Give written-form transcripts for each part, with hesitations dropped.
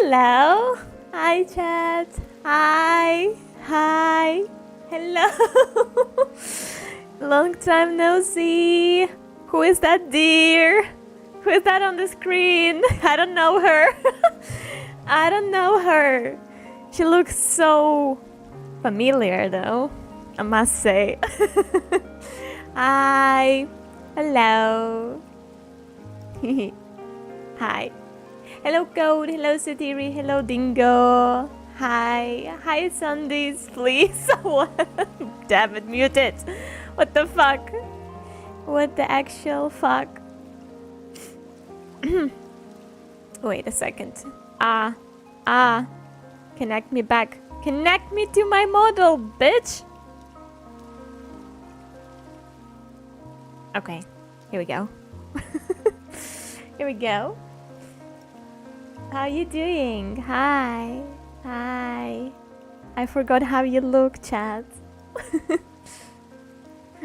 Hello. Hi, chat. Hi. Hi. Hello. Long time no see. Who is that deer? Who is that on the screen? I don't know her. I don't know her. She looks so familiar though, I must say. Hi. Hello. Hi. Hello Code, hello Satiri, hello Dingo. Hi. Hi Sundays, please. Damn it, mute it. What the fuck? What the actual fuck? Wait a second. Connect me back. Connect me to my model, bitch. Okay, here we go. Here we go. How you doing? Hi. Hi. I forgot how you look, chat.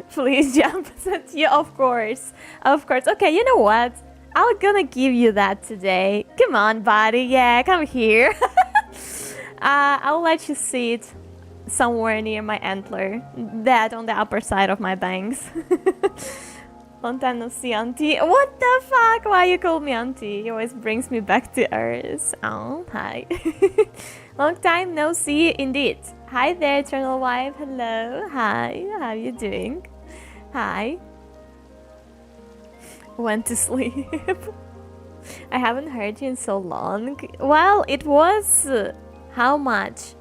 Please jump. Yeah, of course. Of course. Okay, you know what? I'm gonna give you that today. Come on, buddy. Yeah, come here. I'll let you see it somewhere near my antler. That on the upper side of my bangs. Long time no see, auntie. What the fuck? Why you call me auntie? It always brings me back to earth. Oh, hi. Long time no see, indeed. Hi there, eternal wife. Hello. Hi. How you doing? Hi. Went to sleep. I haven't heard you in so long. Well, it was how much?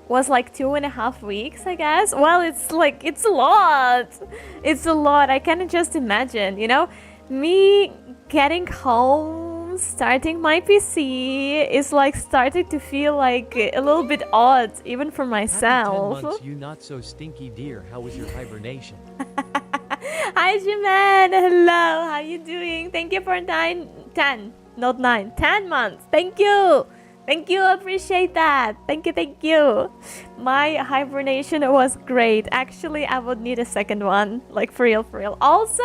Was like 2.5 weeks, I guess. Well, it's like, it's a lot. It's a lot. I can just imagine, you know, me getting home, starting my PC is like starting to feel like a little bit odd, even for myself. Happy 10 months, you not so stinky deer. How was your hibernation? Hi, Jiman. Hello. How you doing? Thank you for 10 months. Thank you. Thank you, appreciate that. Thank you. My hibernation was great. Actually, I would need a second one, like for real. Also,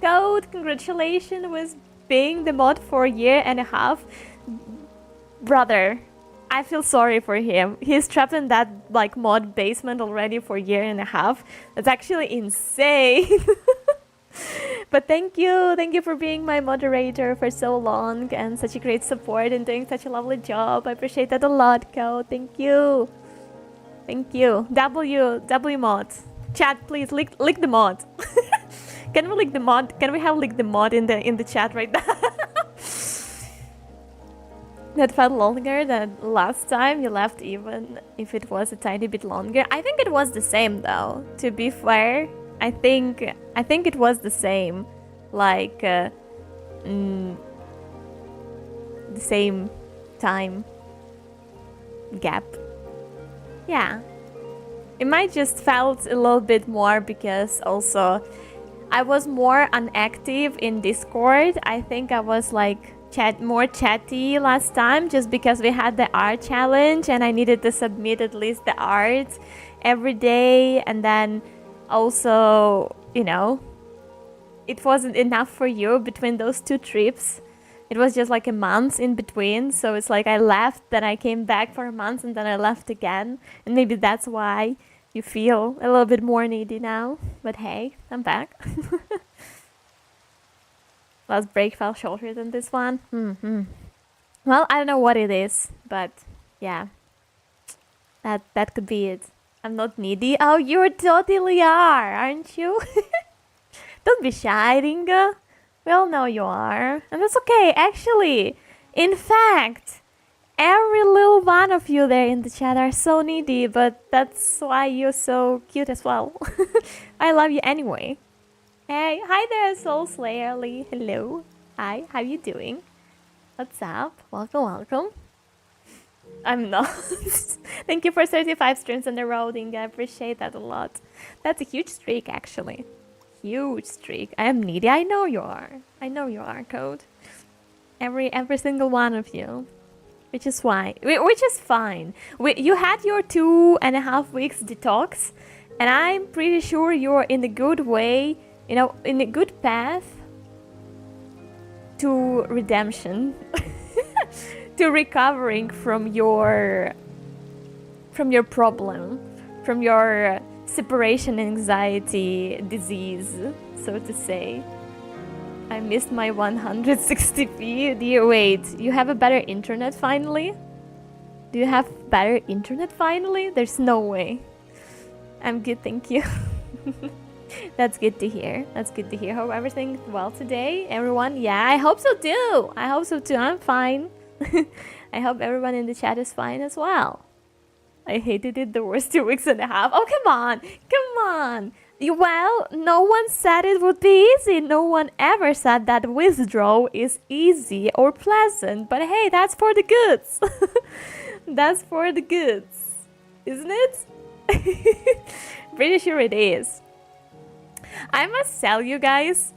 Code, congratulations with being the mod for 1.5 years. Brother, I feel sorry for him. He's trapped in that like mod basement already for 1.5 years. That's actually insane. But thank you for being my moderator for so long and such a great support and doing such a lovely job. I appreciate that a lot, Ko. Thank you. W mod. Chat, please lick the mod. Can we lick the mod? Can we have lick the mod in the chat right now? That felt longer than last time you left, even if it was a tiny bit longer. I think it was the same though, to be fair. I think it was the same, like the same time gap. Yeah, it might just felt a little bit more because also I was more inactive in Discord. I think I was like more chatty last time just because we had the art challenge and I needed to submit at least the art every day, and then also, you know, it wasn't enough for you between those 2 trips. It was just like a month in between, so it's like I left, then I came back for a month, and then I left again. And maybe that's why you feel a little bit more needy now. But hey, I'm back. Last break felt shorter than this one. Well, I don't know what it is, but yeah, that could be it. I'm not needy. Oh, you totally are, aren't you? Don't be shy, Ringa. We all know you are. And that's okay, actually. In fact, every little one of you there in the chat are so needy, but that's why you're so cute as well. I love you anyway. Hey, hi there, Soul Slayer Lee. Hello. Hi, how you doing? What's up? Welcome. I'm not. Thank you for 35 streams in a row, Dinga. I appreciate that a lot. That's a huge streak, actually. Huge streak. I am needy. I know you are. I know you are, Code. Every single one of you. Which is why. Which is fine. You had your 2.5 weeks detox, and I'm pretty sure you're in a good way, you know, in a good path to redemption. to recovering from your problem, from your separation anxiety disease, so to say. I missed my 160p. Dear, wait, you have a better internet finally? Do you have better internet finally? There's no way. I'm good, thank you. That's good to hear. That's good to hear. Hope everything's well today, everyone. Yeah, I hope so too. I hope so too. I'm fine. I hope everyone in the chat is fine as well. I hated it the worst 2 weeks and a half. Oh, come on. Come on. Well, no one said it would be easy. No one ever said that withdrawal is easy or pleasant. But hey, that's for the goods. That's for the goods. Isn't it? Pretty sure it is. I must tell you guys,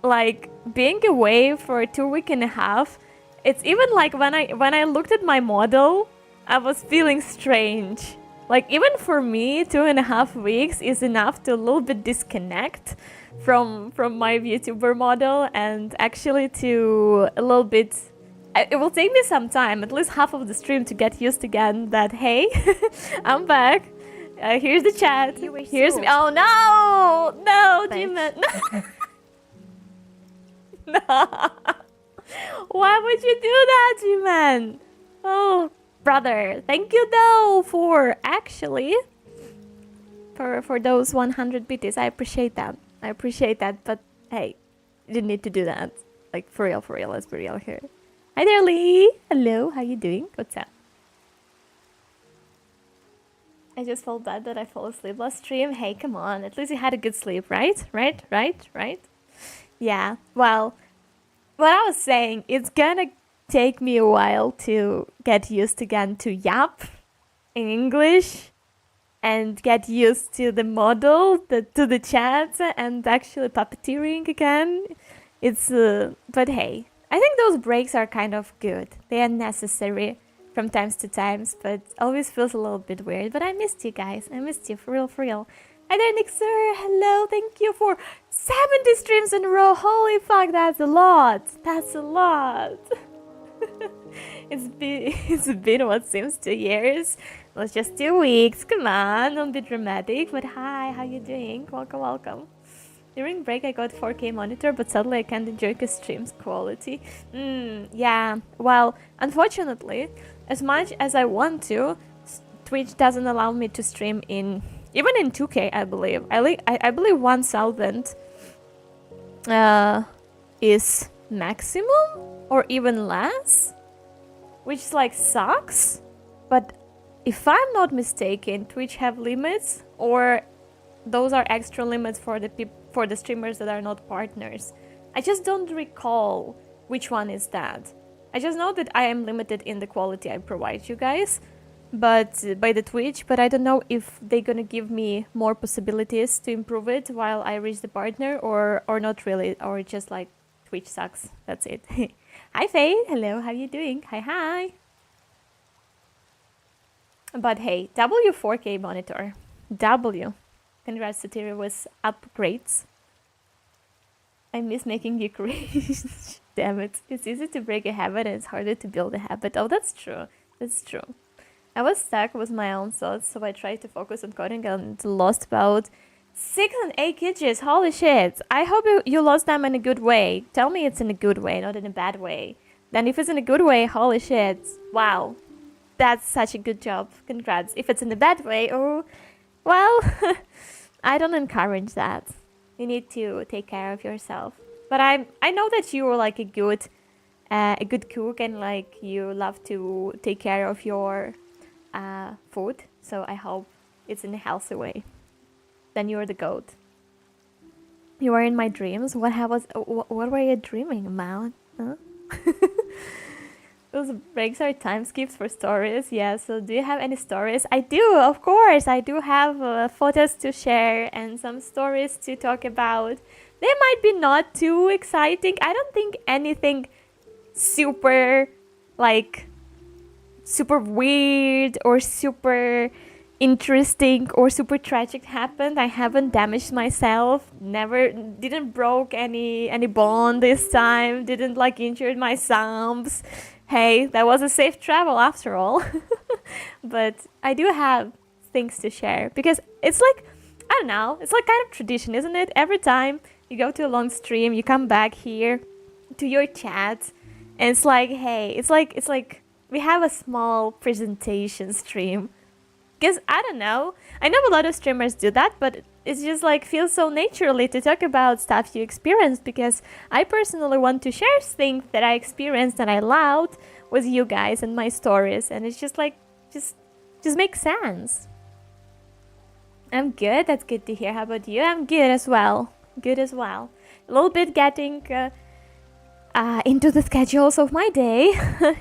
like, being away for 2 weeks and a half, it's even like when I looked at my model, I was feeling strange. Like, even for me, 2.5 weeks is enough to a little bit disconnect from my VTuber model, and actually to a little bit... It will take me some time, at least half of the stream, to get used again that, hey, I'm back. Here's the chat. Here's me. Oh, no! No, G-Man. No. Why would you do that, G-Man? Oh, brother. Thank you, though, for actually... For those 100 BTs. I appreciate that. I appreciate that. But, hey, you didn't need to do that. Like, for real, let's be real here. Hi there, Lee. Hello, how you doing? What's up? I just felt bad that I fell asleep last stream. Hey, come on. At least you had a good sleep, right? Right? Yeah, well, what I was saying, it's gonna take me a while to get used again to yap in English and get used to the model, to the chat, and actually puppeteering again. It's, but hey, I think those breaks are kind of good. They are necessary from times to times, but always feels a little bit weird. But I missed you guys. I missed you, for real. Hi there, Nixer. Hello, thank you for 70 streams in a row. Holy fuck, that's a lot. That's a lot. It's been what seems 2 years. Well, it's just 2 weeks. Come on, don't be dramatic. But hi, how you doing? Welcome. During break, I got 4K monitor, but sadly I can't enjoy the stream's quality. Yeah, well, unfortunately, as much as I want to, Twitch doesn't allow me to stream even in 2K, I believe. I believe 1000 is maximum, or even less, which like sucks. But if I'm not mistaken, Twitch have limits, or those are extra limits for the streamers that are not partners. I just don't recall which one is that. I just know that I am limited in the quality I provide you guys, but by the Twitch, but I don't know if they're gonna give me more possibilities to improve it while I reach the partner, or not really, or just like Twitch sucks. That's it. Hi Faye, hello, how you doing? Hi. But hey, W4K monitor. W. Congrats to Tiri with upgrades. I miss making you cringe. Damn it. It's easy to break a habit and it's harder to build a habit. Oh, that's true. That's true. I was stuck with my own thoughts, so I tried to focus on coding and lost about 6 and 8 kgs. Holy shit. I hope you lost them in a good way. Tell me it's in a good way, not in a bad way. Then if it's in a good way, holy shit. Wow. That's such a good job. Congrats. If it's in a bad way, oh, well, I don't encourage that. You need to take care of yourself. But I know that you are like a good cook, and like you love to take care of your food. So I hope it's in a healthy way. Then you're the goat. You are in my dreams. What were you dreaming about? Huh? Those breaks are time skips for stories. Yeah, so do you have any stories? I do, of course. I do have photos to share and some stories to talk about. They might be not too exciting. I don't think anything super weird or super interesting or super tragic happened. I haven't damaged myself, never, didn't broke any bone this time, didn't like injured my thumbs. Hey, that was a safe travel after all. But I do have things to share because it's like, I don't know, it's like kind of tradition, isn't it? Every time you go to a long stream, you come back here to your chat, and it's like, hey, it's like we have a small presentation stream. Because I don't know, I know a lot of streamers do that, but it's just like feels so naturally to talk about stuff you experienced, because I personally want to share things that I experienced and I loved with you guys and my stories, and it's just like just makes sense. I'm good. That's good to hear. How about you? I'm good as well. Good as well. A little bit getting into the schedules of my day.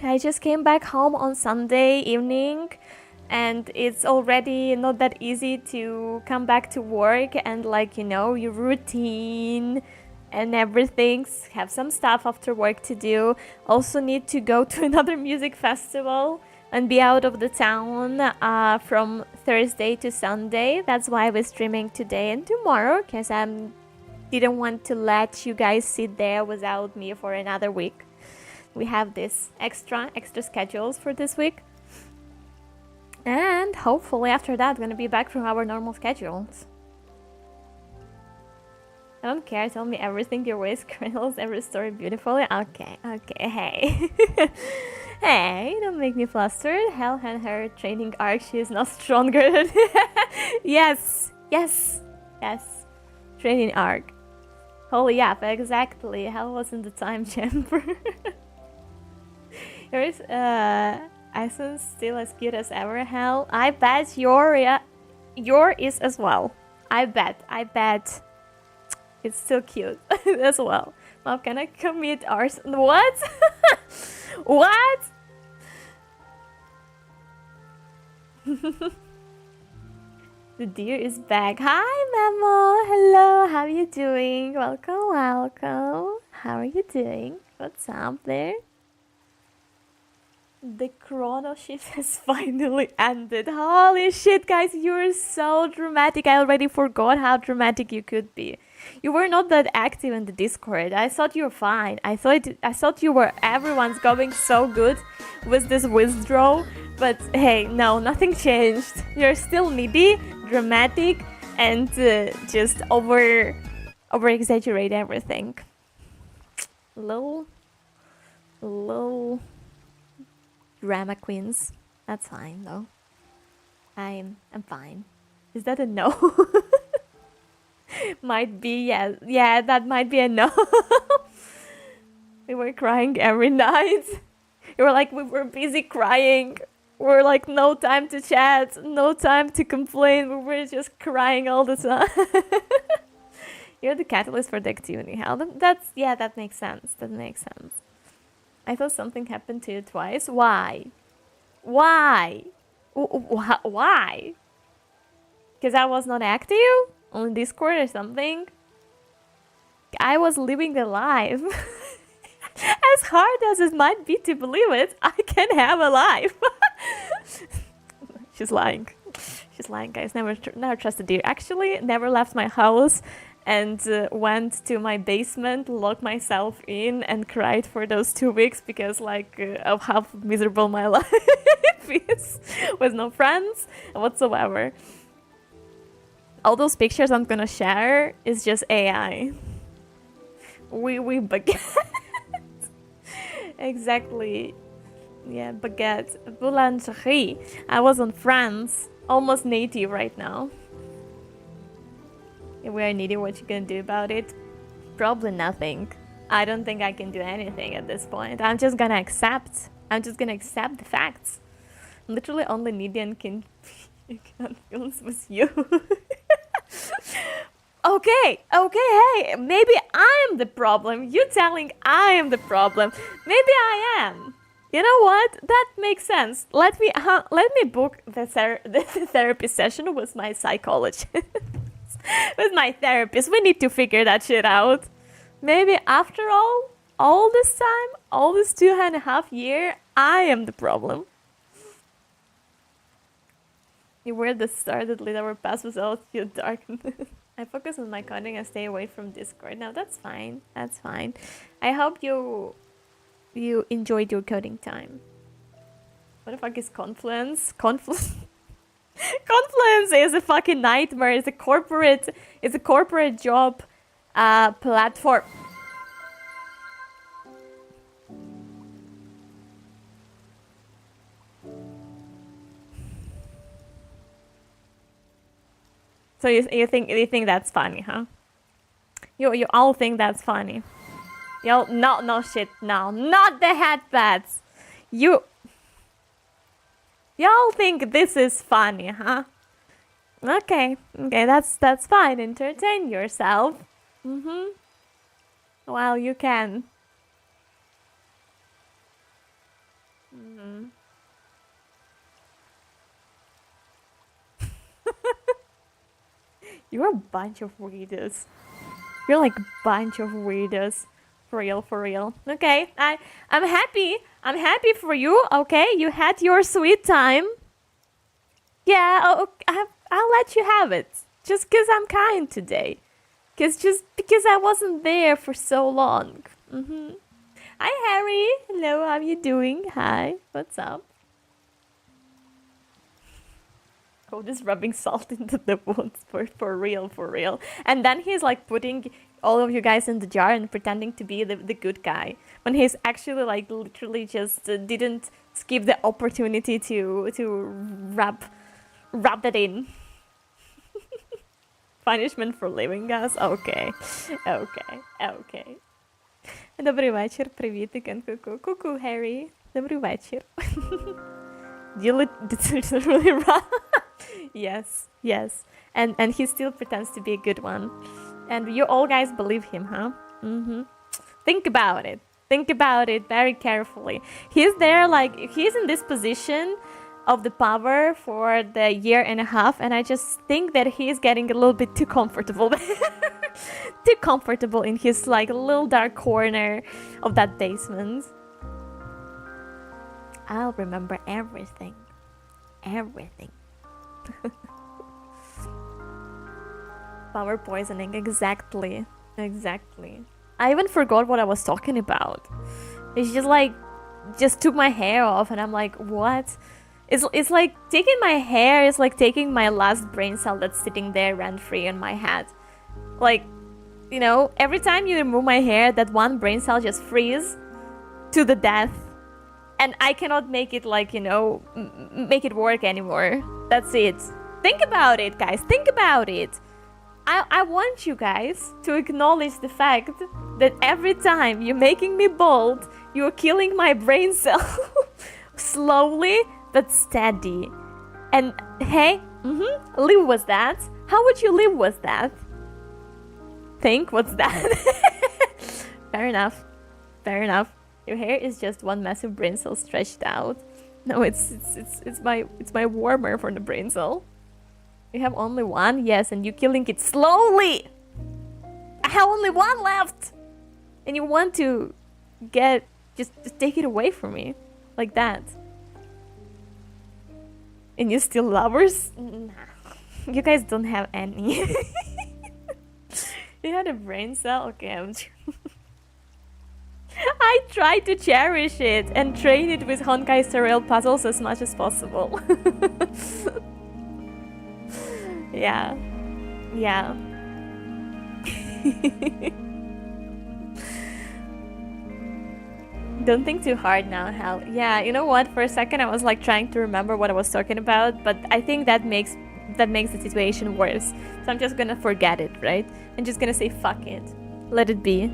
I just came back home on Sunday evening, and it's already not that easy to come back to work and, like, you know, your routine and everything. Have some stuff after work to do. Also need to go to another music festival and be out of the town from Thursday to Sunday. That's why I was streaming today and tomorrow, because I didn't want to let you guys sit there without me for another week. We have this extra schedules for this week. And hopefully after that, we're gonna be back from our normal schedules. I don't care, tell me everything, your ways, kernels, every story beautifully. Okay, hey. Hey, don't make me flustered. Hell and her training arc, she is not stronger than... Yes. Training arc. Holy yap, exactly. Hell was in the time chamber. Yours, Essence still as cute as ever, Hell. I bet your is as well. I bet. It's still cute as well. Mom, can I commit arson? What? What? The deer is back. Hi, Memo. Hello. How are you doing? Welcome. How are you doing? What's up there? The chrono shift has finally ended. Holy shit, guys, you're so dramatic. I already forgot how dramatic you could be. You were not that active in the Discord. I thought you were fine. I thought you were, everyone's going so good with this withdrawal. But hey, no, nothing changed. You're still needy, dramatic, and just over exaggerate everything. Low drama queens. That's fine though. I'm fine. Is that a no? Might be, yeah, that might be a no. We were crying every night. You were like, we were busy crying. We're like, no time to chat, no time to complain. We were just crying all the time. You're the catalyst for the activity, Hal. That makes sense. That makes sense. I thought something happened to you twice. Why? Why? Because I was not active on Discord or something? I was living the life. As hard as it might be to believe it, I can have a life. She's lying. She's lying, guys. Never trusted deer. Actually, never left my house and went to my basement, locked myself in, and cried for those 2 weeks because, like, of how miserable my life is, with no friends whatsoever. All those pictures I'm gonna share is just AI. We baguette. Exactly. Yeah, baguette. Boulangerie. I was on France. Almost native right now. If we are needy, what you gonna do about it? Probably nothing. I don't think I can do anything at this point. I'm just gonna accept the facts. Literally only needy and can feelings with you. Okay, hey, maybe I am the problem. You telling I am the problem. Maybe I am. You know what? That makes sense. Let me book the therapy session with my psychologist. With my therapist. We need to figure that shit out. Maybe after all this time, all this 2.5 years, I am the problem. You were the star that lit our path was out your darkness. I focus on my coding and stay away from Discord. No, that's fine. That's fine. I hope you enjoyed your coding time. What the fuck is Confluence? Confluence Confluence is a fucking nightmare. It's a corporate job platform. So you think that's funny, huh? You all think that's funny. No shit, no, not the headpads. Y'all think this is funny, huh? Okay, that's fine. Entertain yourself. Well, you can. You're a bunch of weirdos. You're like a bunch of weirdos. For real. Okay, I'm happy. I'm happy for you. Okay, you had your sweet time. Yeah, I'll let you have it. Just because I'm kind today. Just because I wasn't there for so long. Hi, Harry. Hello, how you doing? Hi, what's up? Oh, just rubbing salt into the wounds for real. And then he's like putting all of you guys in the jar and pretending to be the good guy. When he's actually like literally just didn't skip the opportunity to rub that in. Punishment for leaving us? Okay. Добрий вечір, привітик, and cuckoo, Harry. Добрий вечір. It's really wrong. Yes. And he still pretends to be a good one. And you all guys believe him, huh? Think about it very carefully. He's there, like, he's in this position of the power for the year and a half, and I just think that he's getting a little bit too comfortable. Too comfortable in his, like, little dark corner of that basement. I'll remember everything. Power poisoning, exactly. I even forgot what I was talking about. It's just like, just took my hair off and I'm like, what? It's like taking my hair is like taking my last brain cell that's sitting there rent-free in my head. Like, you know, every time you remove my hair, that one brain cell just frees to the death. And I cannot make it, like, you know, make it work anymore. That's it. Think about it, guys. Think about it. I want you guys to acknowledge the fact that every time you're making me bald, you're killing my brain cell. Slowly but steady. And hey, live with that. How would you live with that? Think, what's that? Fair enough. Your hair is just one massive brain cell stretched out. No, it's my warmer for the brain cell. You have only one? Yes, and you're killing it slowly! I have only one left! And you want to get... Just take it away from me. Like that. And you still lovers? Nah. You guys don't have any. You had a brain cell? Okay, I try to cherish it and train it with Honkai Star Rail puzzles as much as possible. Yeah. Don't think too hard now, Hal. Yeah, you know what? For a second I was like trying to remember what I was talking about, but I think that makes the situation worse. So I'm just gonna forget it, right? I'm just gonna say fuck it. Let it be.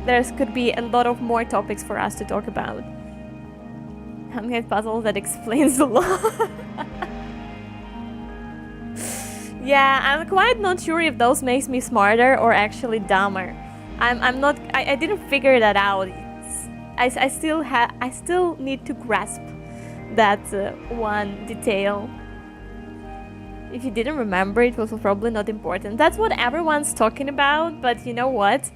There could be a lot of more topics for us to talk about. Honkai puzzle that explains the law. Yeah, I'm quite not sure if those makes me smarter or actually dumber. I didn't figure that out. I still need to grasp that one detail. If you didn't remember, it was probably not important. That's what everyone's talking about, but you know what?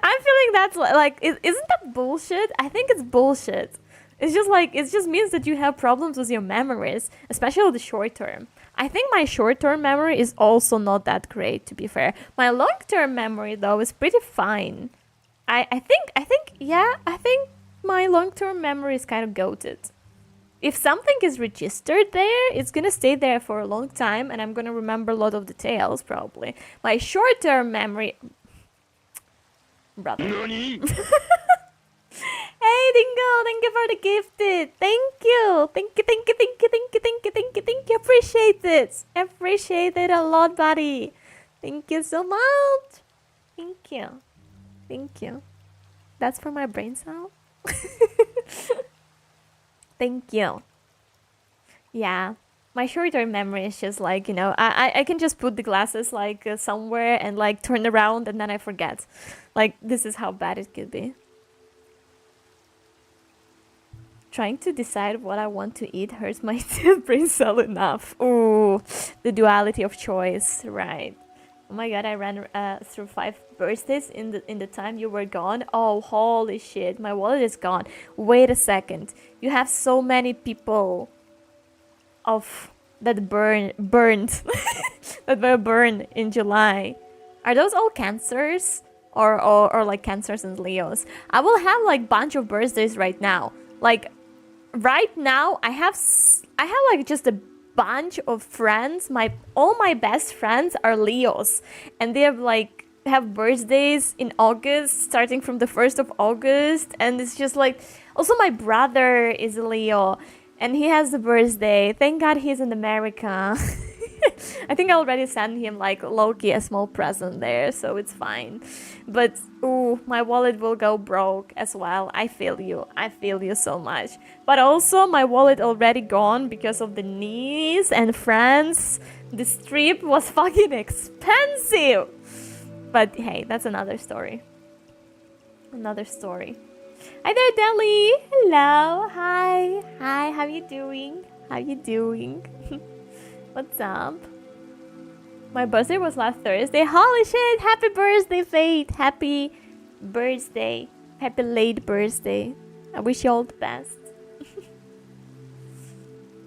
I'm feeling that's like, isn't that bullshit? I think it's bullshit. It's just like, it just means that you have problems with your memories, especially the short term. I think my short term memory is also not that great, to be fair. My long term memory, though, is pretty fine. I think my long term memory is kind of goated. If something is registered there, it's gonna stay there for a long time, and I'm gonna remember a lot of details, probably. My short term memory. Brother. Hey, Dingo, thank you for the gifted. Thank you. Thank you, thank you, thank you, thank you, thank you, thank you, thank you. Appreciate it. Appreciate it a lot, buddy. Thank you so much. Thank you. Thank you. That's for my brain cell. Thank you. Yeah. My short-term memory is just like, I can just put the glasses like somewhere and like turn around and then I forget. Like, this is how bad it could be. Trying to decide what I want to eat hurts my brain cell enough. Ooh, the duality of choice, right? Oh my god, I ran through 5 birthdays in the time you were gone. Oh, holy shit, my wallet is gone. Wait a second, you have so many people that burned that were burned in July. Are those all cancers or like cancers and Leos? I will have like bunch of birthdays right now. Like right now, I have like just a bunch of friends. All my best friends are Leos, and they have birthdays in August, starting from the 1st of August, and it's just like, also my brother is a Leo, and he has a birthday. Thank God he's in America. I think I already sent him like low-key a small present there, so it's fine. But ooh, my wallet will go broke as well. I feel you so much. But also my wallet already gone because of the niece and friends. This trip was fucking expensive. But hey, that's another story. Another story. Hi there, Deli. Hello. Hi. How you doing? What's up? My birthday was last Thursday. Holy shit! Happy birthday, Faith! Happy birthday. Happy late birthday. I wish you all the best.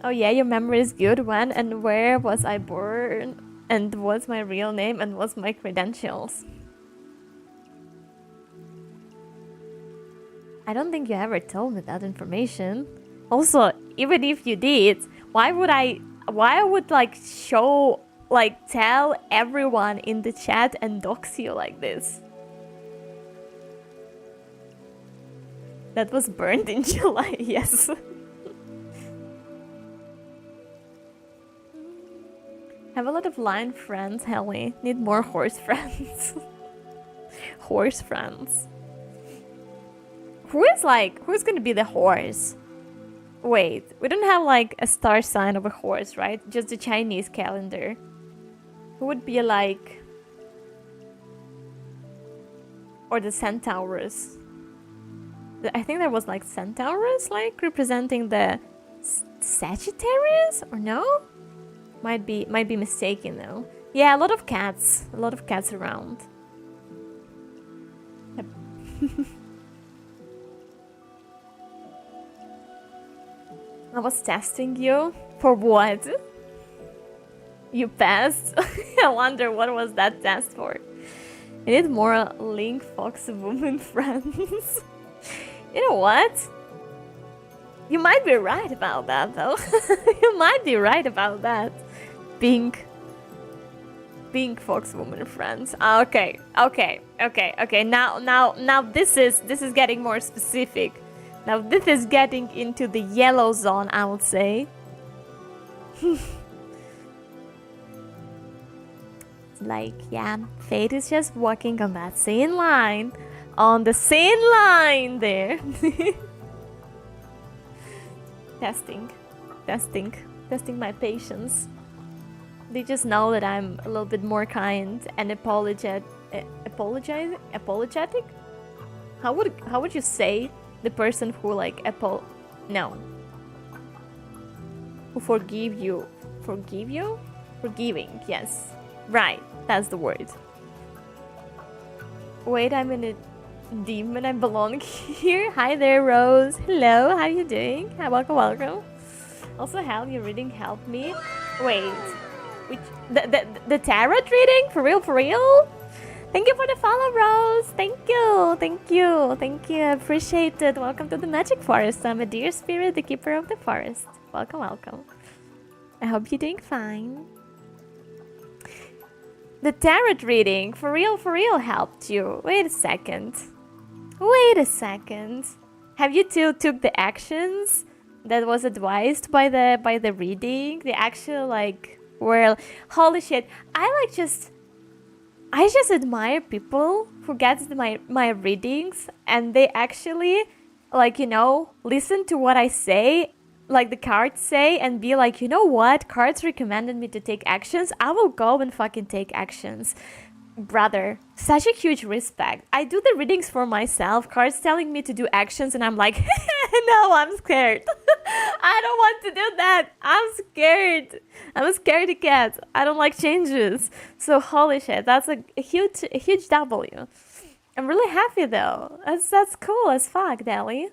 Oh yeah, your memory is good. When and where was I born? And what's my real name? And what's my credentials? I don't think you ever told me that information. Also, even if you did, why would like tell everyone in the chat and dox you like this? That was burned in July, yes. Have a lot of lion friends, Helly. Need more horse friends. Horse friends. Who's gonna be the horse? Wait, we don't have like a star sign of a horse, right? Just the Chinese calendar. Who would be like... Or the Centaurus. I think there was like Centaurus, like representing the Sagittarius, or no? Might be mistaken though. Yeah, a lot of cats around. Yep. I was testing you for what? You passed? I wonder what was that test for. I need more Link Fox woman friends. You know what? You might be right about that though. You might be right about that. Pink Fox woman friends. Okay. Now this is getting more specific. Now this is getting into the yellow zone, I would say. Like, yeah, Fate is just walking on that same line. On the same line there. Testing my patience. They just know that I'm a little bit more kind and apologetic. How would you say the person who like who forgiving, yes, right, that's the word. Wait a minute, demon. I belong here. Hi there, Rose. Hello, how you doing? Hi, welcome, welcome. Also, Hal, your reading helped me. Wait, which the tarot reading? For real, for real? Thank you for the follow, Rose. Thank you, thank you, thank you. I appreciate it. Welcome to the Magic Forest. I'm a deer spirit, the keeper of the forest. Welcome, welcome. I hope you're doing fine. The tarot reading, for real, helped you. Wait a second. Wait a second. Have you two took the actions that was advised by the reading? The actual like, well, holy shit. I just admire people who gets my readings and they actually like, you know, listen to what I say, like the cards say, and be like, you know what, cards recommended me to take actions, I will go and fucking take actions. Brother, such a huge respect. I do the readings for myself, cards telling me to do actions, and I'm like, no, I'm scared. I don't want to do that. I'm scared. I'm a scaredy cat. I don't like changes. So holy shit, that's a huge W. I'm really happy though. That's cool as fuck, Deli.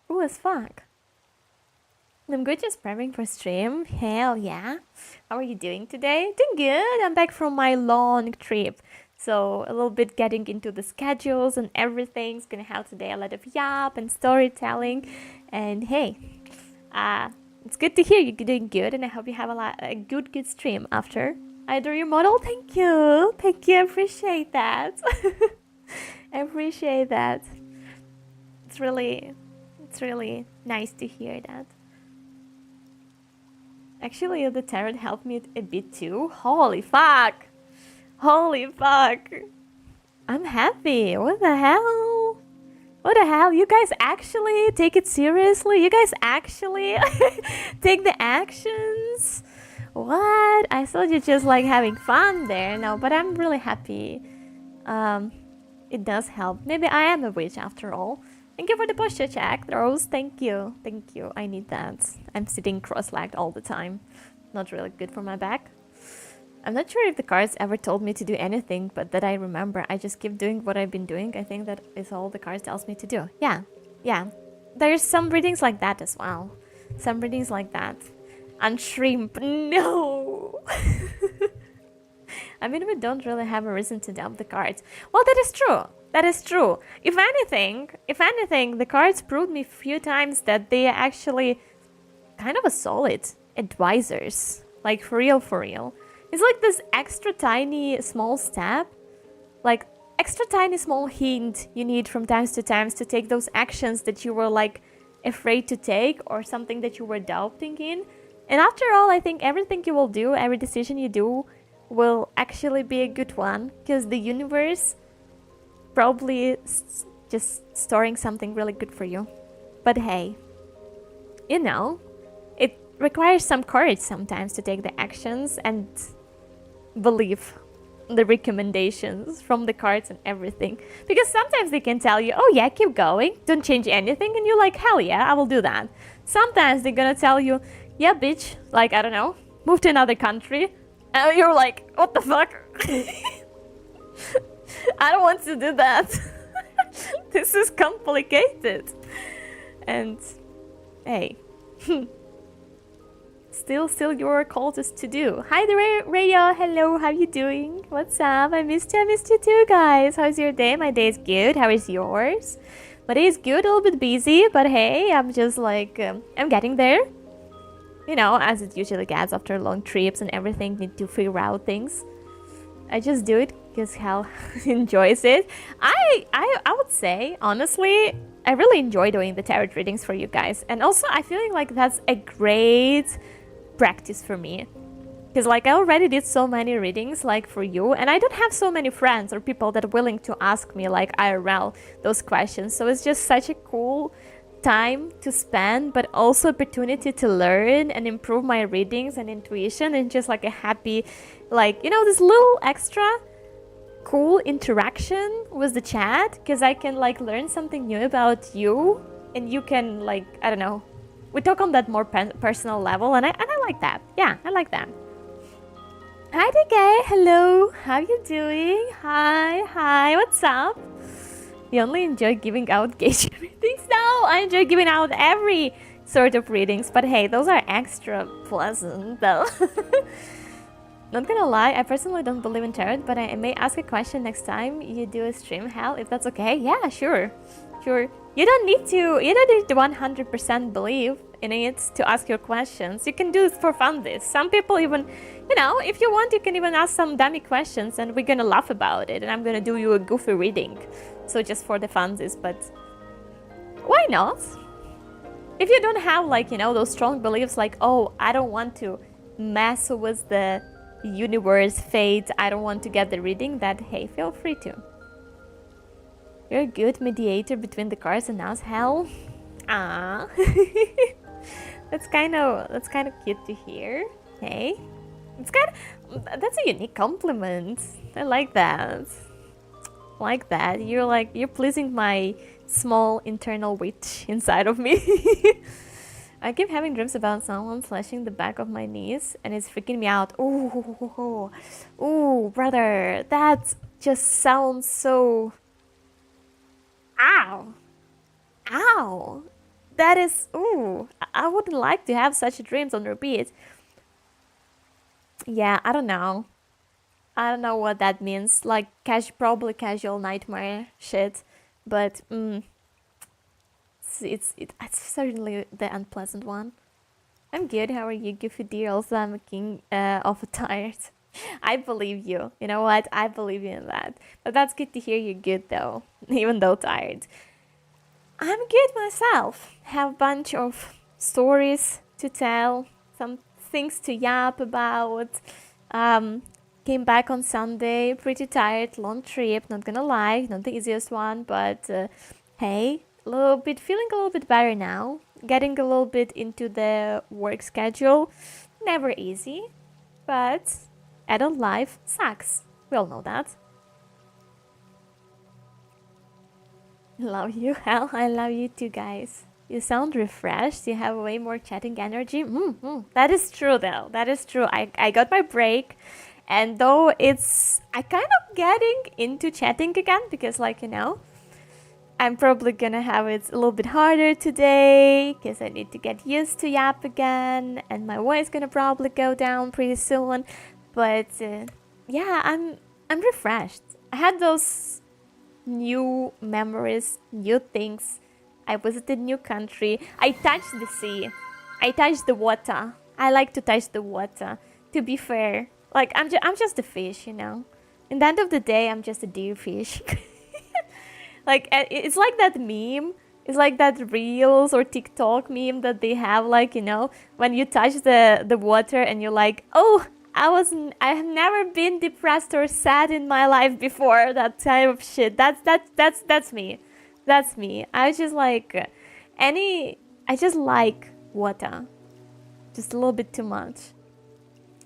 Cool as fuck. I'm good, just preparing for stream. Hell yeah. How are you doing today? Doing good. I'm back from my long trip. So a little bit getting into the schedules and everything. It's gonna have today a lot of yap and storytelling. And hey, it's good to hear you're doing good, and I hope you have a good stream after. I drew your model. Thank you. Thank you. I appreciate that. I appreciate that. It's really nice to hear that. Actually, the tarot helped me a bit too. Holy fuck! Holy fuck! I'm happy. What the hell? What the hell? You guys actually take it seriously? You guys actually take the actions? What? I thought you're just like having fun there. No, but I'm really happy. It does help. Maybe I am a witch after all. Thank you for the posture check, Rose. Thank you. Thank you. I need that. I'm sitting cross-legged all the time. Not really good for my back. I'm not sure if the cards ever told me to do anything, but that I remember. I just keep doing what I've been doing. I think that is all the cards tells me to do. Yeah. Yeah. There's some readings like that as well. Some readings like that. And shrimp. No! I mean, we don't really have a reason to dump the cards. Well, that is true. That is true. If anything, the cards proved me a few times that they are actually kind of a solid advisors. Like, for real, for real. It's like this extra tiny small step. Like, extra tiny small hint you need from times to times to take those actions that you were, like, afraid to take or something that you were doubting in. And after all, I think everything you will do, every decision you do, will actually be a good one. Because the universe probably just storing something really good for you. But hey, you know, it requires some courage sometimes to take the actions and believe the recommendations from the cards and everything. Because sometimes they can tell you, oh yeah, keep going, don't change anything, and you're like, hell yeah, I will do that. Sometimes they're gonna tell you, yeah bitch, like, I don't know, move to another country, and you're like, what the fuck? I don't want to do that. This is complicated. And hey, still your call is to do. Hi there, Radio. Hello, how you doing? What's up? I missed you too, guys. How's your day? My day is good. How is yours? My day is good, a little bit busy, but hey, I'm just like, I'm getting there. You know, as it usually gets after long trips and everything, need to figure out things. I just do it because Hal enjoys it. I would say, honestly, I really enjoy doing the tarot readings for you guys. And also, I feel like that's a great practice for me. Because, like, I already did so many readings, like, for you. And I don't have so many friends or people that are willing to ask me, like, IRL, those questions. So it's just such a cool time to spend, but also opportunity to learn and improve my readings and intuition, and just like a happy, like, you know, this little extra cool interaction with the chat, because I can like learn something new about you, and you can, like, I don't know, we talk on that more personal level, and I like that. Yeah, I like that. Hi DK, hello, how you doing? Hi, what's up? You only enjoy giving out gay readings? No, I enjoy giving out every sort of readings, but hey, those are extra pleasant though. Not gonna lie, I personally don't believe in tarot, but I may ask a question next time you do a stream, Hal, if that's okay. Yeah, sure. Sure. You don't need to 100% believe in it to ask your questions. You can do it for fun this. Some people even, you know, if you want, you can even ask some dummy questions and we're gonna laugh about it and I'm gonna do you a goofy reading. So just for the funsies, but why not? If you don't have, like, you know, those strong beliefs like, oh, I don't want to mess with the universe, fate, I don't want to get the reading, that, hey, feel free to. You're a good mediator between the cards and us, Hal. Ah, that's kind of cute to hear. Hey, that's a unique compliment. I like that. Like that. You're pleasing my small internal witch inside of me. I keep having dreams about someone slashing the back of my knees and it's freaking me out. Ooh, brother, that just sounds so... Ow! That is... Ooh, I wouldn't like to have such dreams on repeat. Yeah, I don't know. I don't know what that means. Like, probably casual nightmare shit. But, it's certainly the unpleasant one. I'm good, how are you, Goofy dear? Also, I'm a king of a tired. I believe you. You know what? I believe you in that. But that's good to hear you're good, though. Even though tired. I'm good myself. Have a bunch of stories to tell. Some things to yap about. Came back on Sunday. Pretty tired. Long trip. Not gonna lie. Not the easiest one. But hey, feeling a little bit better now. Getting a little bit into the work schedule. Never easy. But adult life sucks. We all know that. Love you, Hal. I love you too, guys. You sound refreshed. You have way more chatting energy. That is true, though. That is true. I got my break. And though I kind of getting into chatting again because, like, you know, I'm probably gonna have it a little bit harder today because I need to get used to yap again. And my voice gonna probably go down pretty soon. But yeah, I'm refreshed. I had those new memories, new things. I visited new country. I touched the sea. I touched the water. I like to touch the water. To be fair, like I'm just a fish, you know. In the end of the day, I'm just a deer fish. Like it's like that meme. It's like that Reels or TikTok meme that they have, like, you know, when you touch the water and you're like, oh, I have never been depressed or sad in my life before. That type of shit. That's me. That's me. I just like I just like water. Just a little bit too much.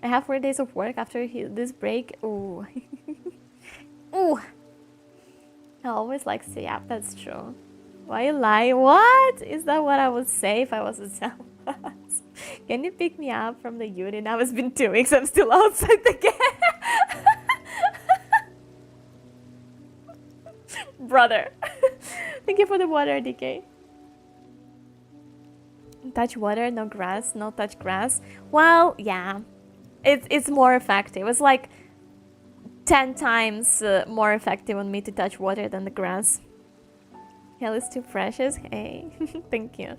I have 4 days of work after this break. Ooh. Ooh. I always like to say, yeah, that's true. Why you lie? What? Is that what I would say if I was a someone? Can you pick me up from the unit? Now it's been 2 weeks. I'm still outside the gate. Brother. Thank you for the water, DK. Touch water, no grass, no touch grass. Well, yeah. It's more effective. It's like 10 times more effective on me to touch water than the grass. Hell is too precious. Hey, thank you.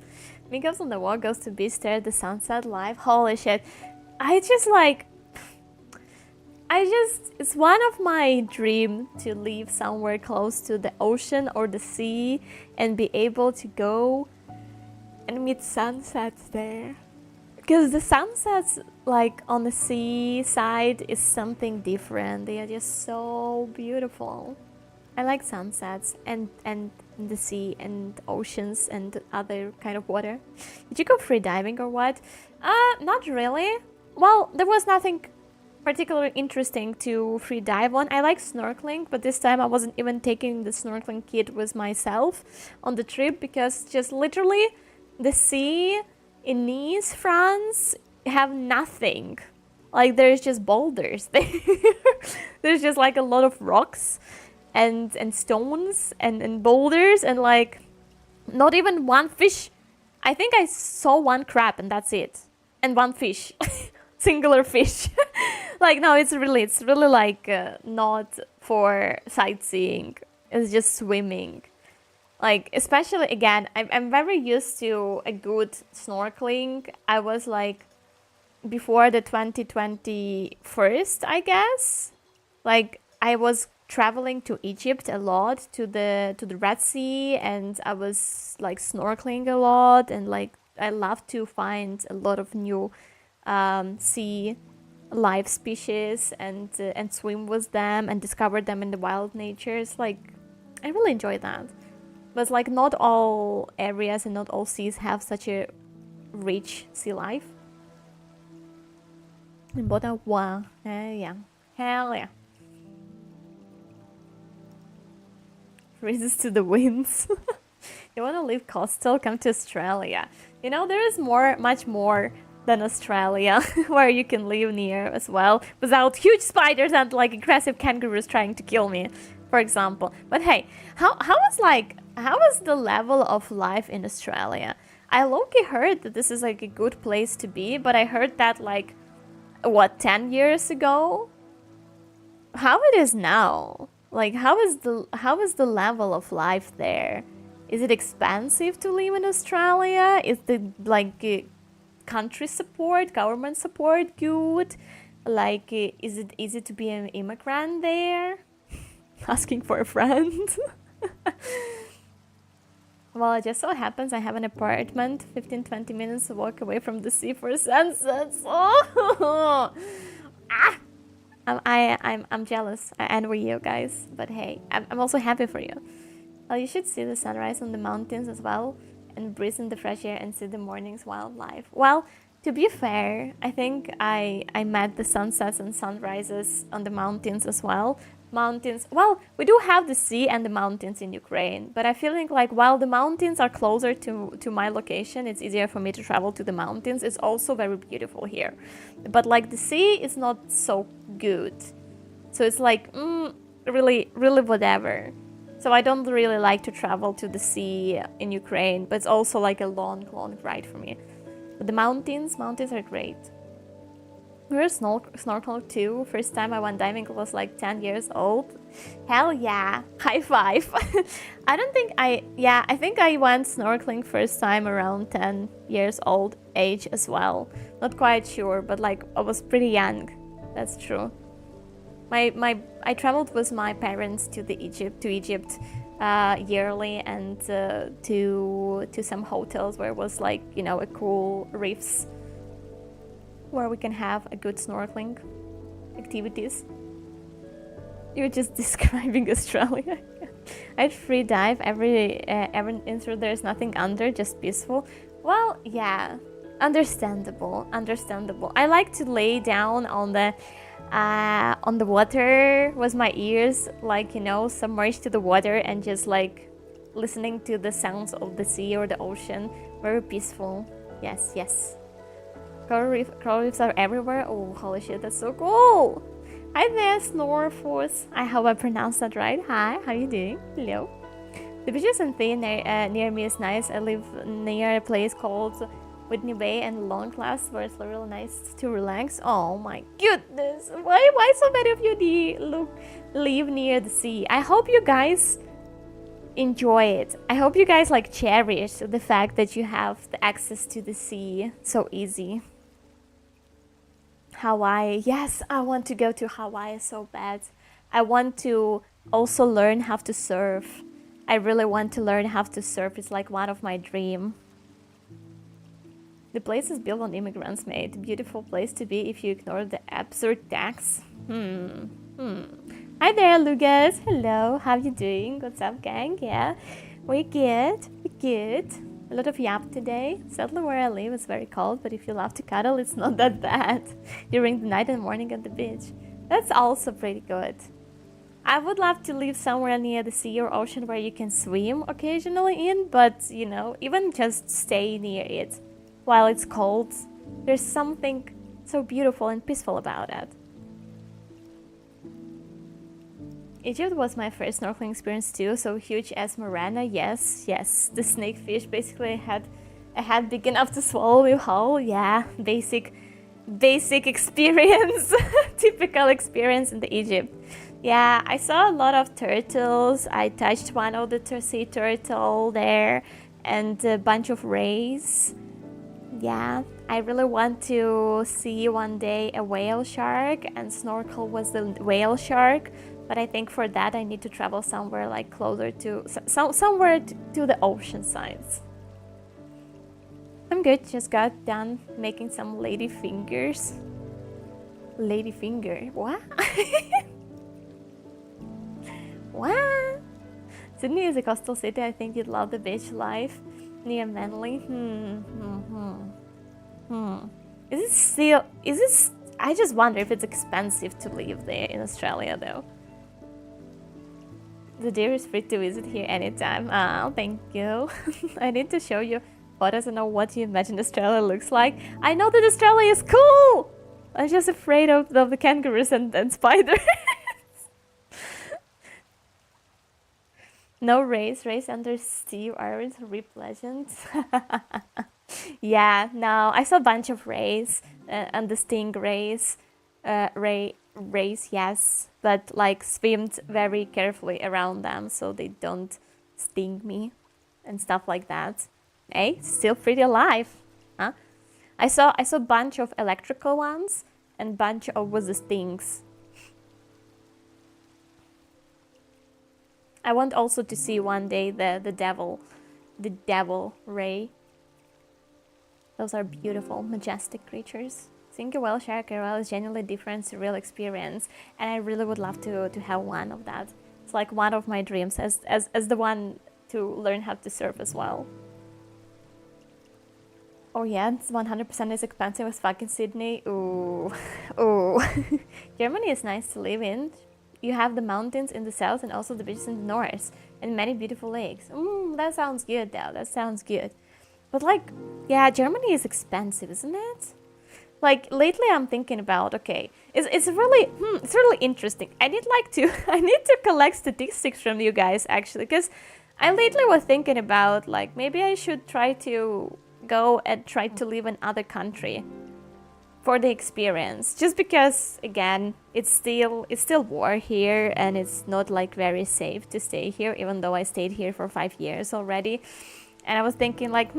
Me goes on the walk, goes to beach, stare at the sunset live. Holy shit. It's one of my dreams to live somewhere close to the ocean or the sea and be able to go and meet sunsets there. Because the sunsets, like, on the seaside is something different. They are just so beautiful. I like sunsets and the sea and oceans and other kind of water. Did you go free diving or what? Not really. Well, there was nothing particularly interesting to free dive on. I like snorkeling, but this time I wasn't even taking the snorkeling kit with myself on the trip because just literally the sea in Nice, France, have nothing. Like, there's just boulders. There's just like a lot of rocks and stones and boulders and like not even one fish. I think I saw one crab and that's it, and one fish, singular fish. Like no, it's really like not for sightseeing. It's just swimming. Like especially again, I'm very used to a good snorkeling. I was like before the 2021, I guess. Like I was traveling to Egypt a lot, to the Red Sea, and I was like snorkeling a lot, and like I love to find a lot of new sea life species and swim with them and discover them in the wild nature. It's like I really enjoy that. But like not all areas and not all seas have such a rich sea life. In Botawa, yeah, hell yeah. Raises to the winds. You want to live coastal? Come to Australia. You know, there is much more than Australia where you can live near as well without huge spiders and like aggressive kangaroos trying to kill me, for example. But hey, how is the level of life in Australia? I low-key heard that this is like a good place to be, but I heard that like what 10 years ago. How it is now? Like how is the level of life there? Is it expensive to live in Australia? Is the like country support, government support good? Like is it easy to be an immigrant there? Asking for a friend. Well, it just so happens I have an apartment 15-20 minutes walk away from the sea for sunsets. Oh! Ah! I'm jealous. I envy you guys, but hey, I'm also happy for you. Well, you should see the sunrise on the mountains as well, and breathe in the fresh air and see the morning's wildlife. Well, to be fair, I think I met the sunsets and sunrises on the mountains as well. Mountains, well, we do have the sea and the mountains in Ukraine, but I feel like while the mountains are closer to my location, it's easier for me to travel to the mountains. It's also very beautiful here, but like the sea is not so good, so it's like really whatever. So I don't really like to travel to the sea in Ukraine, but it's also like a long ride for me. But the mountains are great. We were snorkeling too. First time I went diving was like 10 years old. Hell yeah, high five. I think I went snorkeling first time around 10 years old age as well. Not quite sure, but like I was pretty young. That's true. I traveled with my parents to Egypt yearly, and to some hotels where it was like, you know, a cool reefs where we can have a good snorkeling activities. You're just describing Australia. I'd free dive every intro. There's nothing under, just peaceful. Well, yeah, understandable. I like to lay down on the water with my ears, like, you know, submerged to the water and just like listening to the sounds of the sea or the ocean. Very peaceful. Yes. Coral reefs are everywhere. Oh, holy shit, that's so cool. Hi there, Snorforce. I hope I pronounced that right. Hi, how you doing? Hello. The beaches and thing near me is nice. I live near a place called Whitney Bay and Long Class, where it's really nice to relax. Oh my goodness, why so many of you live near the sea? I hope you guys enjoy it. I hope you guys like cherish the fact that you have the access to the sea so easy. Hawaii, yes, I want to go to Hawaii so bad. I want to also learn how to surf. I really want to learn how to surf. It's like one of my dreams. The place is built on immigrants, mate. Beautiful place to be if you ignore the absurd tax. Hi there, Lucas. Hello, how you doing? What's up, gang? Yeah, we're good. A lot of yap today. Sadly, where I live is very cold, but if you love to cuddle, it's not that bad. During the night and morning at the beach. That's also pretty good. I would love to live somewhere near the sea or ocean where you can swim occasionally in, but, you know, even just stay near it while it's cold. There's something so beautiful and peaceful about it. Egypt was my first snorkeling experience too. So huge as Marana, yes, yes. The snakefish basically had a head big enough to swallow you whole. Yeah, basic experience, typical experience in the Egypt. Yeah, I saw a lot of turtles. I touched one of the sea turtle there, and a bunch of rays. Yeah, I really want to see one day a whale shark and snorkel with the whale shark. But I think for that I need to travel somewhere like closer to somewhere to the ocean sides. I'm good. Just got done making some lady fingers. Lady finger? What? What? Sydney is a coastal city. I think you'd love the beach life near Manly. Is it still? Is it? I just wonder if it's expensive to live there in Australia, though. The deer is free to visit here anytime. Oh, thank you. I need to show you photos and know what you imagine Australia looks like. I know that Australia is cool! I'm just afraid of the kangaroos and spiders. No race under sea iris rip legends. Yeah, no, I saw a bunch of rays and the stingrays. Rays, yes, but like swimmed very carefully around them so they don't sting me and stuff like that. Hey, still pretty alive, huh? I saw a bunch of electrical ones and bunch of with the stings. I want also to see one day the devil ray. Those are beautiful, majestic creatures. Think a whale shark whale is genuinely different, surreal experience, and I really would love to have one of that. It's like one of my dreams as the one to learn how to surf as well. Oh yeah, it's 100% as expensive as fucking Sydney. Ooh, ooh. Germany is nice to live in. You have the mountains in the south and also the beaches in the north, and many beautiful lakes. That sounds good though. That sounds good. But like, yeah, Germany is expensive, isn't it? Like lately, I'm thinking about it's really interesting. I need to collect statistics from you guys actually, because I lately was thinking about like maybe I should try to go and try to live in other country for the experience, just because again it's still war here and it's not like very safe to stay here, even though I stayed here for 5 years already. And I was thinking like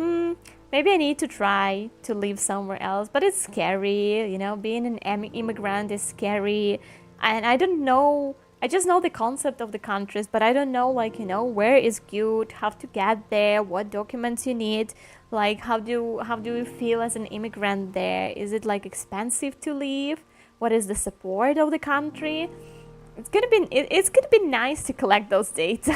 maybe I need to try to live somewhere else, but it's scary, you know, being an immigrant is scary. And I don't know, I just know the concept of the countries, but I don't know, like, you know, where is good, how to get there, what documents you need, like how do you feel as an immigrant there? Is it like expensive to live? What is the support of the country? It's gonna be nice to collect those data.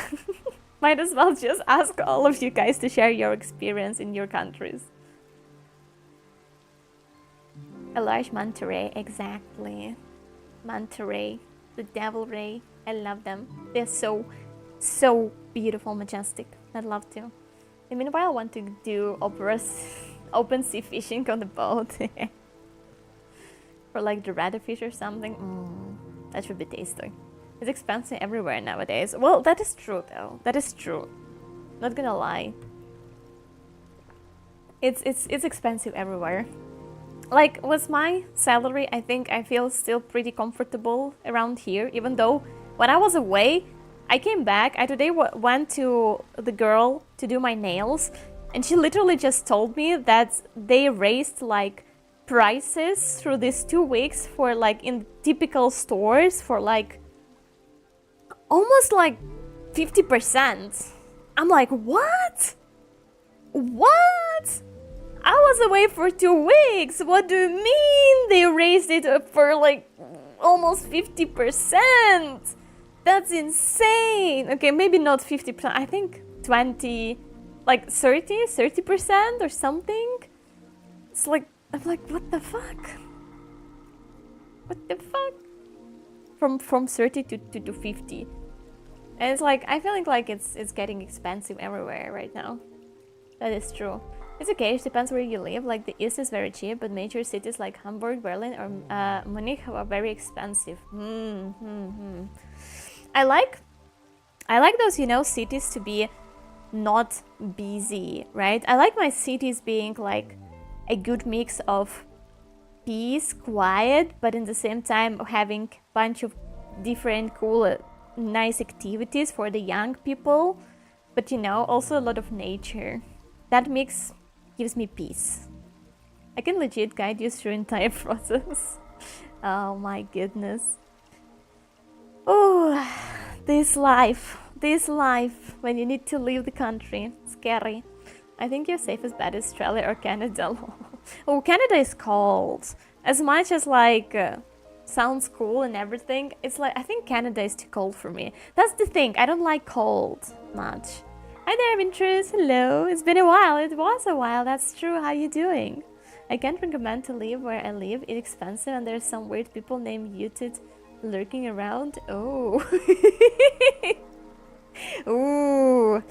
Might as well just ask all of you guys to share your experience in your countries. A large manta ray, exactly. Manta ray, the devil ray. I love them. They're so beautiful, majestic. I'd love to. And meanwhile, I want to do open sea fishing on the boat. For like the redfish or something. That should be tasty. It's expensive everywhere nowadays. Well, that is true though. That is true. Not gonna lie. It's expensive everywhere. Like with my salary, I think I feel still pretty comfortable around here, even though when I was away, I came back. I today went to the girl to do my nails, and she literally just told me that they raised like prices through these 2 weeks for like in typical stores for like almost like 50%. I'm like, what? What? I was away for 2 weeks. What do you mean they raised it up for like almost 50%? That's insane. Okay, maybe not 50%. I think 20, like 30% or something. It's like, I'm like, what the fuck? What the fuck? From 30 to 50. And it's like, I feel like it's getting expensive everywhere right now. That is true. It's okay, it depends where you live. Like the east is very cheap, but major cities like Hamburg, Berlin, or Munich are very expensive. I I like those, you know, cities to be not busy, right? I like my cities being like a good mix of peace, quiet, but in the same time having a bunch of different cool, nice activities for the young people, but you know, also a lot of nature. That mix gives me peace. I can legit guide you through entire process. Oh my goodness. Oh, this life when you need to leave the country, scary. I think your safest bet is Australia or Canada. Oh, Canada is cold. As much as like sounds cool and everything, it's like I think Canada is too cold for me. That's the thing. I don't like cold much. Hi there, Vintress. Hello. It's been a while. It was a while. That's true. How you doing? I can't recommend to live where I live. It's expensive and there's some weird people named Muted lurking around. Oh. Ooh.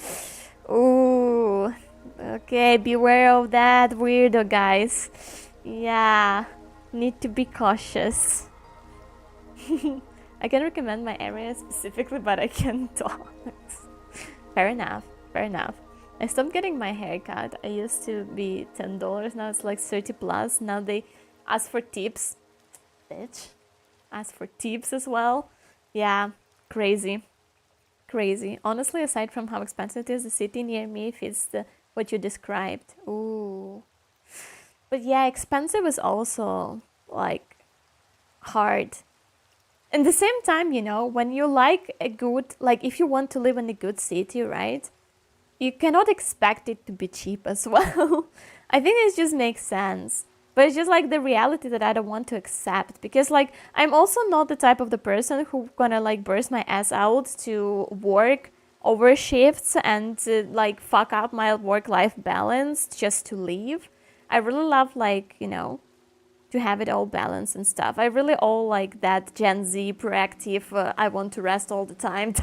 Ooh. Okay, beware of that weirdo, guys. Yeah. Need to be cautious. I can recommend my area specifically, but I can't talk. Fair enough. Fair enough. I stopped getting my hair cut. I used to be $10. Now it's like 30 plus. Now they ask for tips. Bitch. Ask for tips as well. Yeah. Crazy. Crazy. Honestly, aside from how expensive it is, the city near me fits what you described. Ooh. But yeah, expensive is also like hard. At the same time, you know, when you like a good, like if you want to live in a good city, right? You cannot expect it to be cheap as well. I think it just makes sense. But it's just like the reality that I don't want to accept. Because like, I'm also not the type of the person who gonna like burst my ass out to work over shifts and to like fuck up my work-life balance just to leave. I really love like, you know, to have it all balanced and stuff. I really all like that Gen Z proactive, I want to rest all the time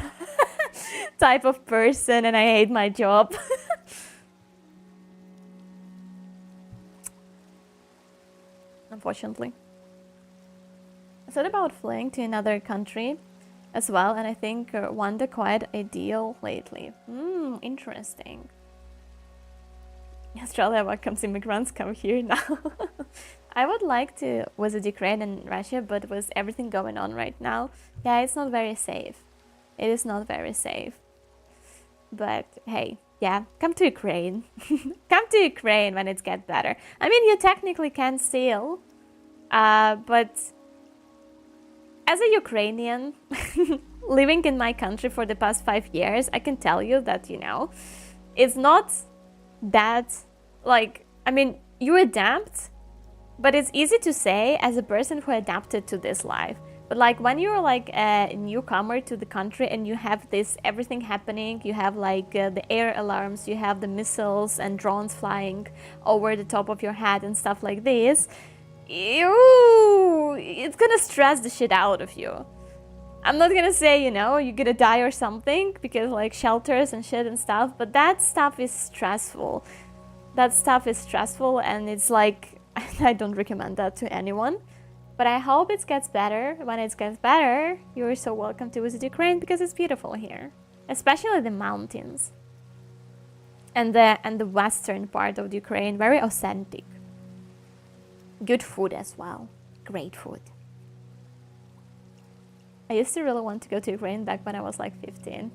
type of person, and I hate my job. Unfortunately. I thought about flying to another country as well, and I think Rwanda quite ideal lately. Interesting. Australia welcomes immigrants, come here now. I would like to visit Ukraine and Russia, but with everything going on right now, yeah, it's not very safe. It is not very safe. But hey, yeah, come to Ukraine. Come to Ukraine when it gets better. I mean, you technically can still, but as a Ukrainian living in my country for the past 5 years, I can tell you that, you know, it's not that, like, I mean, you adapt, but it's easy to say as a person who adapted to this life. But like when you're like a newcomer to the country and you have this everything happening, you have like the air alarms, you have the missiles and drones flying over the top of your head and stuff like this, it's gonna stress the shit out of you. I'm not gonna say, you know, you're gonna die or something because like shelters and shit and stuff, but that stuff is stressful. That stuff is stressful, and it's like, I don't recommend that to anyone. But I hope it gets better. When it gets better, you're so welcome to visit Ukraine because it's beautiful here, especially the mountains and the western part of Ukraine, very authentic. Good food as well, great food. I used to really want to go to Ukraine back when I was like 15.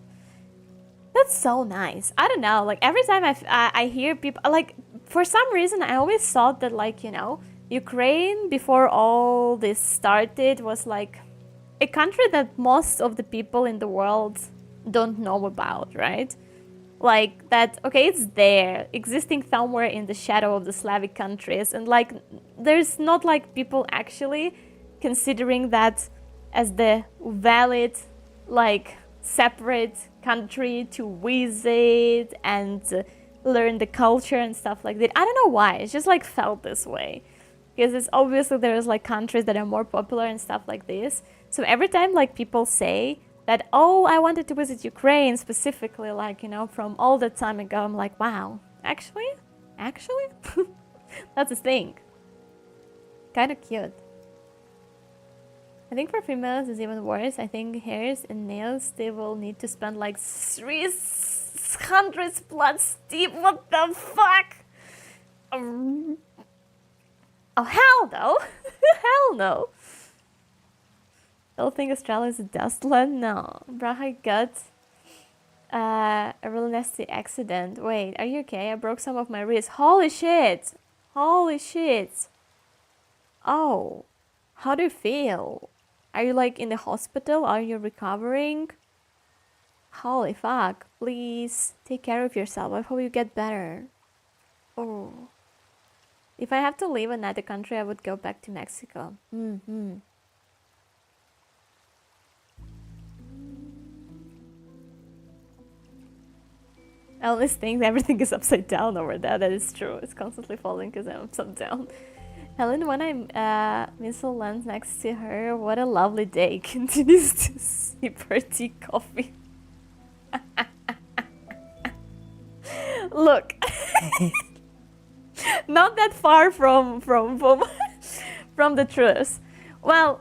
That's so nice. I don't know, like every time I hear people, like for some reason I always thought that, like, you know, Ukraine before all this started was like a country that most of the people in the world don't know about, right? Like that, okay, it's there, existing somewhere in the shadow of the Slavic countries, and like there's not like people actually considering that as the valid, like, separate country to visit and learn the culture and stuff like that. I don't know why, it's just like felt this way. Because it's obviously there's like countries that are more popular and stuff like this. So every time like people say that, oh, I wanted to visit Ukraine specifically, like, you know, from all that time ago, I'm like, wow, actually? That's a thing. Kind of cute. I think for females it's even worse. I think hairs and nails, they will need to spend like 300 plus deep. What the fuck? Oh hell no. Hell no. Don't think Australia is a dustland? No. Bruh, I got a really nasty accident. Wait, are you okay? I broke some of my wrist. Holy shit. Holy shit. Oh. How do you feel? Are you like in the hospital? Are you recovering? Holy fuck. Please take care of yourself. I hope you get better. Oh. If I have to leave another country, I would go back to Mexico. I always think everything is upside down over there. That is true. It's constantly falling because I'm upside down. Helen, when I missile lands next to her, what a lovely day. Continues to sip her tea coffee. Look, not that far from the truth. Well,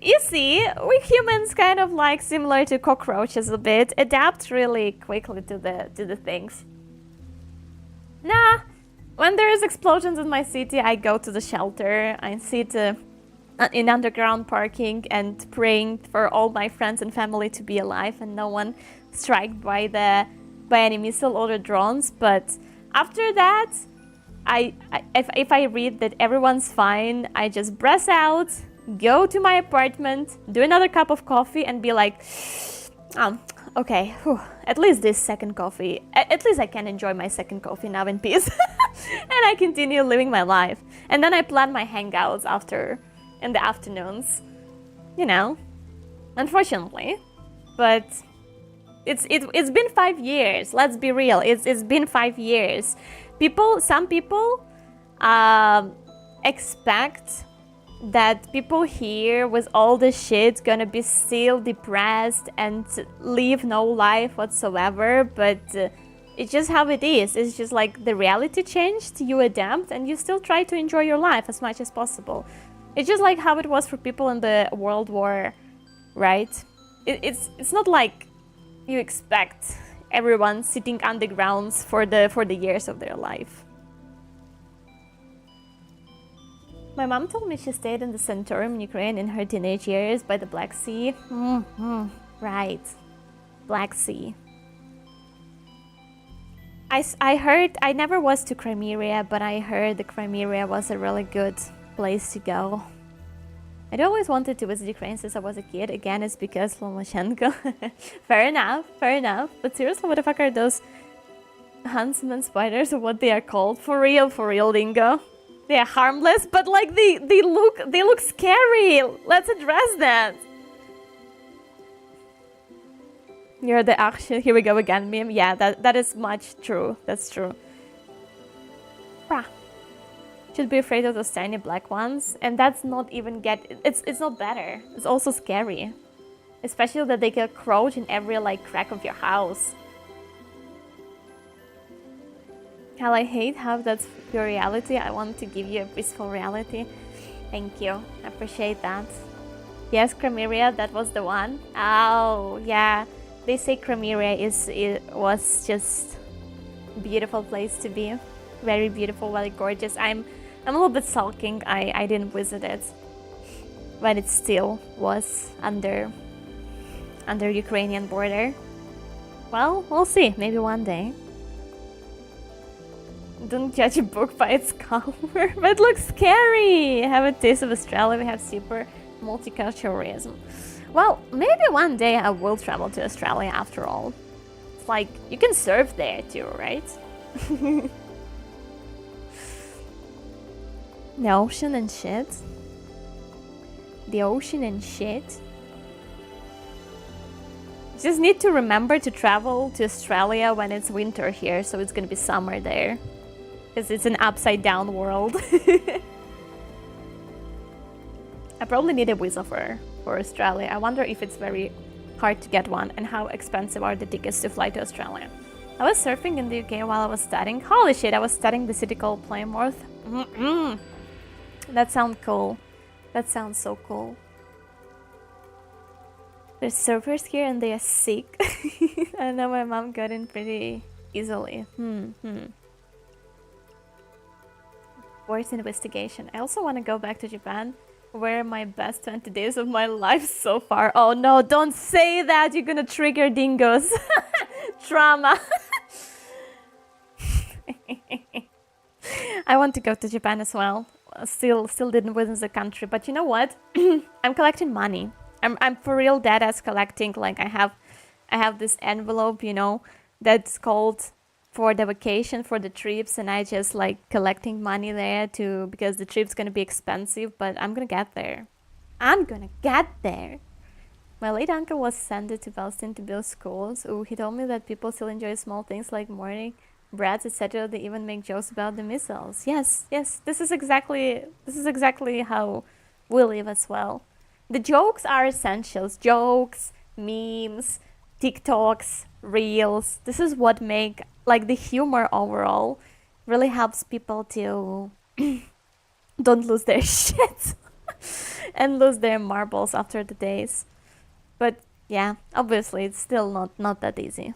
you see, we humans kind of like similar to cockroaches a bit, adapt really quickly to the things. Nah. When there is explosions in my city, I go to the shelter. I sit in underground parking and praying for all my friends and family to be alive and no one struck by any missile or the drones. But after that, if I read that everyone's fine, I just breath out, go to my apartment, do another cup of coffee, and be like, okay, whew, at least this second coffee. At least I can enjoy my second coffee now in peace. And I continue living my life. And then I plan my hangouts in the afternoons. You know, unfortunately. But it's been 5 years. Let's be real. It's been 5 years. Some people expect that people here with all the shit gonna be still depressed and live no life whatsoever, but it's just how it is. It's just like the reality changed, you adapt, and you still try to enjoy your life as much as possible. It's just like how it was for people in the World War, right? It's not like you expect everyone sitting undergrounds for the years of their life. My mom told me she stayed in the Santorum in Ukraine in her teenage years by the Black Sea. Right. Black Sea. I heard, I never was to Crimea, but I heard the Crimea was a really good place to go. I'd always wanted to visit Ukraine since I was a kid. Again, it's because Lomachenko. Fair enough. But seriously, what the fuck are those huntsman spiders or what they are called? For real, Dingo. They are harmless, but like they look scary. Let's address that. You're the action. Here we go again, meme. Yeah, that is much true. That's true. Brah. Should be afraid of those tiny black ones, and that's not even it's not better. It's also scary, especially that they can crouch in every like crack of your house. Hell, I hate how that's your reality. I want to give you a peaceful reality. Thank you. I appreciate that. Yes, Crimea, that was the one. Oh, yeah. They say Crimea was just a beautiful place to be. Very beautiful, very gorgeous. I'm a little bit sulking. I didn't visit it when it still was under Ukrainian border. Well, we'll see. Maybe one day. Don't judge a book by its cover. But it looks scary. Have a taste of Australia. We have super multiculturalism. Well, maybe one day I will travel to Australia after all. It's like, you can surf there too, right? The ocean and shit. The ocean and shit. Just need to remember to travel to Australia when it's winter here, so it's gonna be summer there. Because it's an upside down world. I probably need a visa for Australia. I wonder if it's very hard to get one and how expensive are the tickets to fly to Australia. I was surfing in the UK while I was studying. Holy shit, I was studying the city called Plymouth. That sounds cool. That sounds so cool. There's surfers here and they are sick. I know my mom got in pretty easily. Worst investigation. I also want to go back to Japan, where my best 20 days of my life so far. Oh no, don't say that. You're gonna trigger dingoes. Trauma. I want to go to Japan as well. Still didn't within the country, but you know what? I'm collecting money. I'm for real dead ass collecting. Like I have this envelope, you know, that's called for the vacation, for the trips, and I just like collecting money there too, because the trip's gonna be expensive, but I'm gonna get there. I'm gonna get there. My late uncle was sent to Palestine to build schools. Ooh, he told me that people still enjoy small things like morning breads, etc. They even make jokes about the missiles. Yes, this is exactly how we live as well. The jokes are essentials. Jokes, memes, TikToks, reels. This is what make like the humor overall really helps people to don't lose their shit and lose their marbles after the days. But yeah, obviously it's still not that easy.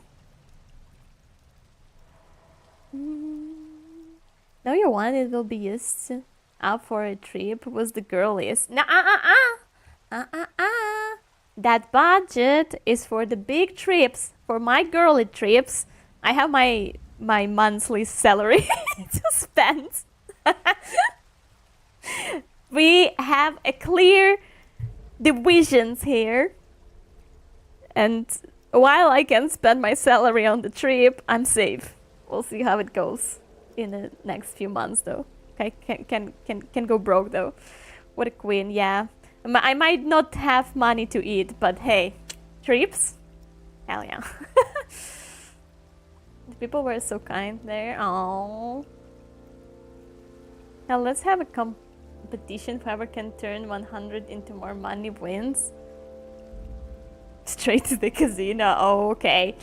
Now you want it will be used up for a trip was the girliest. That budget is for the big trips, for my girly trips. I have my monthly salary to spend. We have a clear divisions here. And while I can spend my salary on the trip, I'm safe. We'll see how it goes in the next few months though. I can go broke though. What a queen, yeah. I might not have money to eat, but hey, trips? Hell yeah. The people were so kind there. Oh. Now let's have a competition. Whoever can turn 100 into more money wins. Straight to the casino. Oh, okay.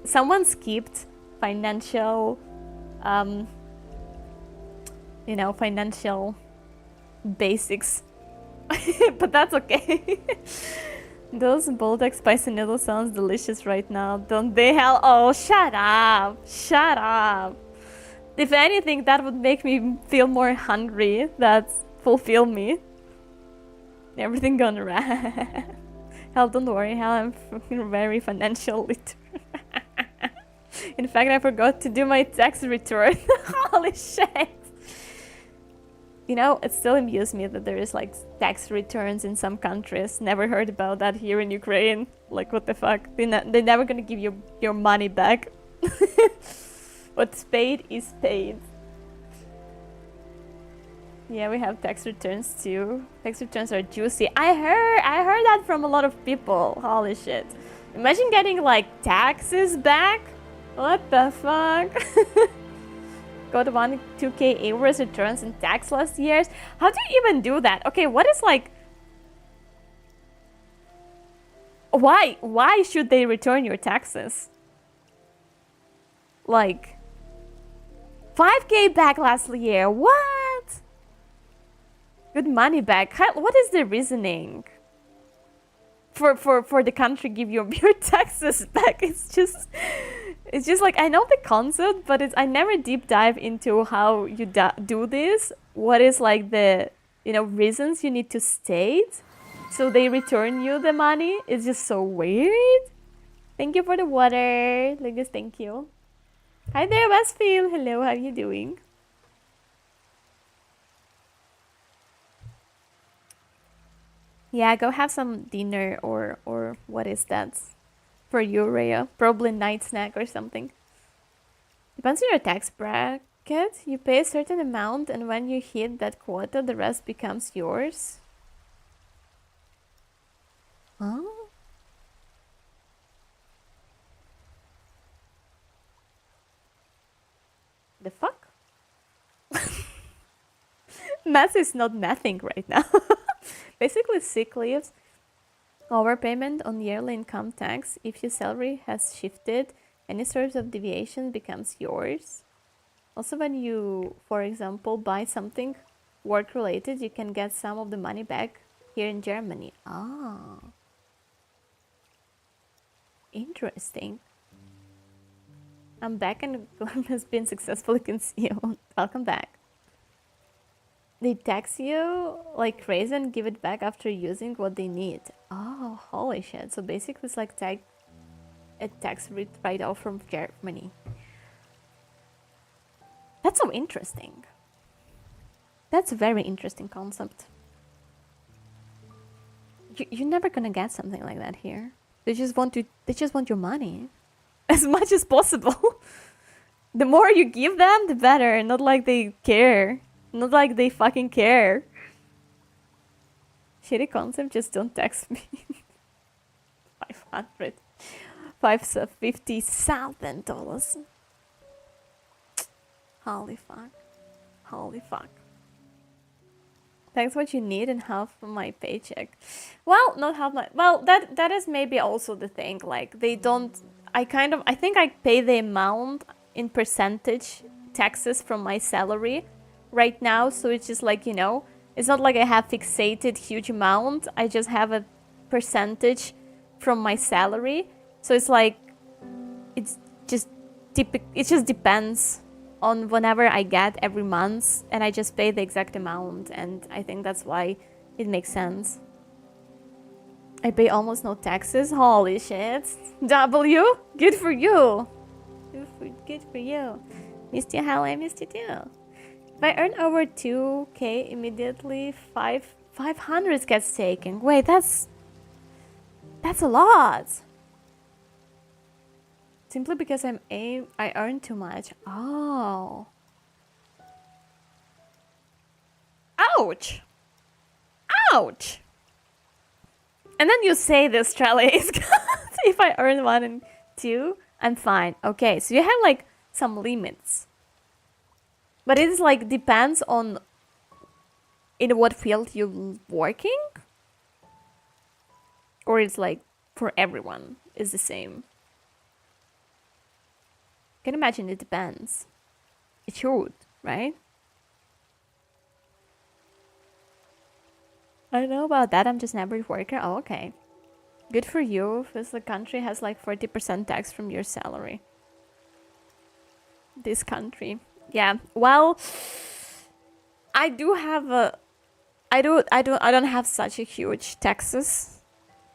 Someone skipped financial, financial basics. But that's okay. Those bulldog spicy noodles sounds delicious right now, don't they? Hell, oh, shut up. Shut up. If anything, that would make me feel more hungry. That's fulfill me. Everything gone right. Hell, don't worry. Hell, I'm very financial literate. In fact, I forgot to do my tax return. Holy shit. You know, it still amused me that there is like tax returns in some countries. Never heard about that here in Ukraine. Like, what the fuck? They're never gonna give you your money back. What's paid is paid. Yeah, we have tax returns too. Tax returns are juicy. I heard that from a lot of people. Holy shit. Imagine getting like taxes back. What the fuck? Got 2k euros returns in tax last years. How do you even do that? Okay, what is like... Why should they return your taxes? Like... 5k back last year. What? Good money back. What is the reasoning? For the country give you your taxes back. It's just like, I know the concept, but I never deep dive into how you do this. What is like the, reasons you need to state so they return you the money. It's just so weird. Thank you for the water, Lucas. Thank you. Hi there, Westfield. Hello, how are you doing? Yeah, go have some dinner or what is that? For you, Rhea. Probably night snack or something. Depends on your tax bracket. You pay a certain amount and when you hit that quota, the rest becomes yours. Huh? The fuck? Math is not mathing right now. Basically, sick leaves, overpayment on yearly income tax. If your salary has shifted, any sort of deviation becomes yours. Also, when you, for example, buy something work-related, you can get some of the money back here in Germany. Ah. Interesting. I'm back and Glam has been successfully concealed. Welcome back. They tax you like crazy and give it back after using what they need. Oh, holy shit. So basically it's like a tax write-off from Germany. That's so interesting. That's a very interesting concept. You're never gonna get something like that here. They just want your money as much as possible. The more you give them, the better. Not like they care. Not like they fucking care. Shitty concept, just don't text me. 50,000 dollars. Holy fuck. Holy fuck. That's what you need and half of my paycheck. Well, not half my... Well, that is maybe also the thing. Like, they don't... I think I pay the amount in percentage taxes from my salary right now. So it's just like, you know, it's not like I have fixated huge amount. I just have a percentage from my salary. So it's like... It just depends on whenever I get every month, and I just pay the exact amount, and I think that's why it makes sense. I pay almost no taxes. Holy shit. W, good for you. Good for you. Missed you how I missed you too. If I earn over 2k immediately, 500 gets taken. Wait, that's a lot. Simply because I earn too much. Oh. Ouch. Ouch. And then you say the Australia is good. If I earn 1 and 2, I'm fine. Okay, so you have like some limits. But it's like depends on in what field you're working. Or it's like for everyone is the same. Can imagine it depends. It should, right? I don't know about that. I'm just an average worker. Oh, okay. Good for you, because the country has like 40% tax from your salary. This country. Yeah. Well, I do have a... I don't have such a huge taxes.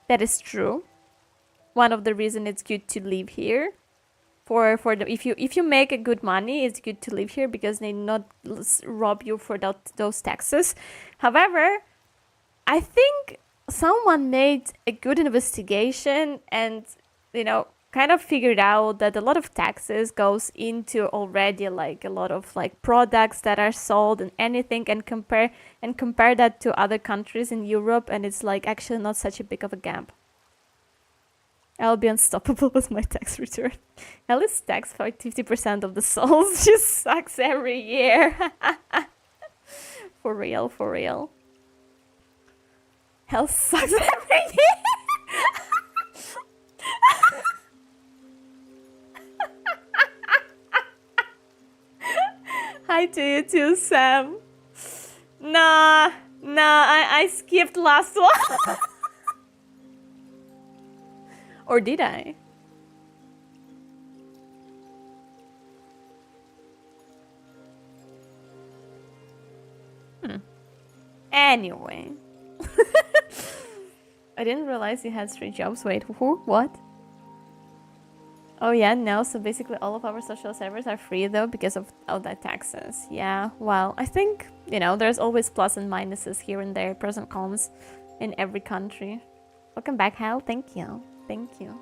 That is true. One of the reasons it's good to live here. If you make a good money, it's good to live here because they not rob you for those taxes. However, I think someone made a good investigation and, you know, kind of figured out that a lot of taxes goes into already like a lot of like products that are sold and anything, and compare that to other countries in Europe, and it's like actually not such a big of a gap. I'll be unstoppable with my tax return. Hell is tax for 50% of the souls. Just sucks every year. For real, for real. Hell sucks every year. Hi to you too, Sam. Nah, I skipped last one. Or did I? Anyway. I didn't realize you had 3 jobs. Wait, who? What? Oh yeah, no. So basically all of our social servers are free though because of that taxes. Yeah, well, I think, you know, there's always plus and minuses here and there, pros and cons in every country. Welcome back, Hal. Thank you. Thank you.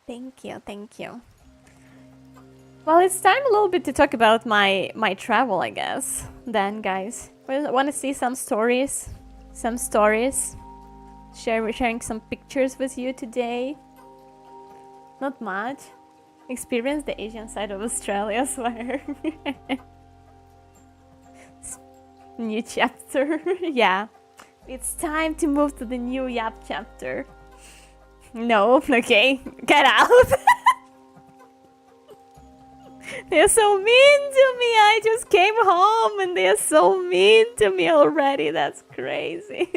Thank you, thank you. Well, it's time a little bit to talk about my travel, I guess. Then, guys, want to see some stories? Some stories? Sharing some pictures with you today. Not much. Experience the Asian side of Australia, I swear. New chapter. Yeah. It's time to move to the new Yap chapter. No, okay. Get out. They're so mean to me. I just came home and they're so mean to me already. That's crazy.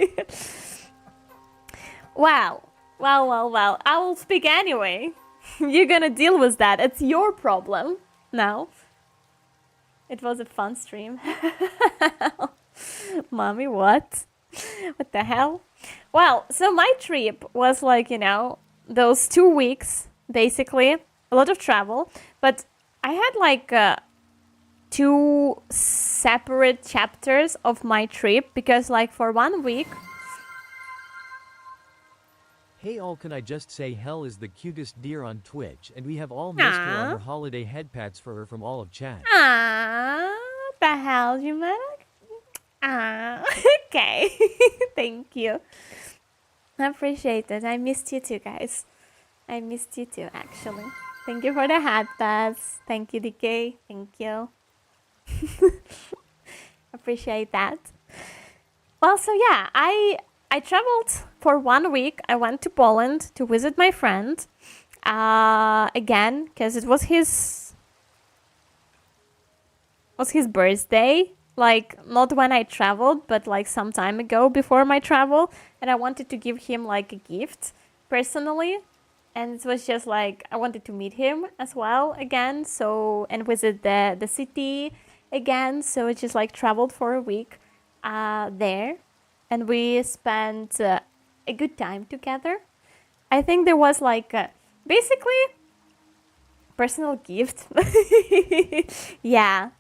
Wow. Well. I will speak anyway. You're gonna deal with that. It's your problem now. It was a fun stream. Mommy, what? What the hell? Well, so my trip was like, you know, those 2 weeks, basically. A lot of travel. But I had like 2 separate chapters of my trip. Because like for 1 week... Hey all, can I just say Hel is the cutest deer on Twitch, and we have all missed her on her holiday head pats for her from all of chat. What the hell, you man? Okay. Thank you. I appreciate it. I missed you too, guys. I missed you too, actually. Thank you for the hat pats. Thank you, DK. Thank you. Appreciate that. Well, so yeah, I traveled for 1 week. I went to Poland to visit my friend. Again, because it was his birthday. Like, not when I traveled, but like some time ago before my travel. And I wanted to give him like a gift personally. And it was just like, I wanted to meet him as well again. So, and visit the city again. So I just like traveled for a week there. And we spent a good time together. I think there was like basically personal gift. Yeah.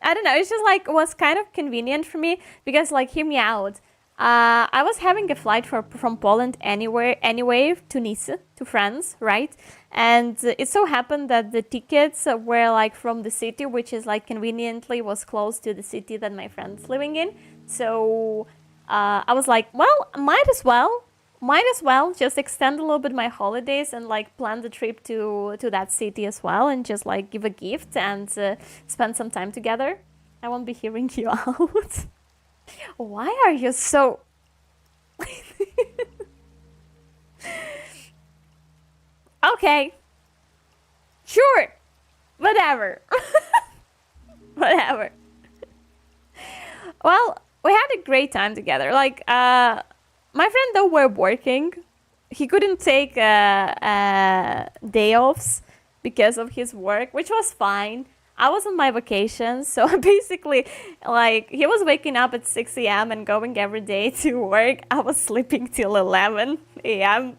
I don't know. It's just like was kind of convenient for me because like hear me out. I was having a flight from Poland anyway to Nice, to France, right? And it so happened that the tickets were like from the city, which is like conveniently was close to the city that my friend's living in. So I was like, well, might as well just extend a little bit my holidays and like plan the trip to that city as well and just like give a gift and spend some time together. I won't be hearing you out. Why are you so... Okay. Sure. Whatever. Whatever. Well, we had a great time together. Like, my friend though were working. He couldn't take day offs because of his work, which was fine. I was on my vacation, so basically, like, he was waking up at 6 a.m. and going every day to work. I was sleeping till 11 a.m.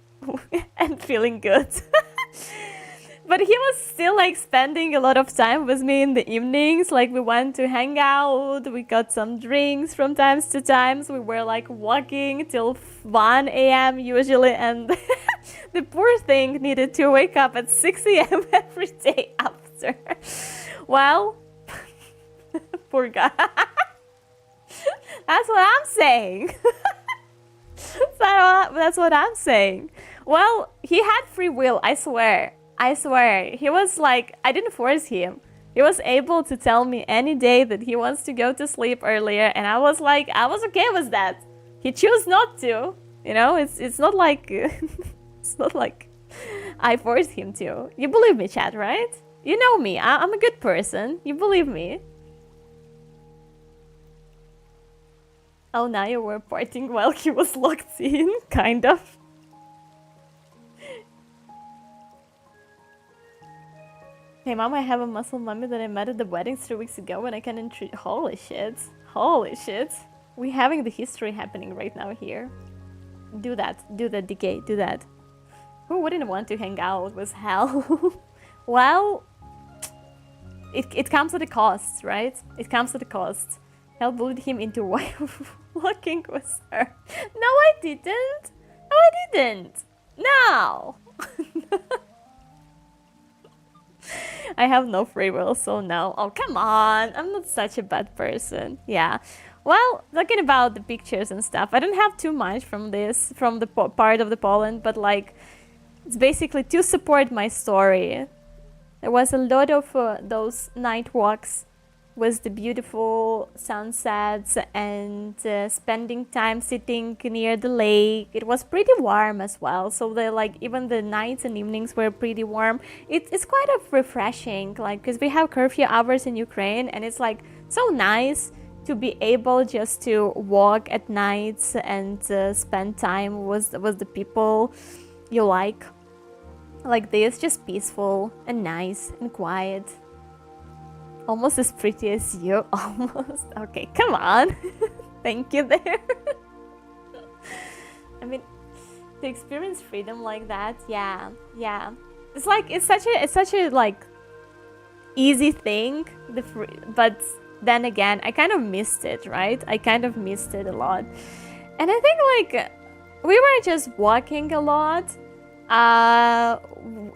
and feeling good. But he was still, like, spending a lot of time with me in the evenings. Like, we went to hang out, we got some drinks from times to times. We were, like, walking till 1 a.m. usually, and the poor thing needed to wake up at 6 a.m. every day after. Well, poor guy. That's what I'm saying. That's what I'm saying. Well, he had free will, I swear. He was like, I didn't force him. He was able to tell me any day that he wants to go to sleep earlier, and I was like, I was okay with that. He chose not to. You know, it's not like it's not like I forced him to. You believe me, chat, right? You know me. I'm a good person. You believe me. Oh, now you were partying while he was locked in, kind of. Hey mom, I have a muscle mummy that I met at the wedding 3 weeks ago and I can introduce... Holy shit. Holy shit. We're having the history happening right now here. Do that, DK, do that. Who wouldn't want to hang out with Hel? Well, it comes at a cost, right? It comes at a cost. Hel bullied him into walking with her. No, I didn't. No, I didn't. No. I have no free will, so no. Oh, come on. I'm not such a bad person. Yeah. Well, talking about the pictures and stuff, I don't have too much from this, from the part of the Poland, but like, it's basically to support my story. There was a lot of those night walks with the beautiful sunsets and spending time sitting near the lake. It was pretty warm as well, so even the nights and evenings were pretty warm. It's quite of refreshing, like, because we have curfew hours in Ukraine, and it's like so nice to be able just to walk at nights and spend time with the people you like this, just peaceful and nice and quiet. Almost as pretty as you. Almost. Okay, come on. Thank you there. I mean, to experience freedom like that, yeah. It's like it's such a like easy thing. But then again, I kind of missed it, right? I kind of missed it a lot, and I think like we were just walking a lot.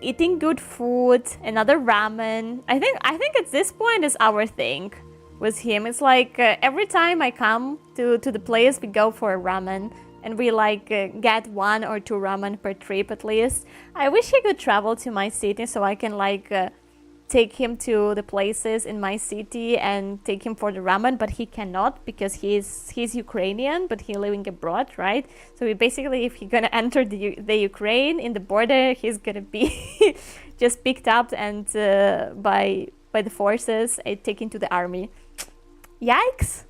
Eating good food, another ramen. I think at this point is our thing with him. It's like every time I come to the place, we go for a ramen, and we like get 1 or 2 ramen per trip at least. I wish he could travel to my city so I can like take him to the places in my city and take him for the ramen, but he cannot because he's Ukrainian, but he's living abroad, right? So basically, if he's gonna enter the Ukraine in the border, he's gonna be just picked up and by the forces and taken to the army. Yikes!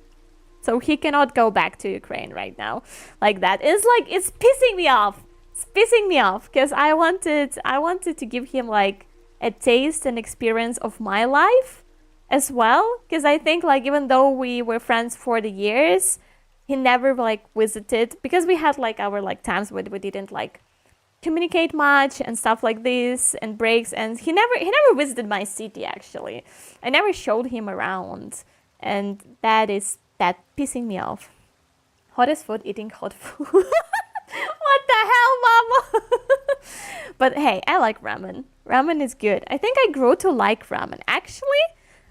So he cannot go back to Ukraine right now, like that. It's pissing me off. It's pissing me off because I wanted to give him like a taste and experience of my life as well, because I think like even though we were friends for the years, he never like visited, because we had like our like times where we didn't like communicate much and stuff like this and breaks, and he never visited my city. Actually, I never showed him around, and that pissing me off. Hottest food, eating hot food. What the hell, mama? But hey, I like ramen. Ramen is good. I think I grew to like ramen. Actually,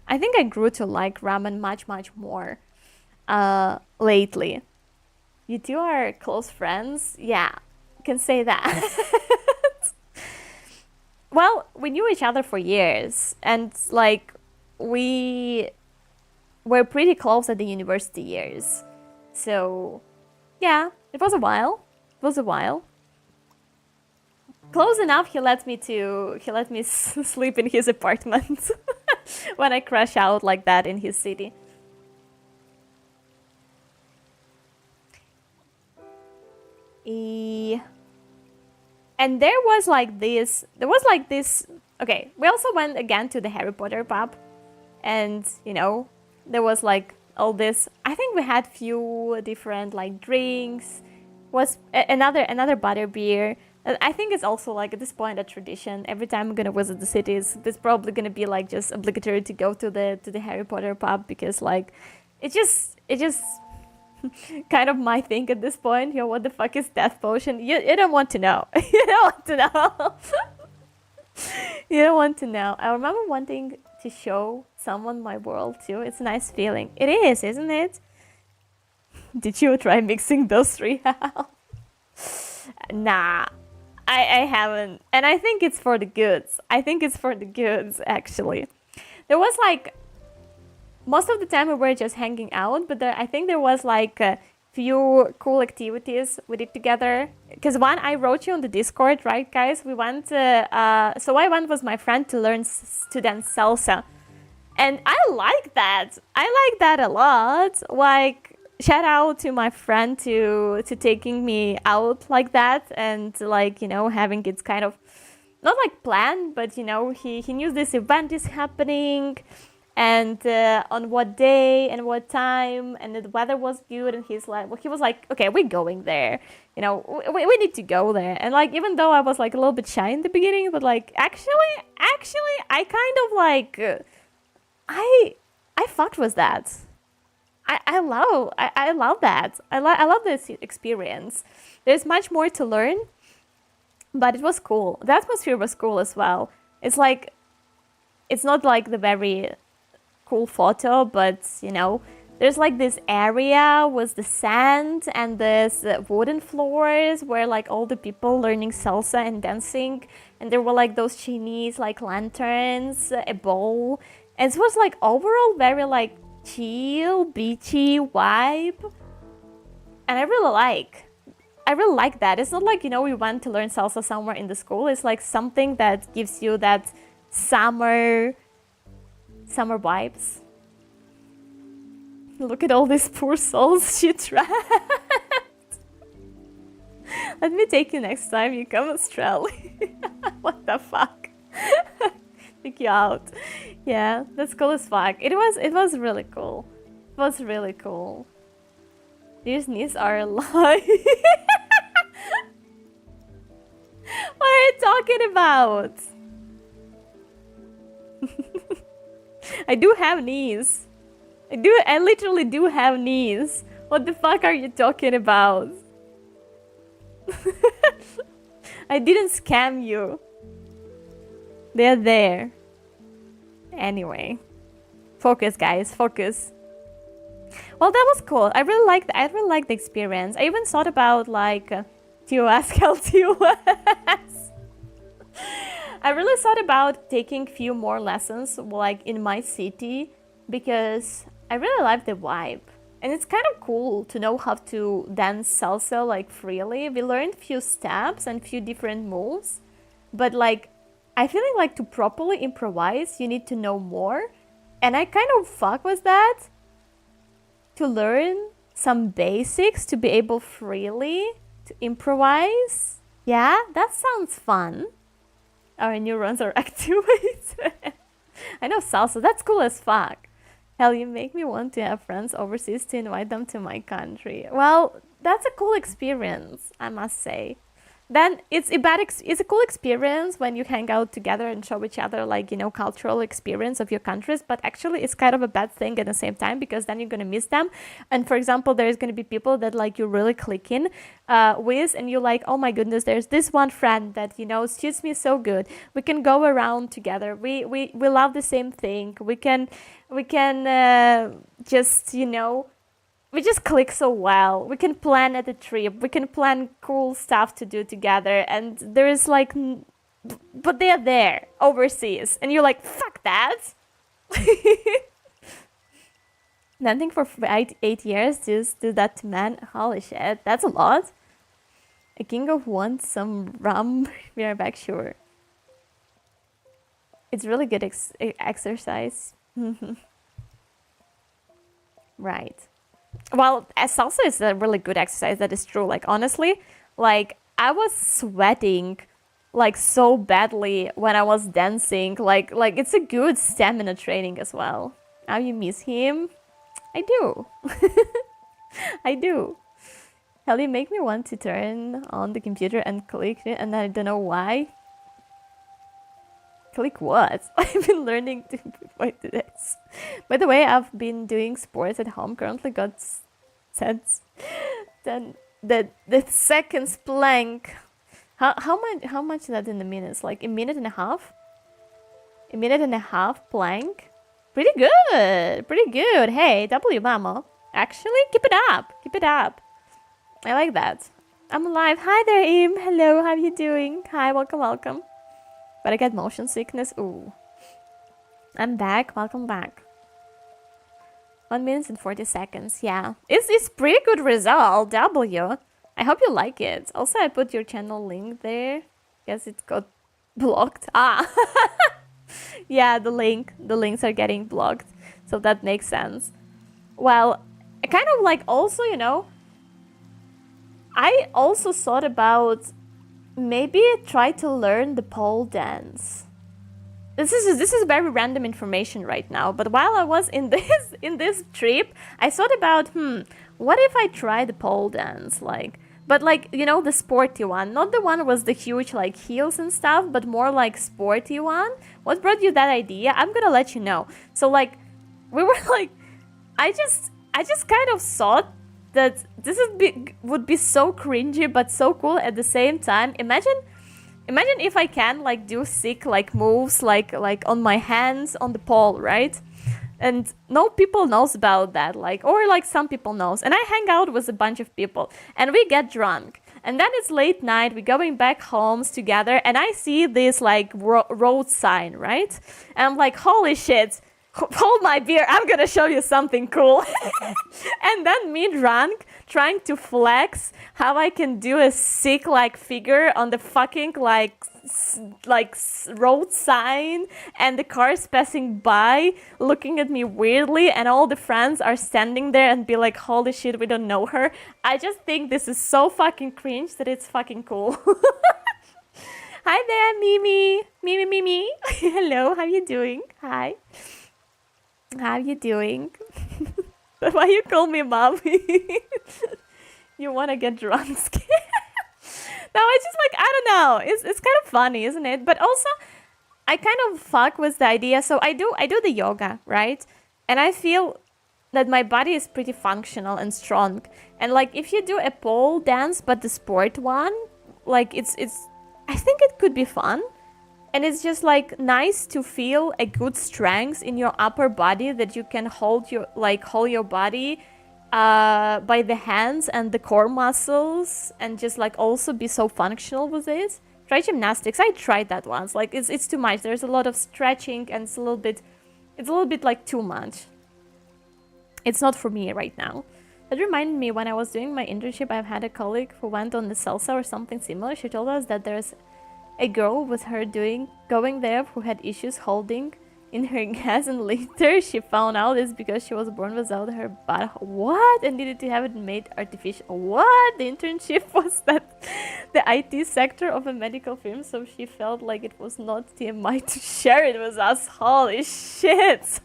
I think I grew to like ramen much more lately. You two are close friends? Yeah, can say that. Well, we knew each other for years, and like we were pretty close at the university years. So yeah, it was a while. Close enough, he let me sleep in his apartment when I crash out like that in his city. And there was like this. Okay, we also went again to the Harry Potter pub, and you know, there was like all this. I think we had few different like drinks. Was another butter beer. I think it's also like at this point a tradition. Every time I'm gonna visit the cities, it's probably gonna be like just obligatory to go to the Harry Potter pub, because like it just kind of my thing at this point. Yo, what the fuck is death potion? You don't want to know. You don't want to know. You don't want to know. I remember wanting to show someone my world too. It's a nice feeling. It is, isn't it? Did you try mixing those 3 out? Nah, I haven't. And I think it's for the goods. Actually. There was like, most of the time we were just hanging out, but I think there was like a few cool activities we did together. Because one, I wrote you on the Discord, right, guys? We went, so I went with my friend to dance salsa. And I like that. A lot. Like, shout out to my friend to taking me out like that, and like, you know, having it kind of not like planned, but you know, he knew this event is happening, and on what day and what time, and the weather was good, and he was like, okay, we're going there, you know, we need to go there. And like, even though I was like a little bit shy in the beginning, but like actually I kind of like I fucked with that. I love that. I love this experience. There's much more to learn, but it was cool. The atmosphere was cool as well. It's like, it's not like the very cool photo, but you know, there's like this area with the sand and this wooden floors where like all the people learning salsa and dancing, and there were like those Chinese like lanterns, a bowl, And it was like overall very like chill, beachy vibe. And I really like that. It's not like, you know, we went to learn salsa somewhere in the school. It's like something that gives you that summer vibes. Look at all these poor souls she trapped. Let me take you next time you come to Australia. What the fuck? Take you out. Yeah, that's cool as fuck. It was really cool. It was really cool. These knees are alive. What are you talking about? I do have knees. I literally do have knees. What the fuck are you talking about? I didn't scam you. They're there. Anyway. Focus, guys. Focus. Well, that was cool. I really liked the experience. I even thought about like TOS, LTOS. I really thought about taking few more lessons like in my city because I really like the vibe. And it's kind of cool to know how to dance salsa like freely. We learned few steps and few different moves, but like I feel like to properly improvise, you need to know more. And I kind of fuck with that. To learn some basics to be able freely to improvise. Yeah, that sounds fun. Our neurons are activated. I know salsa, that's cool as fuck. Hell, you make me want to have friends overseas to invite them to my country. Well, that's a cool experience, I must say. Then it's a cool experience when you hang out together and show each other like, you know, cultural experience of your countries, but actually it's kind of a bad thing at the same time because then you're going to miss them. And for example, there's going to be people that like you really click in with and you're like, oh my goodness, there's this one friend that, you know, suits me so good. We can go around together. We love the same thing. We can just, you know, we just click so well. We can plan at a trip. We can plan cool stuff to do together. And there is like, but they're there overseas. And you're like, fuck that. Nothing for 8 years. Just do that to man. Holy shit. That's a lot. A king of wants some rum. We are back, sure. It's really good exercise. Right. Well, salsa is a really good exercise. That is true. Like, honestly, like, I was sweating, like, so badly when I was dancing. Like, it's a good stamina training as well. Now you miss him? I do. I do. Hell, you make me want to turn on the computer and click it, and I don't know why. Click what? I've been learning to avoid this. By the way, I've been doing sports at home. Currently got sets. Then the seconds plank. How much is that in the minutes? Like a minute and a half? A minute and a half plank? Pretty good. Pretty good. Hey, W mama. Actually, keep it up. Keep it up. I like that. I'm alive. Hi there, Im. Hello, how are you doing? Hi, welcome, welcome. But I get motion sickness. Ooh. I'm back. Welcome back. 1 minute and 40 seconds. Yeah. It's pretty good result. W. I hope you like it. Also, I put your channel link there. Guess it got blocked. Ah. Yeah, the links are getting blocked. So that makes sense. Well, I kind of like also, you know, I also thought about maybe try to learn the pole dance. This is very random information right now, but while I was in this trip, I thought about, what if I try the pole dance, like, but like, you know, the sporty one, not the one with the huge like heels and stuff, but more like sporty one. What brought you that idea? I'm gonna let you know. So like, we were like, I just kind of thought that this would be so cringy but so cool at the same time. Imagine if I can like do sick like moves like on my hands on the pole, right? And no people knows about that, like, or like some people knows. And I hang out with a bunch of people and we get drunk. And then it's late night, we're going back homes together and I see this like road sign, right? And I'm like, holy shit, hold my beer, I'm gonna show you something cool. And then me drunk, trying to flex how I can do a sick like figure on the fucking road sign, and the cars passing by looking at me weirdly, and all the friends are standing there and be like, holy shit, we don't know her. I just think this is so fucking cringe that it's fucking cool. Hi there, Mimi. Mimi. Hello, how you doing? Hi. How you doing? Why you call me mommy? You wanna get drunk? No, it's just like, I don't know. It's kind of funny, isn't it? But also, I kind of fuck with the idea. So I do the yoga, right? And I feel that my body is pretty functional and strong. And like, if you do a pole dance, but the sport one, like it's I think it could be fun. And it's just like nice to feel a good strength in your upper body, that you can hold your body by the hands and the core muscles, and just like also be so functional with it. Try gymnastics. I tried that once. Like it's too much. There's a lot of stretching, and it's a little bit like too much. It's not for me right now. That reminded me, when I was doing my internship, I've had a colleague who went on the salsa or something similar. She told us that there's a girl with her going there who had issues holding in her gas, and later she found out it's because she was born without her butt. What? And needed to have it made artificial. What? The internship was that the IT sector of a medical firm, so she felt like it was not TMI to share it with us. Holy shit.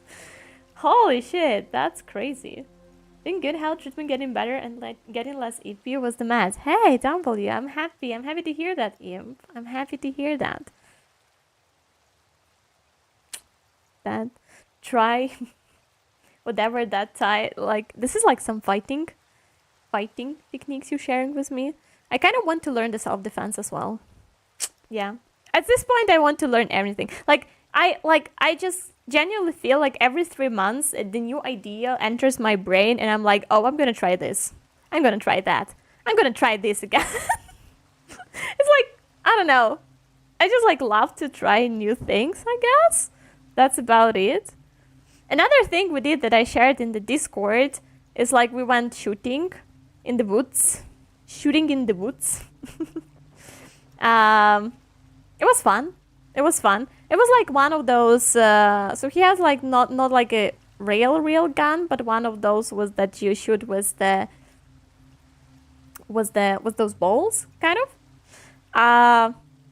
Holy shit, that's crazy. Doing good, health treatment, getting better, and like getting less EP was the match. Hey, W, I'm happy to hear that, Imp. I'm happy to hear that. That try whatever that like, this is like some fighting techniques you're sharing with me. I kind of want to learn the self-defense as well. Yeah. At this point, I want to learn everything. I just genuinely feel like every 3 months, the new idea enters my brain, and I'm like, oh, I'm gonna try this. I'm gonna try that. I'm gonna try this again. It's like, I don't know. I just like love to try new things, I guess. That's about it. Another thing we did that I shared in the Discord is like we went shooting in the woods. Shooting in the woods. It was fun. It was like one of those, so he has like not like a real gun, but one of those was that you shoot with those balls, kind of.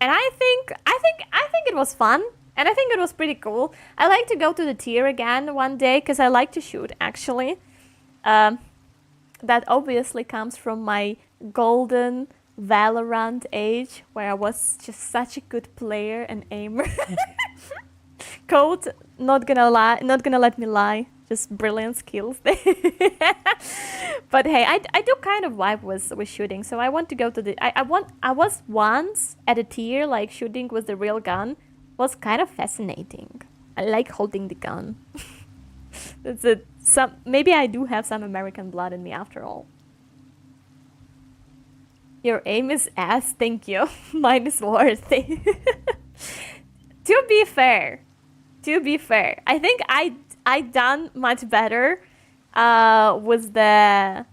And I think it was fun, and I think it was pretty cool. I like to go to the tier again one day, because I like to shoot, actually. That obviously comes from my golden Valorant age, where I was just such a good player and aimer. Code, not gonna let me lie, just brilliant skills there. But hey, I do kind of vibe with shooting, so I want to go to the I was once at a tier, like shooting with the real gun was kind of fascinating. I like holding the gun. Maybe I do have some American blood in me after all. Your aim is ass, thank you. Mine is worse. To be fair, I think I done much better with the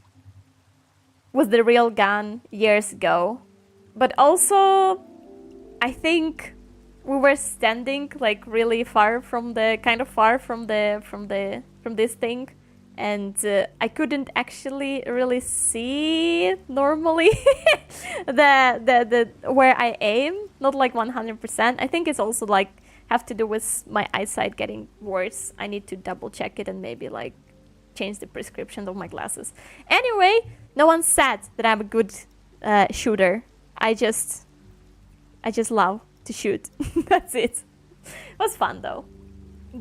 real gun years ago. But also, I think we were standing like really far from this thing. And I couldn't actually really see normally the where I aim, not like 100%. I think it's also like have to do with my eyesight getting worse. I need to double check it and maybe like change the prescription of my glasses. Anyway, no one said that I'm a good shooter. I just love to shoot. That's it. It was fun though.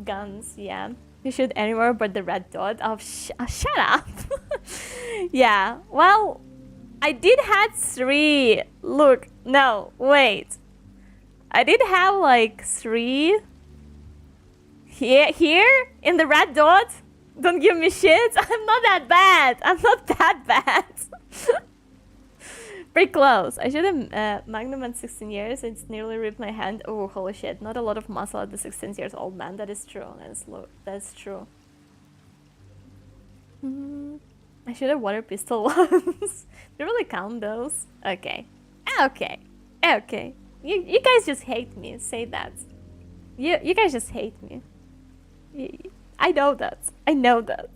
Guns, yeah. You shoot anywhere but the red dot. Oh, shut up. Yeah, well, I did have 3. Look, no, wait. I did have like 3 here in the red dot. Don't give me shit. I'm not that bad. Pretty close. I should have Magnum at 16 years. It's nearly ripped my hand. Oh, holy shit. Not a lot of muscle at the 16 years old man. That is true. That's true. I should have water pistol once. Do you really count those? Okay. Okay. Okay. You guys just hate me. Say that. You guys just hate me. I know that. I know that.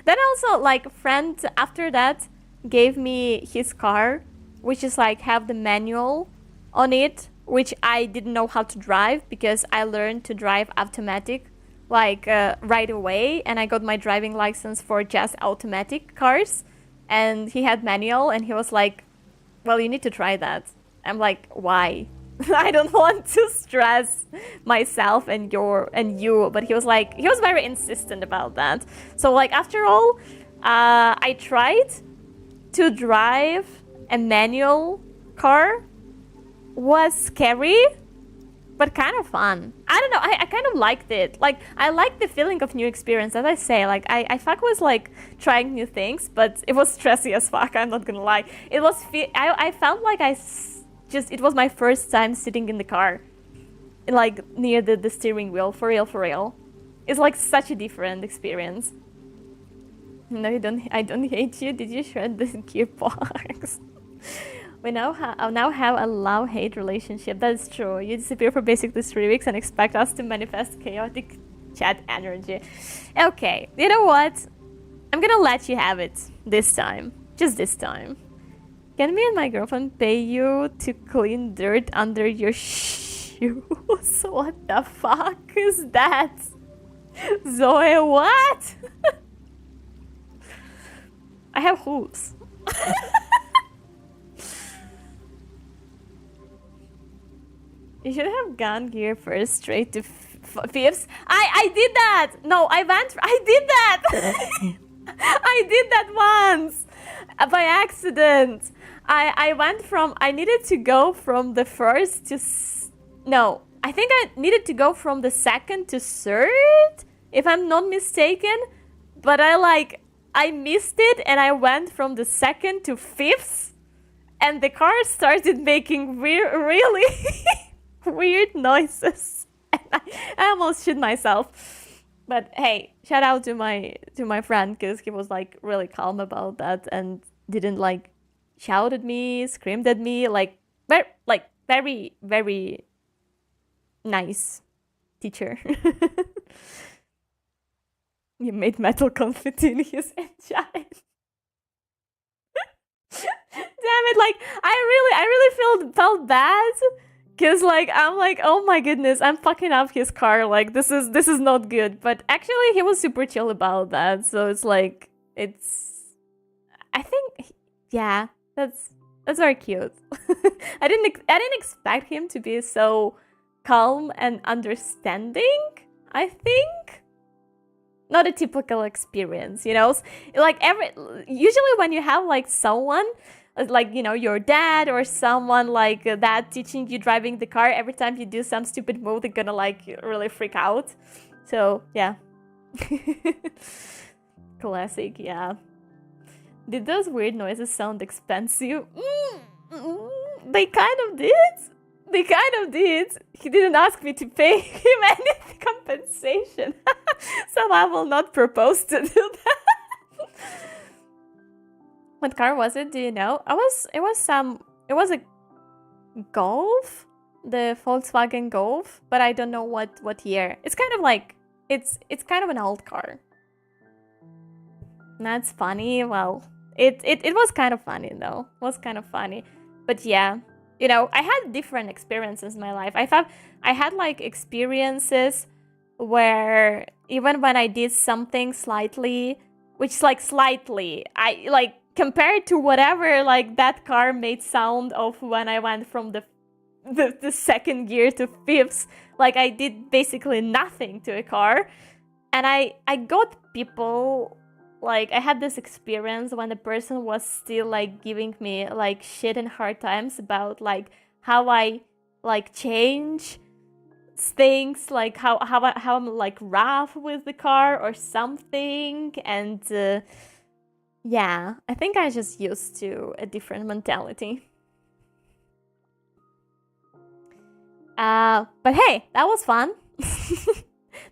Then also, like, friend after that gave me his car, which is like have the manual on it, which I didn't know how to drive because I learned to drive automatic like right away, and I got my driving license for just automatic cars, and he had manual, and he was like, well, you need to try that. I'm like, why? I don't want to stress myself and you, but he was very insistent about that. So like after all, I tried to drive a manual car. Was scary, but kind of fun. I don't know, I kind of liked it. Like, I liked the feeling of new experience. As I say, like, I fuck was like trying new things, but it was stressy as fuck, I'm not gonna lie. It was, I felt like it was my first time sitting in the car, like, near the steering wheel, for real. It's like such a different experience. No, I don't hate you. Did you shred the gearbox? We now have a love-hate relationship. That's true. You disappear for basically 3 weeks and expect us to manifest chaotic chat energy. Okay, you know what? I'm gonna let you have it this time. Just this time. Can me and my girlfriend pay you to clean dirt under your shoes? What the fuck is that? Zoe, what? I have hooves. You should have gone gear first, straight to fifths. I did that. No, I did that. I did that once by accident. I needed to go from the first to no. I think I needed to go from the second to third, if I'm not mistaken. But I missed it, and I went from the second to fifth, and the car started making really weird noises. And I almost shit myself. But hey, shout out to my friend, because he was like really calm about that and didn't like shout at me, screamed at me, very, very nice teacher. You made metal confetti in his engine. Damn it, like I really felt bad, cause like I'm like, oh my goodness, I'm fucking up his car, like this is not good. But actually he was super chill about that, so it's like I think, yeah, that's very cute. I didn't expect him to be so calm and understanding, I think. Not a typical experience, you know? Like usually when you have like someone, like, you know, your dad or someone like that teaching you driving the car, every time you do some stupid move, they're gonna like really freak out. So, yeah. Classic, yeah. Did those weird noises sound expensive? They kind of did. They kind of did. He didn't ask me to pay him any compensation. So I will not propose to do that. What car was it? Do you know? It was a Golf, the Volkswagen Golf, but I don't know what year. It's kind of like it's kind of an old car. That's funny. Well, it was kind of funny though. It was kind of funny. But yeah, you know, I had different experiences in my life. I had like experiences where even when I did something slightly, which like slightly, I like compared to whatever like that car made sound of when I went from the second gear to fifth, like I did basically nothing to a car. And I got people, like I had this experience when the person was still like giving me like shit and hard times about like how I like change things, like how I'm like rough with the car or something. And yeah, I think I just used to a different mentality. But hey, that was fun.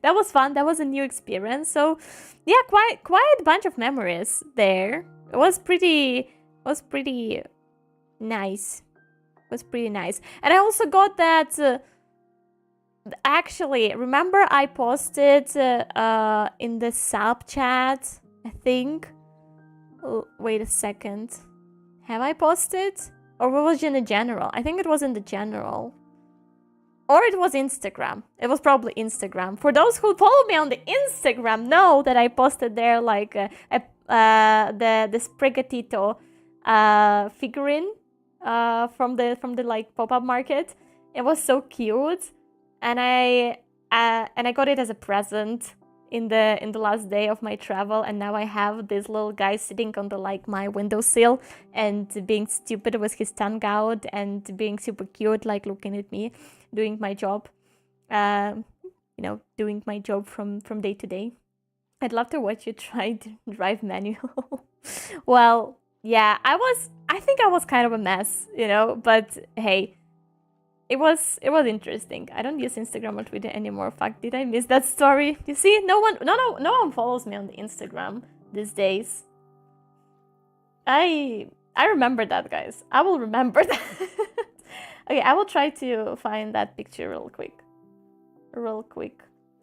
That was fun. That was a new experience. So yeah, quite a bunch of memories there. It was pretty nice. It was pretty nice. And I also got that actually, remember I posted in the sub chat, I think. Oh, wait a second. Have I posted? Or was it in the general? I think it was in the general. Or it was Instagram. It was probably Instagram. For those who follow me on the Instagram know that I posted there like the Sprigatito figurine from the like pop-up market. It was so cute, and I got it as a present in the last day of my travel, and now I have this little guy sitting on the like my windowsill and being stupid with his tongue out and being super cute, like looking at me doing my job, doing my job from day to day. I'd love to watch you try to drive manual. Well, yeah, I think I was kind of a mess, but hey, it was interesting. I don't use Instagram or Twitter anymore. Fuck, did I miss that story? You see, no one follows me on the Instagram these days. I remember that, guys. I will remember that. Okay, I will try to find that picture real quick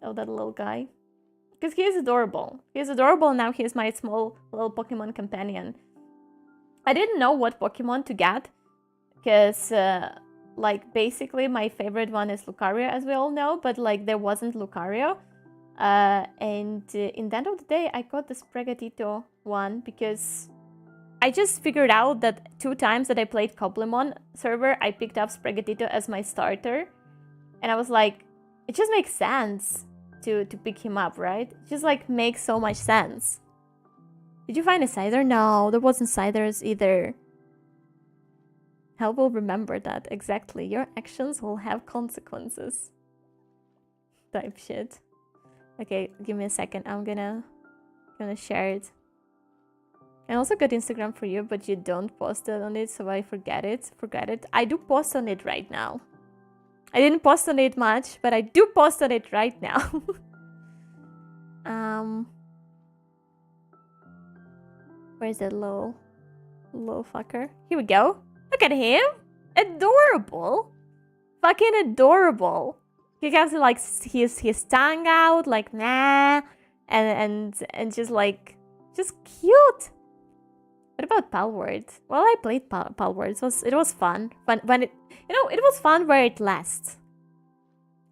of that little guy, because he is adorable. Now he is my small little Pokemon companion. I didn't know what Pokemon to get, because like basically my favorite one is Lucario, as we all know, but like there wasn't Lucario, and in the end of the day I got the Sprigatito one because I just figured out that 2 times that I played Coblemon server, I picked up Sprigatito as my starter. And I was like, it just makes sense to pick him up, right? It just like makes so much sense. Did you find a Scyther? No, there wasn't Scythers either. Hell will remember that, exactly. Your actions will have consequences. Type shit. Okay, give me a second. I'm gonna share it. I also got Instagram for you, but you don't post it on it, so I forget it. I do post on it right now. I didn't post on it much, but I do post on it right now. Where's that little fucker? Here we go. Look at him. Adorable. Fucking adorable. He has like his tongue out, like nah, and just like cute. What about Palward? Well, I played Palward. It was fun. When it was fun where it lasts,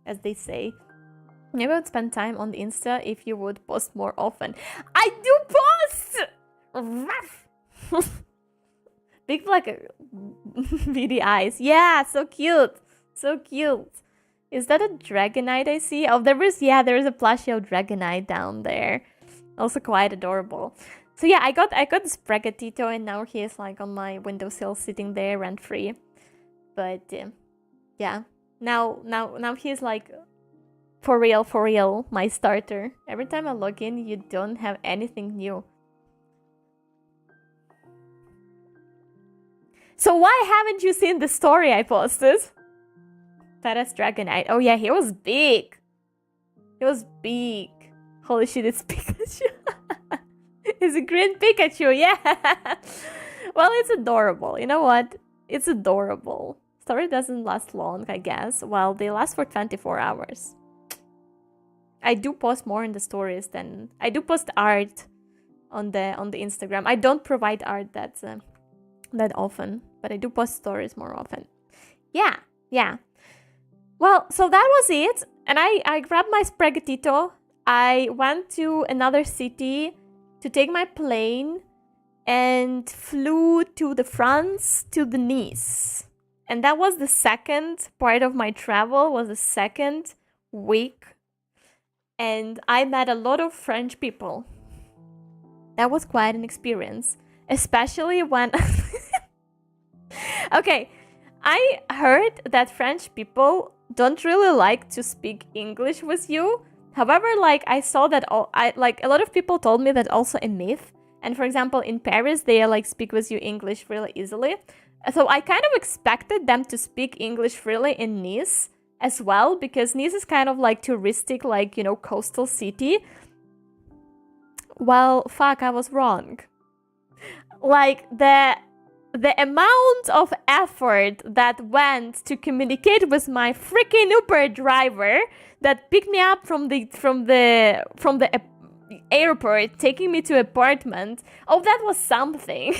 as they say. Maybe I would spend time on the Insta if you would post more often. I do post. Big black beady eyes. Yeah, so cute. Is that a Dragonite I see? Oh, there is a plushie of Dragonite down there. Also quite adorable. So yeah, I got this Sprigatito, and now he is like on my windowsill sitting there rent free. But yeah, now he's like for real my starter. Every time I log in, you don't have anything new. So why haven't you seen the story I posted? Badass Dragonite. Oh yeah, he was big. Holy shit, it's Pikachu. It's a green Pikachu, yeah. Well, it's adorable. You know what? It's adorable. Story doesn't last long, I guess. Well, they last for 24 hours. I do post more in the stories than... I do post art on the Instagram. I don't provide art that often, but I do post stories more often. Yeah. Well, so that was it. And I grabbed my Sprigatito. I went to another city to take my plane and flew to the France, to the Nice. And that was the second part of my travel, was the second week. And I met a lot of French people. That was quite an experience, especially when... Okay, I heard that French people don't really like to speak English with you. However, like I saw that a lot of people told me that also a myth, And for example, in Paris, they like speak with you English really easily. So I kind of expected them to speak English freely in Nice as well, because Nice is kind of like touristic, like, you know, coastal city. Well, fuck, I was wrong. Like, the amount of effort that went to communicate with my freaking Uber driver that picked me up from the airport, taking me to apartment. Oh, that was something.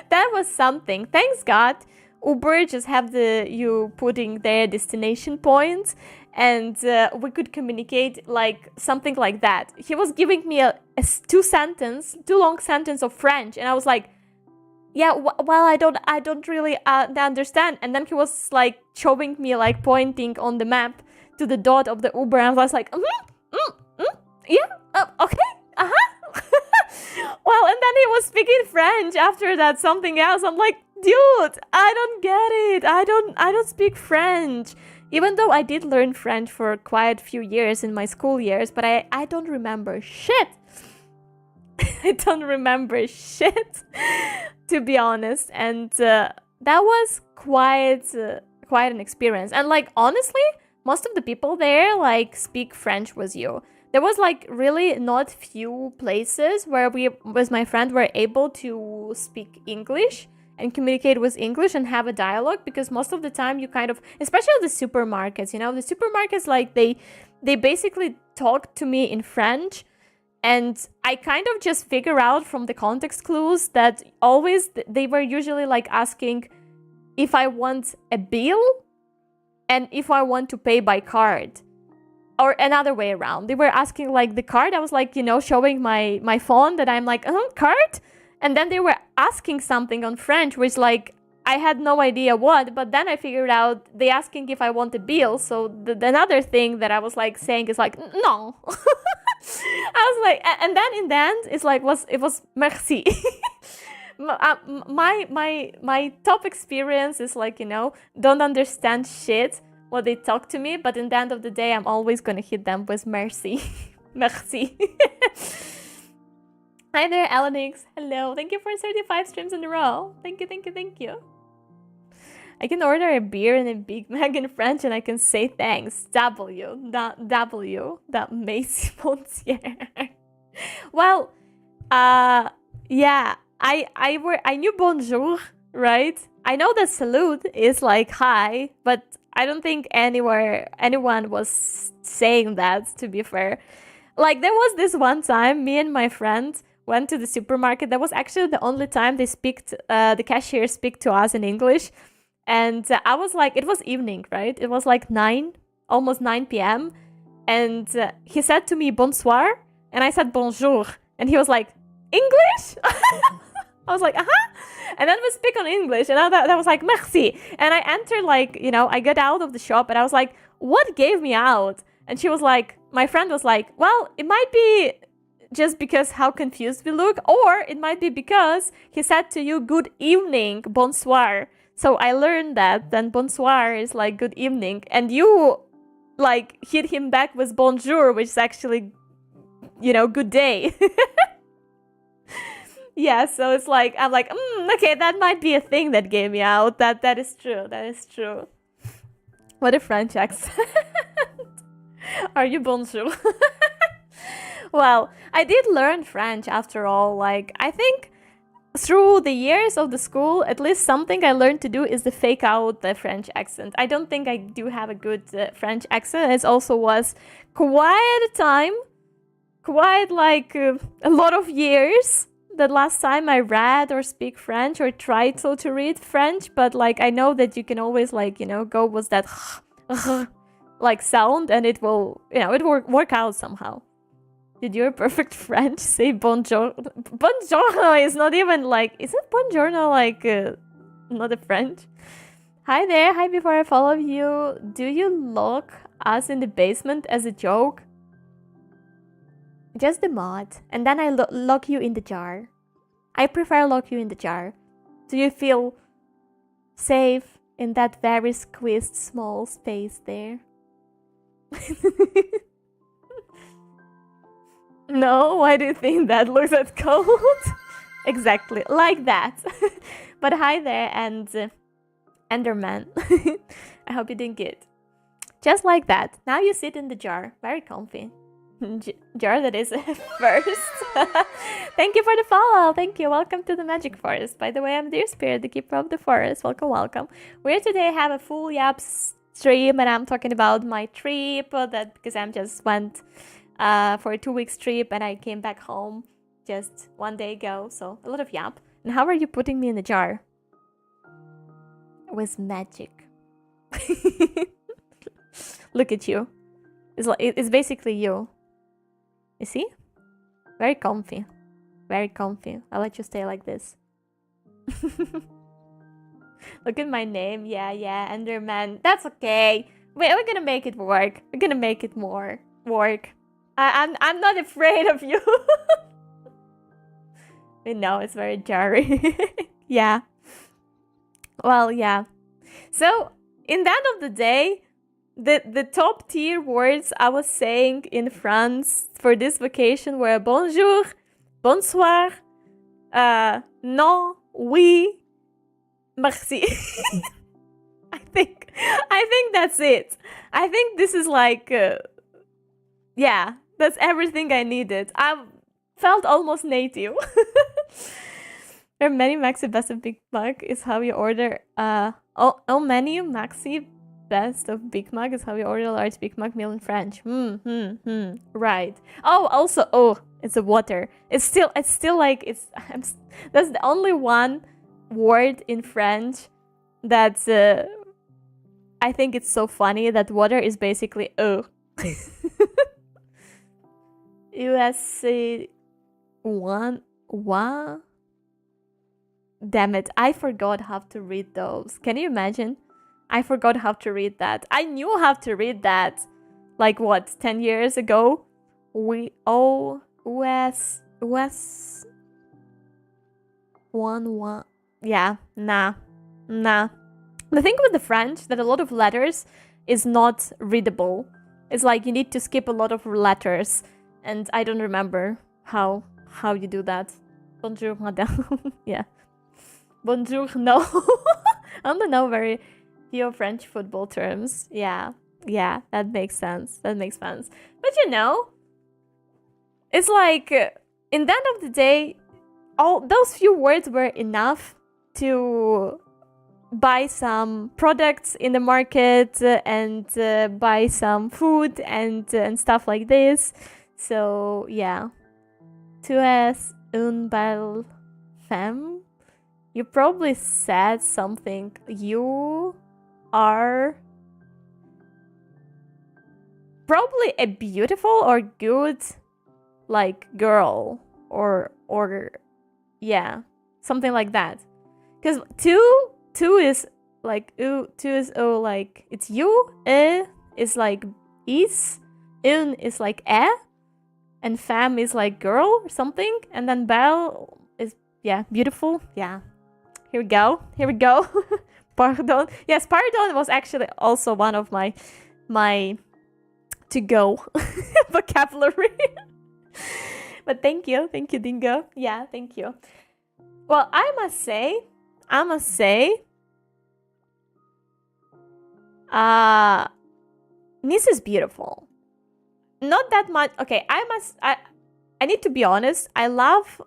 That was something. Thanks God, Uber just have you putting their destination points, and we could communicate like something like that. He was giving me a two long sentence of French, and I was like, yeah, well, I don't really understand. And then he was like showing me, like pointing on the map to the dot of the Uber, and I was like, yeah, okay, well, and then he was speaking French after that, something else. I'm like, dude, I don't get it. I don't speak French. Even though I did learn French for quite a few years in my school years, but I don't remember shit. I don't remember shit, to be honest. And that was quite an experience. And like, honestly, most of the people there like speak French with you. There was like really not few places where we, with my friend, were able to speak English and communicate with English and have a dialogue, because most of the time you kind of, especially the supermarkets, you know, the supermarkets, like they basically talk to me in French, and I kind of just figure out from the context clues that always they were usually like asking if I want a bill and if I want to pay by card. Or another way around. They were asking like the card. I was like, you know, showing my phone that I'm like, card? And then they were asking something on French, which like, I had no idea what, but then I figured out they asking if I want a bill. So another thing that I was like saying is like, no. I was like, and then in the end, it's like, it was merci. My top experience is like, you know, don't understand shit what they talk to me, but in the end of the day, I'm always gonna hit them with merci. Merci. Hi there, Alanix. Hello. Thank you for 35 streams in a row. Thank you. I can order a beer and a Big Mac in French, and I can say thanks. That Macy Monsieur. Well, yeah, I knew bonjour, right? I know that salute is like hi, but I don't think anyone was saying that, to be fair. Like, there was this one time, me and my friend went to the supermarket. That was actually the only time the cashier speak to us in English. And I was like, it was evening, right? It was like almost 9 p.m. And he said to me, bonsoir. And I said, bonjour. And he was like, English? I was like, And then we speak on English. And that was like, merci. And I entered, like, you know, I got out of the shop and I was like, what gave me out? And she was like, my friend was like, well, it might be just because how confused we look, or it might be because he said to you, good evening, bonsoir. So I learned that then bonsoir is like good evening, and you like hit him back with bonjour, which is actually, you know, good day. Yeah, so it's like, I'm like, okay, that might be a thing that gave me out. That is true. What a French accent. Are you bonjour? Well, I did learn French after all. Like, I think through the years of the school, at least something I learned to do is to fake out the French accent. I don't think I do have a good French accent. It also was quite a time, quite like a lot of years, the last time I read or speak French or tried to read French. But like, I know that you can always, like, you know, go with that like sound, and it will, you know, it will work out somehow. Did your perfect French say bonjour? Buongiorno is not even like, is it buongiorno like not a French? Hi there, hi before I follow you. Do you lock us in the basement as a joke? Just the mod, and then I lock you in the jar. I prefer lock you in the jar. Do you feel safe in that very squeezed small space there? No, why do you think that looks at cold? Exactly, like that. But hi there, and Enderman. I hope you're doing good. Just like that. Now you sit in the jar. Very comfy. Jar that is first. Thank you for the follow. Thank you. Welcome to the Magic Forest. By the way, I'm Deer Spirit, the keeper of the forest. Welcome, welcome. We today have a full Yaps stream, and I'm talking about my trip. Because I just went for a 2-week trip, and I came back home just 1 day ago. So a lot of Yap. And how are you putting me in the jar? With magic. Look at you. It's basically you. You see? Very comfy. Very comfy. I'll let you stay like this. Look at my name. Yeah, Enderman. That's okay. We're gonna make it work. We're gonna make it more work. I'm not afraid of you. No, it's very jarring. Yeah. Well, yeah. So, in the end of the day, the top tier words I was saying in France for this vacation were bonjour, bonsoir, non, oui, merci. I think that's it. I think this is like, yeah, that's everything I needed. I felt almost native. There are many maxi best of Big Mac is how you order. Oh, many maxi best of Big Mac is how you order a large Big Mac meal in French. Right. Oh, also, it's a water. It's still like that's the only one word in French that's I think it's so funny that water is basically USA one. Damn it, I forgot how to read those. Can you imagine? I forgot how to read that. I knew how to read that. Like what, 10 years ago? US 1. Yeah, nah. The thing with the French that a lot of letters is not readable. It's like you need to skip a lot of letters, and I don't remember how you do that. Bonjour, madame. Yeah. Bonjour, no. I don't know very few French football terms. Yeah, that makes sense. But you know, it's like, in the end of the day, all those few words were enough to buy some products in the market and buy some food and stuff like this. So, yeah. Tu es une belle femme. You probably said something. You are probably a beautiful or good, like, girl or yeah, something like that. Because two is like two is like it's you. Is like is. Un is like and femme is like girl or something, and then belle is beautiful. Yeah. Here we go. Pardon. Yes, pardon was actually also one of my to-go vocabulary. But thank you, Dingo. Yeah, thank you. Well, I must say, Nice is beautiful. Not that much. Okay, I need to be honest. I love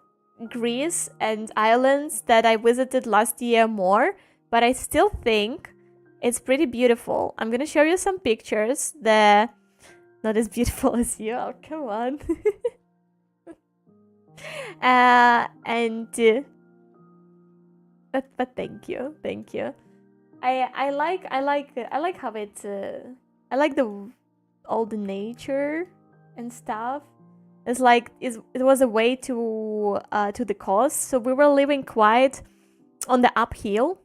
Greece and islands that I visited last year more, but I still think it's pretty beautiful. I'm gonna show you some pictures. They're not as beautiful as you. Oh, come on. But thank you. I like how it. I like all the nature and stuff. It's like it was a way to the coast. So we were living quite on the uphill,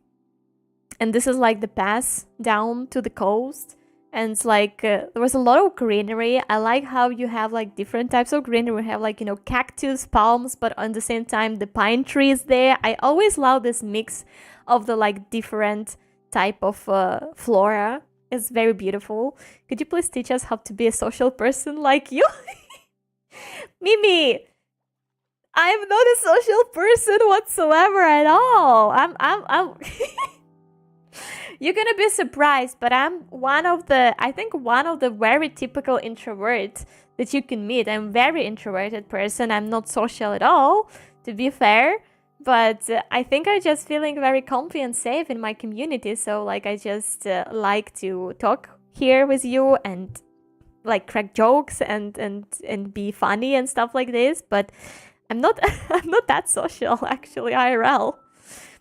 and this is like the pass down to the coast. And it's like there was a lot of greenery. I like how you have like different types of greenery. We have like, you know, cactus, palms, but at the same time the pine trees there. I always love this mix of the like different type of flora. It's very beautiful. Could you please teach us how to be a social person like you? Mimi, I'm not a social person whatsoever at all. I'm You're gonna be surprised, but I'm I think one of the very typical introverts that you can meet. I'm a very introverted person. I'm not social at all, to be fair. But I think I'm just feeling very comfy and safe in my community. So like I just like to talk here with you and like crack jokes and be funny and stuff like this. But I'm not I'm not that social actually IRL.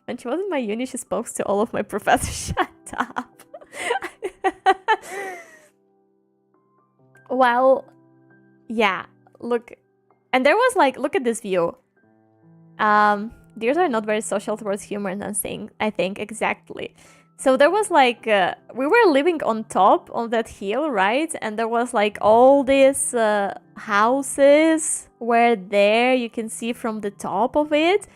When she was in my uni, she spoke to all of my professors. Shut up. Well, yeah. Look, and there was like, look at this view. Deers are not very social towards humans and thing. I think exactly. So there was like we were living on top of that hill, right? And there was like all these houses were there. You can see from the top of it.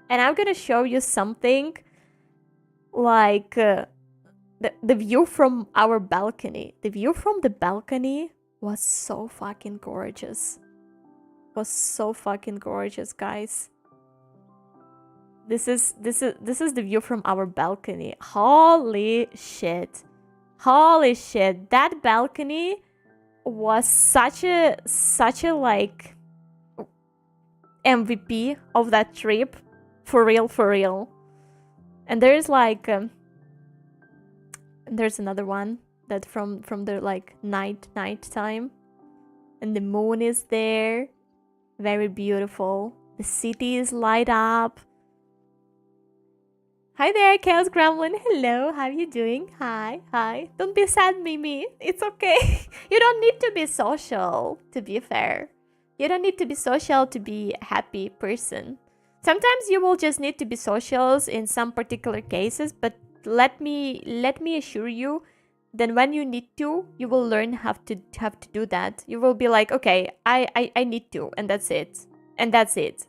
And I'm gonna show you something like the view from our balcony. The view from the balcony was so fucking gorgeous. Was so fucking gorgeous, guys. This is the view from our balcony. Holy shit. Holy shit. That balcony was such a like MVP of that trip. For real, for real. And there's like there's another one that from the like night time, and the moon is there, very beautiful. The city is light up. Hi there, Chaos Gremlin. Hello, how are you doing? Hi. Don't be sad, Mimi. It's okay. You don't need to be social, to be fair. You don't need to be social to be a happy person. Sometimes you will just need to be socials in some particular cases, but let me assure you that when you need to, you will learn how to do that. You will be like, okay, I need to, and that's it. And that's it.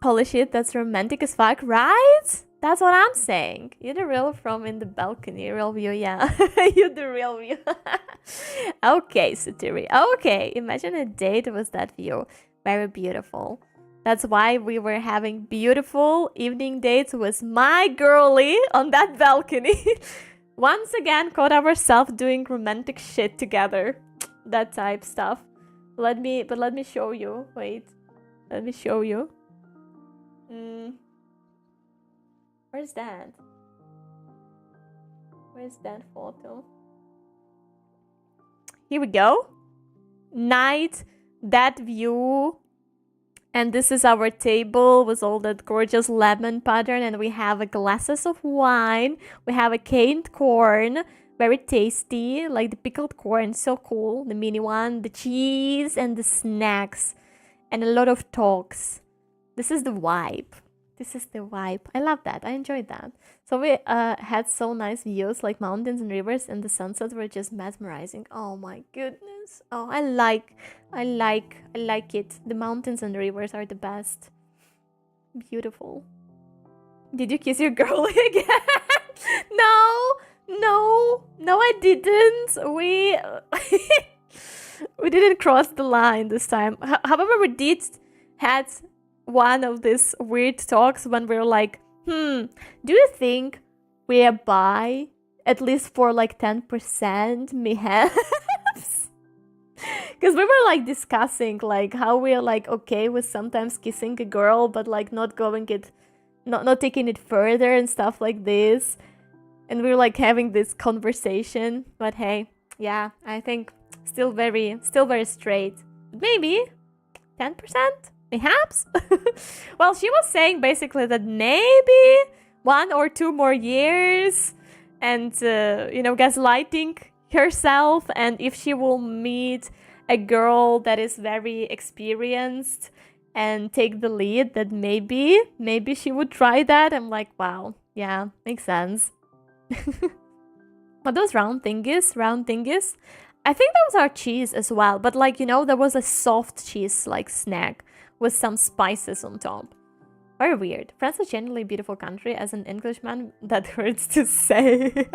Holy shit, that's romantic as fuck, right? That's what I'm saying. You're the real from in the balcony, real view, yeah. You're the real view. Okay, Satiri. Okay, imagine a date with that view. Very beautiful. That's why we were having beautiful evening dates with my girlie on that balcony. Once again, caught ourselves doing romantic shit together. That type stuff. Let me show you. Wait. Let me show you. Where's that? Where's that photo? Here we go. Night. That view, and this is our table with all that gorgeous lemon pattern, and we have a glasses of wine, we have a canned corn, very tasty, like the pickled corn, so cool, the mini one, the cheese and the snacks, and a lot of talks. This is the vibe. This is the vibe. I love that. I enjoyed that. So we had so nice views, like mountains and rivers, and the sunsets were just mesmerizing. Oh my goodness. Oh, I like it. The mountains and rivers are the best. Beautiful. Did you kiss your girl again? No, I didn't. We didn't cross the line this time. However, we did had one of these weird talks when we were like, do you think we are bi at least for like 10%, perhaps? Because we were like discussing like how we're like okay with sometimes kissing a girl, but like not taking it further and stuff like this. And we were like having this conversation. But hey, yeah, I think still very straight. Maybe 10%? Perhaps? Well, she was saying basically that maybe 1 or 2 more years and, gaslighting herself. And if she will meet a girl that is very experienced and take the lead, that maybe she would try that. I'm like, wow, yeah, makes sense. But those round thingies, I think those are cheese as well. But like, there was a soft cheese like snack with some spices on top. Very weird. France is generally a beautiful country. As an Englishman, that hurts to say.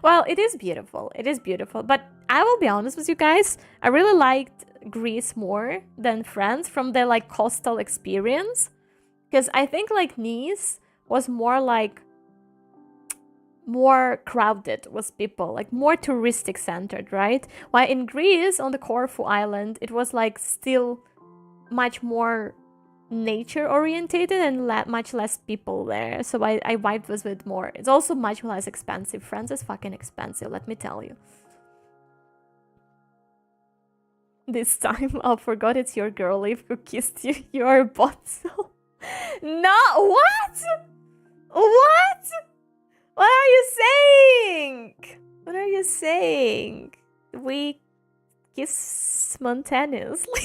Well, it is beautiful. It is beautiful. But I will be honest with you guys. I really liked Greece more than France from the like coastal experience. Because I think like Nice was more like more crowded with people, like more touristic centered, right? While in Greece on the Corfu island, it was like still much more nature orientated and much less people there. So I vibed with it more. It's also much less expensive. France is fucking expensive, let me tell you. This time, I forgot it's your girl Eve who kissed you. You're a bot, so... No, what? What? What are you saying? What are you saying? We kiss spontaneously.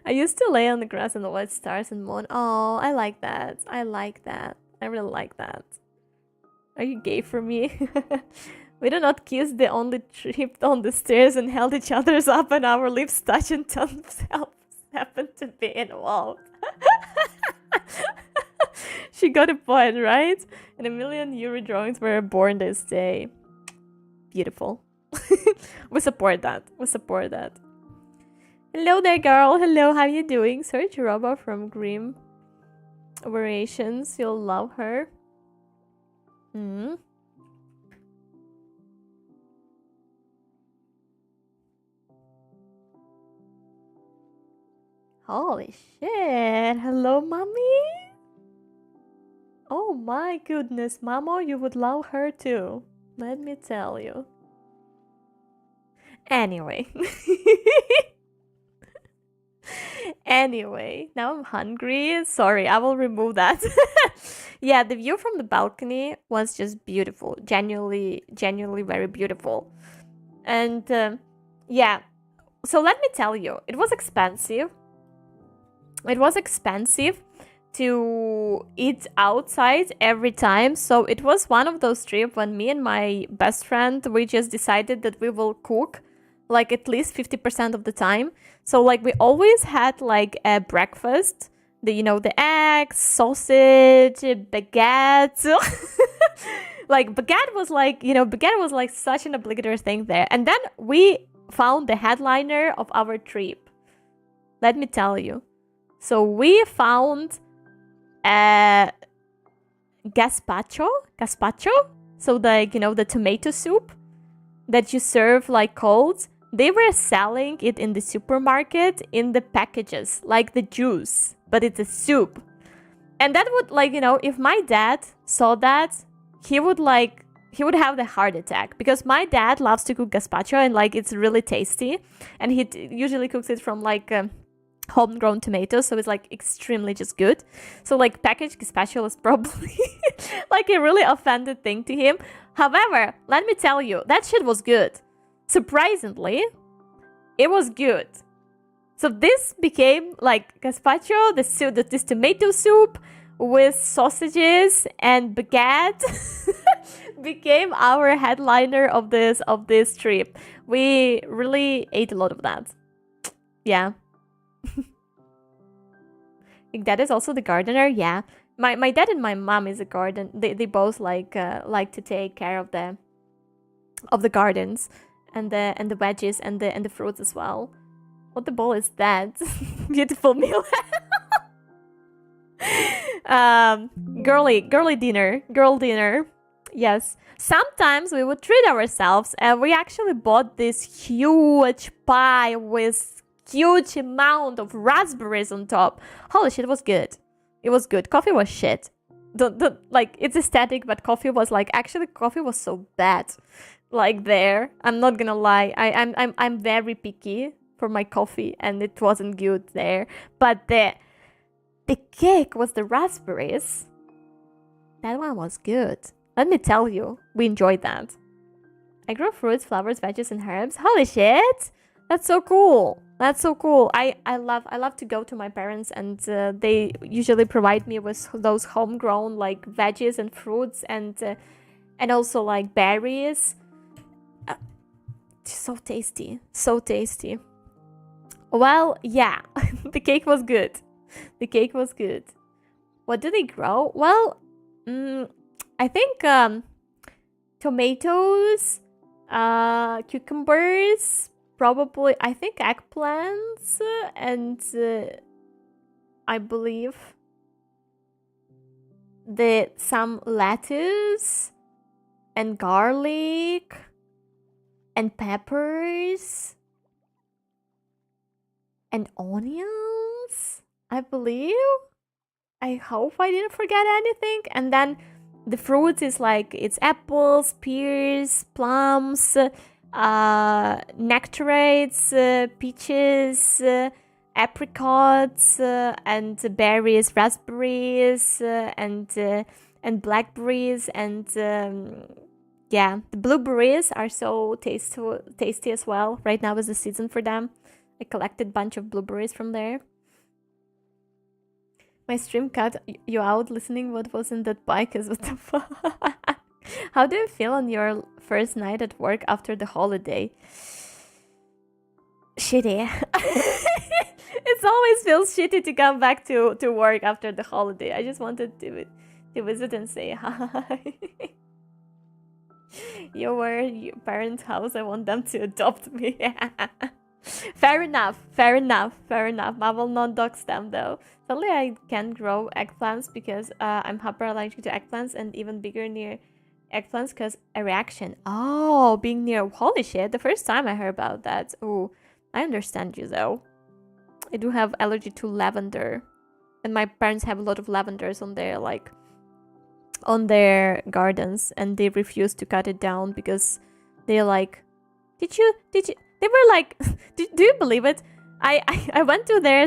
I used to lay on the grass and watch stars and moon. Oh, I like that. I like that. I really like that. Are you gay for me? We do not kiss, they only tripped on the stairs and held each other's up and our lips touched and themselves happened to be involved. She got a point, right? And a million Euro drawings were born this day. Beautiful. We support that. We support that. Hello there, girl. Hello, how you doing? Search Robo from Grim Variations. You'll love her. Holy shit. Hello, mommy. Oh my goodness, Mamo, you would love her too. Let me tell you. Anyway. Anyway, now I'm hungry. Sorry, I will remove that. Yeah, the view from the balcony was just beautiful. Genuinely very beautiful. And yeah, so let me tell you, it was expensive. It was expensive to eat outside every time. So it was one of those trips when me and my best friend, we just decided that we will cook like at least 50% of the time. So like we always had like a breakfast, the eggs, sausage, baguette. Like baguette was like such an obligatory thing there. And then we found the headliner of our trip. Let me tell you. So we found gazpacho. So the tomato soup that you serve like cold. They were selling it in the supermarket in the packages, like the juice, but it's a soup. And that would if my dad saw that, he would have the heart attack, because my dad loves to cook gazpacho and like it's really tasty, and he usually cooks it from like homegrown tomatoes, so it's like extremely just good. So like packaged gazpacho is probably like a really offended thing to him. However, let me tell you, that shit was good. Surprisingly, it was good. So this became like gazpacho, this tomato soup with sausages and baguette became our headliner of this trip. We really ate a lot of that. Yeah. That is also the gardener. Yeah, my dad and my mom is a garden. They both like to take care of the gardens and the veggies and the fruits as well. What the ball is that? Beautiful meal. Girl dinner. Yes. Sometimes we would treat ourselves, and we actually bought this huge pie with huge amount of raspberries on top. Holy shit, it was good. It was good. Coffee was shit. Like, it's aesthetic, but coffee was like, actually coffee was so bad. Like there, I'm not gonna lie. I'm very picky for my coffee, and it wasn't good there. But the cake with the raspberries, that one was good. Let me tell you, we enjoyed that. I grow fruits, flowers, veggies, and herbs. Holy shit! That's so cool. That's so cool. I love to go to my parents, and they usually provide me with those homegrown like veggies and fruits, and also like berries. So tasty, so tasty. Well, yeah, the cake was good. The cake was good. What do they grow? Well, I think tomatoes, cucumbers, probably, I think eggplants, and I believe some lettuce and garlic and peppers and onions, I believe. I hope I didn't forget anything. And then the fruits is like, it's apples, pears, plums, nectarates, peaches, apricots, and berries, raspberries, and blackberries, and yeah, the blueberries are so tasty as well. Right now is the season for them. I collected a bunch of blueberries from there. My stream cut you out listening what was in that bike is what the fuck. How do you feel on your first night at work after the holiday? Shitty. It always feels shitty to come back to work after the holiday. I just wanted to visit and say hi. You were your parents' house. I want them to adopt me. Fair enough. I will not dox them though. Sadly, I can't grow eggplants because I'm hyper allergic to eggplants, and even bigger near eggplants because a reaction. Oh, being near. Holy shit! The first time I heard about that. Oh, I understand you though. I do have allergy to lavender, and my parents have a lot of lavenders on their gardens, and they refuse to cut it down because they're like, did you? They were like, do you believe it? I went to their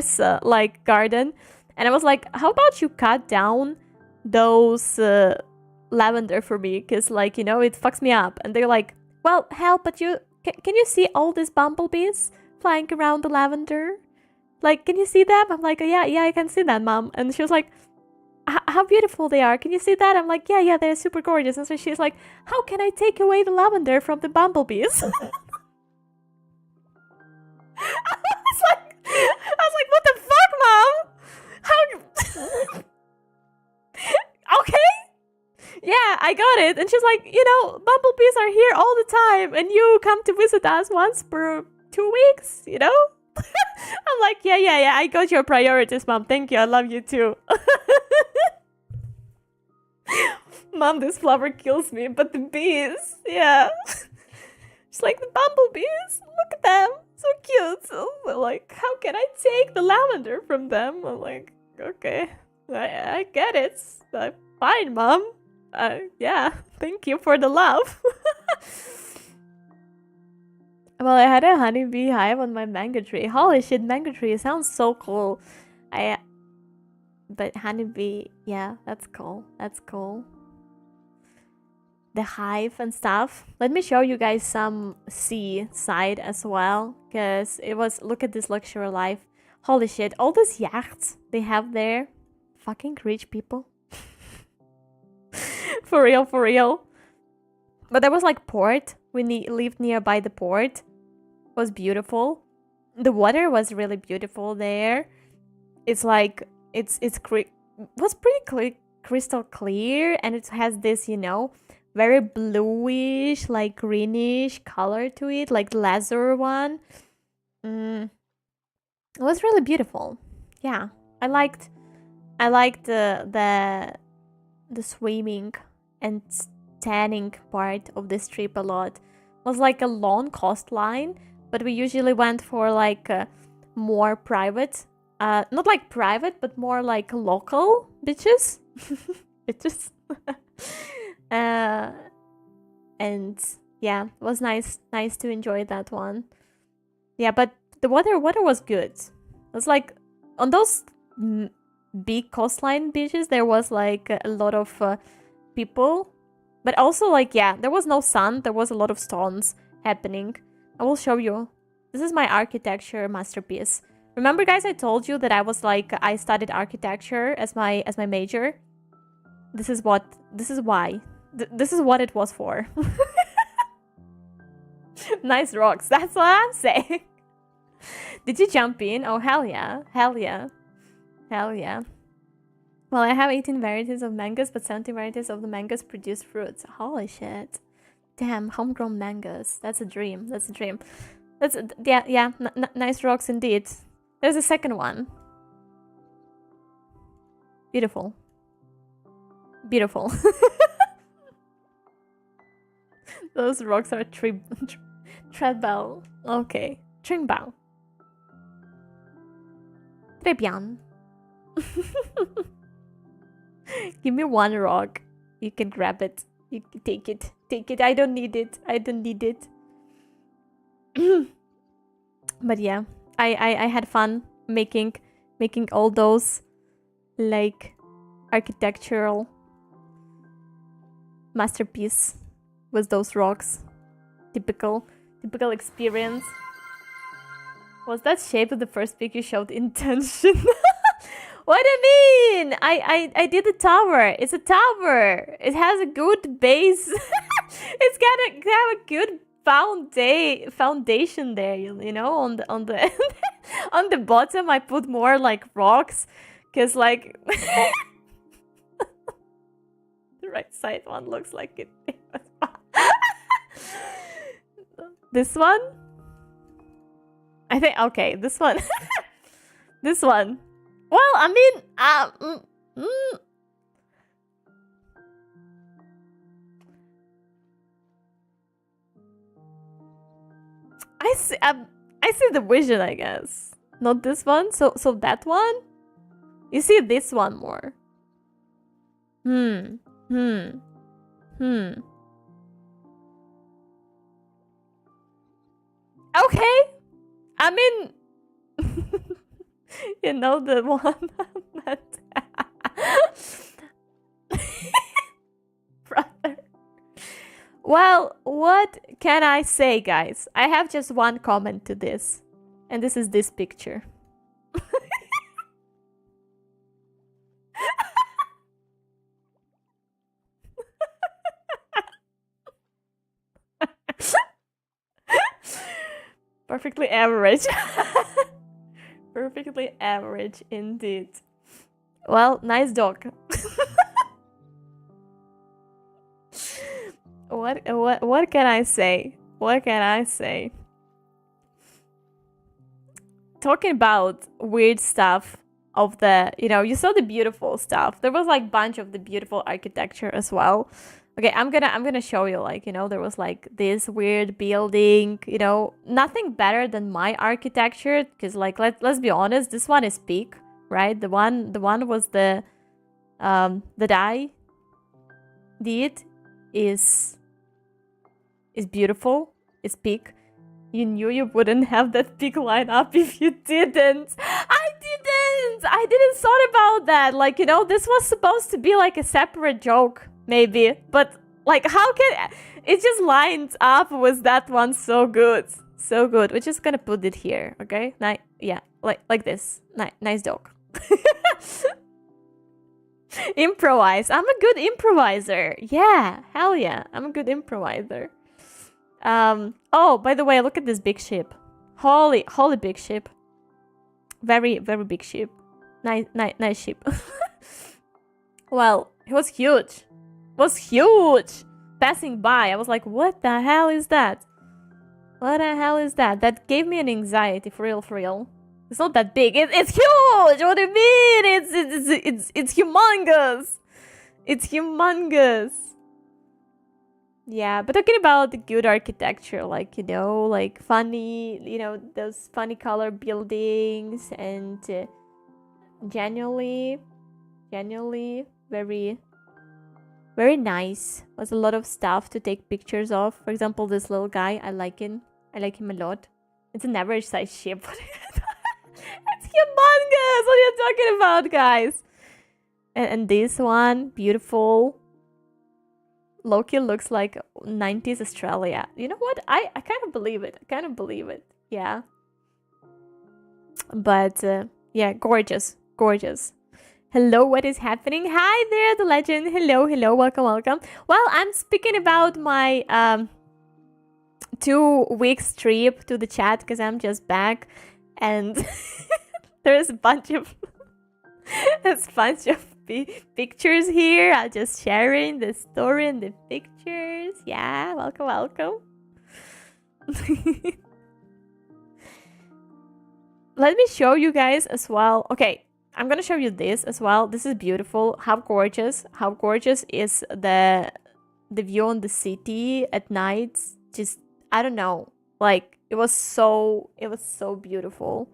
garden, and I was like, how about you cut down those lavender for me, because it fucks me up. And they're like, well, hell, but can you see all these bumblebees flying around the lavender? Like, can you see them? I'm like, yeah, I can see that, mom. And she was like, how beautiful they are. Can you see that? I'm like, yeah, they're super gorgeous. And so she's like, how can I take away the lavender from the bumblebees? I was like, what the fuck, mom? How? Okay. Yeah, I got it. And she's like, bumblebees are here all the time, and you come to visit us once per 2 weeks, I'm like, yeah, I got your priorities, mom. Thank you. I love you too. Mom, this flower kills me, but the bees, yeah. She's like, the bumblebees, look at them. So cute. So, like, how can I take the lavender from them? I'm like, okay, I get it. Fine, mom. Yeah, thank you for the love. Well, I had a honeybee hive on my mango tree. Holy shit, mango tree sounds so cool. But honeybee, yeah, that's cool. That's cool. The hive and stuff. Let me show you guys some sea side as well, because it was, look at this luxury life. Holy shit, all these yachts they have there. Fucking rich people. For real. But there was like port. We lived nearby the port. It was beautiful. The water was really beautiful there. It's like, was pretty crystal clear, and it has this, very bluish, like greenish color to it, like the leather one. It was really beautiful. Yeah, I liked the swimming and tanning part of this trip a lot. It was like a long coastline, but we usually went for like more private, not like private, but more like local beaches. Beaches. And yeah, it was nice to enjoy that one. Yeah, but the water was good. It was like on those big coastline beaches, there was like a lot of people, but also like, yeah, there was no sun. There was a lot of storms happening. I will show you. This is my architecture masterpiece. Remember, guys, I told you that I studied architecture as my major. This is why. This is what it was for. Nice rocks. That's what I'm saying. Did you jump in? Oh, hell yeah. Well, I have 18 varieties of mangoes, but 70 varieties of the mangoes produce fruits. Holy shit. Damn, homegrown mangoes. That's a dream. That's a dream. That's yeah. Nice rocks indeed. There's a second one. Beautiful. Beautiful. Those rocks are treadbell. Okay. Tringbao. Très bien. Give me one rock. You can grab it. You can take it. Take it. I don't need it. I don't need it. But yeah, I had fun making all those like architectural masterpiece with those rocks. Typical experience. Was that shape of the first pic you showed intention? What do you mean? I did a tower. It's a tower. It has a good base. It's gotta have a good foundation there. You know, on the on the bottom I put more like rocks, cause like the right side one looks like it. This one? I think okay. This one. This one. Well, I mean, I see the vision, I guess. Not this one. So that one. You see this one more. Okay. I mean. You know the one that brother. Well, what can I say, guys? I have just one comment to this, and this is this picture. Perfectly average. Perfectly average indeed. Well, nice dog. What can I say? What can I say? Talking about weird stuff of the, you know, you saw the beautiful stuff. There was like bunch of the beautiful architecture as well. Okay, I'm gonna show you, like, you know, there was like this weird building, you know, nothing better than my architecture, because like let's be honest, this one is peak, right? The one was that I did is beautiful, is peak. You knew you wouldn't have that peak line up if you didn't. I didn't thought about that. Like, you know, this was supposed to be like a separate joke. Maybe, but like, how can it just lines up with that one so good, so good. We're just gonna put it here, okay? Yeah, like this. Nice dog. Improvise. I'm a good improviser. Yeah, hell yeah, I'm a good improviser. Oh, by the way, look at this big ship. Holy big ship. Very big ship. Nice ship. Well, it was huge. Was huge. Passing by, I was like, what the hell is that? What the hell is that? That gave me an anxiety, for real. It's not that big. It's huge. What do you mean? It's humongous. It's humongous. Yeah, but talking about the good architecture, like, you know, like funny, you know, those funny color buildings, and genuinely very nice. Was a lot of stuff to take pictures of. For example, this little guy, I like him a lot. It's an average size ship. It's humongous. What are you talking about, guys? And this one, beautiful. Loki looks like 90s Australia. You know what? I kind of believe it. Yeah. But yeah, gorgeous. Hello, what is happening? Hi there, the legend. Hello, welcome. Well, I'm speaking about my 2 weeks trip to the chat because I'm just back, and there's a bunch of pictures here. I'm just sharing the story and the pictures. Yeah, welcome, welcome. Let me show you guys as well. Okay, I'm gonna show you this as well. This is beautiful. How gorgeous is the view on the city at night. Just, I don't know, like it was so beautiful,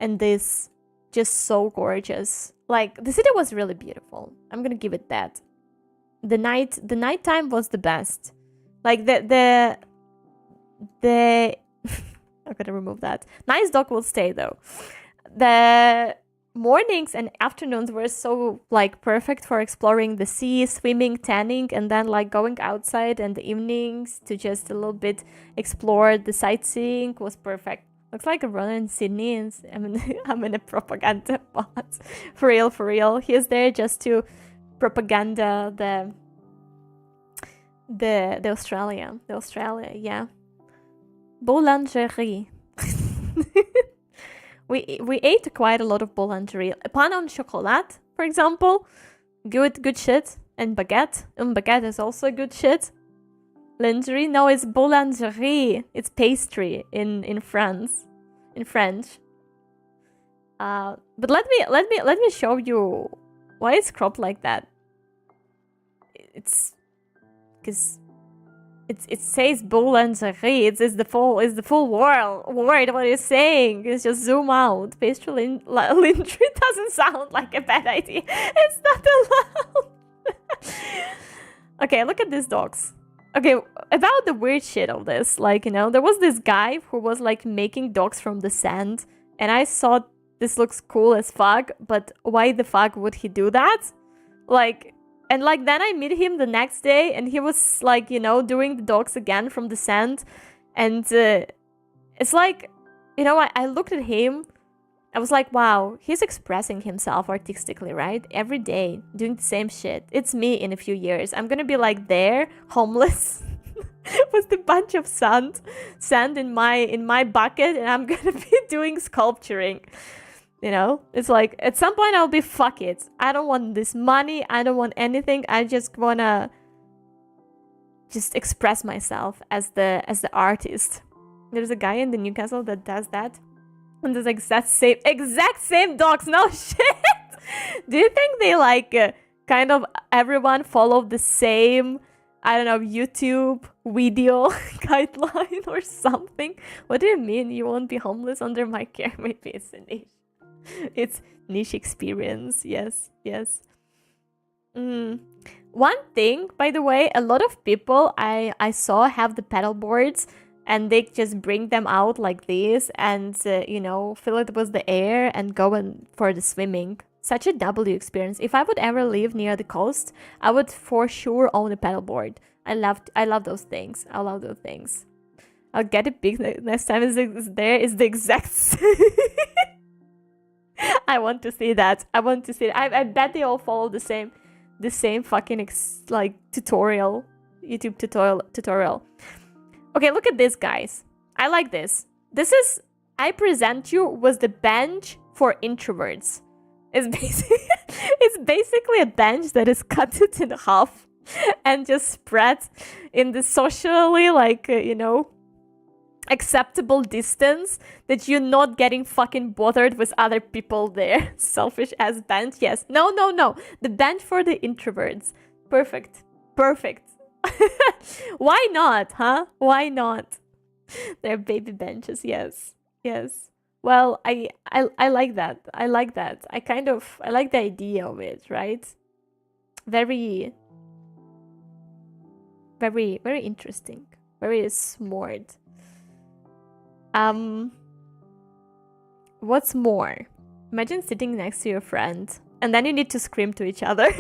and this just so gorgeous. Like the city was really beautiful. I'm gonna give it that. The nighttime was the best. Like the I'm gonna remove that. Nice dog will stay though. The mornings and afternoons were so like perfect for exploring the sea, swimming, tanning, and then like going outside, and the evenings to just a little bit explore the sightseeing was perfect. Looks like a runner in Sydney, and I'm in a propaganda bot. For real. He's there just to propaganda the Australia, yeah. Boulangerie. we ate quite a lot of boulangerie. Pain au chocolat, for example, good shit. And baguette. Baguette is also good shit. Lingerie, no, it's boulangerie. It's pastry in France, in French. But let me show you why it's cropped like that. It's because it says boulangerie. It's the full word. What are you saying? It's just zoom out. Pastry lingerie doesn't sound like a bad idea. It's not allowed. Okay, look at these dogs. Okay, about the weird shit of this, like, you know, there was this guy who was like making dogs from the sand, and I thought this looks cool as fuck, but why the fuck would he do that? Like, and like then I meet him the next day, and he was like, you know, doing the dogs again from the sand, and it's like, you know, I looked at him, I was like, wow, he's expressing himself artistically, right? Every day, doing the same shit. It's me in a few years. I'm gonna be like there, homeless, with a bunch of sand in my bucket, and I'm gonna be doing sculpturing. You know, it's like at some point I'll be fuck it. I don't want this money. I don't want anything. I just wanna just express myself as the artist. There's a guy in the Newcastle that does that. And there's exact same dogs. No shit. Do you think they like kind of everyone follow the same, I don't know, YouTube video guideline or something? What do you mean you won't be homeless under my care? Maybe it's a niche. It's niche experience. Yes. One thing, by the way, a lot of people I saw have the pedal boards, and they just bring them out like this and, you know, fill it with the air and go for the swimming. Such a W experience. If I would ever live near the coast, I would for sure own a paddleboard. I love those things. I love those things. I'll get it big next time it's the exact same. I want to see that. I bet they all follow the same fucking tutorial, YouTube tutorial. Okay, look at this, guys. I like this. I present you with the bench for introverts. It's basically a bench that is cut it in half and just spread in the socially, you know, acceptable distance that you're not getting fucking bothered with other people there. Selfish ass bench. Yes. No. The bench for the introverts. Perfect. Why not, huh? Why not? They're baby benches. Yes. Well, I like that. I like the idea of it, right? Very interesting. Very smart. What's more? Imagine sitting next to your friend, and then you need to scream to each other.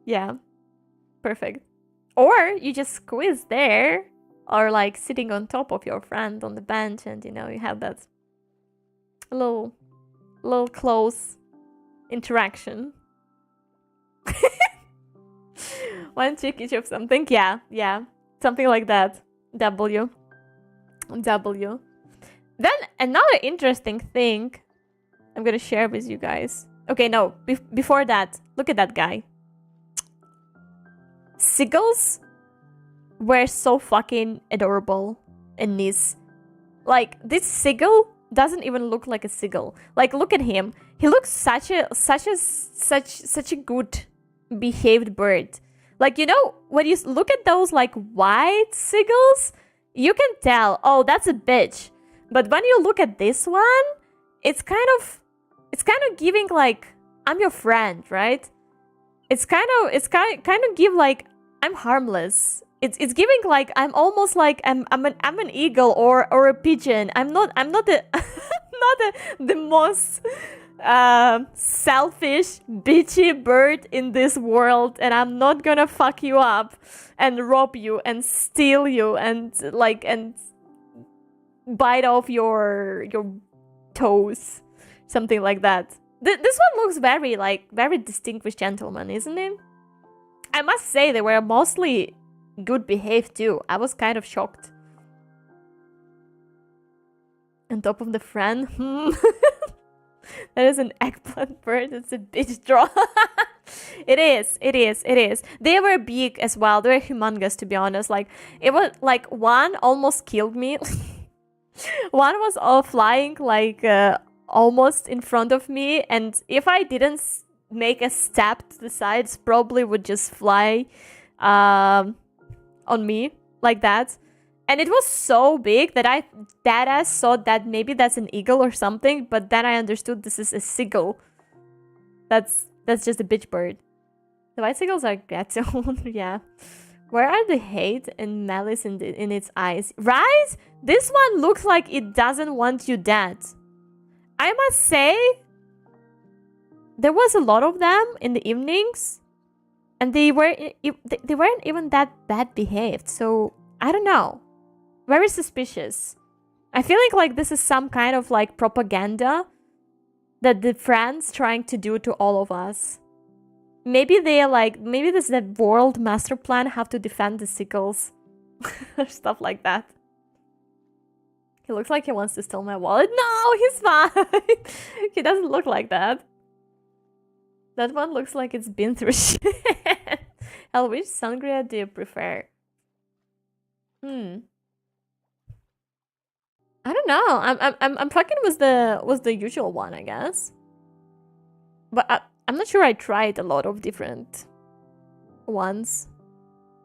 Yeah. Perfect. Or you just squeeze there, or like sitting on top of your friend on the bench, and you know, you have that little close interaction. One cheek each of something. Yeah. Something like that. W. Then another interesting thing I'm gonna share with you guys. Okay, no, before that, look at that guy. Seagulls were so fucking adorable in this. Like, this seagull doesn't even look like a seagull. Like, look at him. He looks such a good behaved bird. Like, you know, when you look at those like white seagulls, you can tell, oh, that's a bitch. But when you look at this one, it's kind of giving like, I'm your friend, right? It's kind of give like, I'm harmless. It's giving like, I'm almost like I'm an eagle or a pigeon. I'm not the not the most selfish bitchy bird in this world, and I'm not gonna fuck you up and rob you and steal you and like and bite off your toes, something like that. This one looks very distinguished gentleman, isn't it? I must say they were mostly good behaved too. I was kind of shocked. On top of the friend, that is an eggplant bird. It's a bitch draw. It is. They were big as well. They were humongous, to be honest. Like, it was like one almost killed me. One was all flying like almost in front of me, and if I didn't make a step to the sides, probably would just fly on me like that. And it was so big that I thought that maybe that's an eagle or something, but then I understood this is a seagull. That's just a bitch bird. The white seagulls are ghetto. Yeah. Where are the hate and malice in its eyes? Right? This one looks like it doesn't want you dead. I must say, there was a lot of them in the evenings, and they weren't even that bad behaved. So I don't know. Very suspicious. I feel like this is some kind of like propaganda that the friends trying to do to all of us. Maybe they are like, maybe this is the world master plan, have to defend the seagulls. Or stuff like that. He looks like he wants to steal my wallet. No, he's fine. He doesn't look like that. That one looks like it's been through shit. Hell, which sangria do you prefer? I don't know. I'm fucking was the usual one, I guess. But I'm not sure I tried a lot of different ones.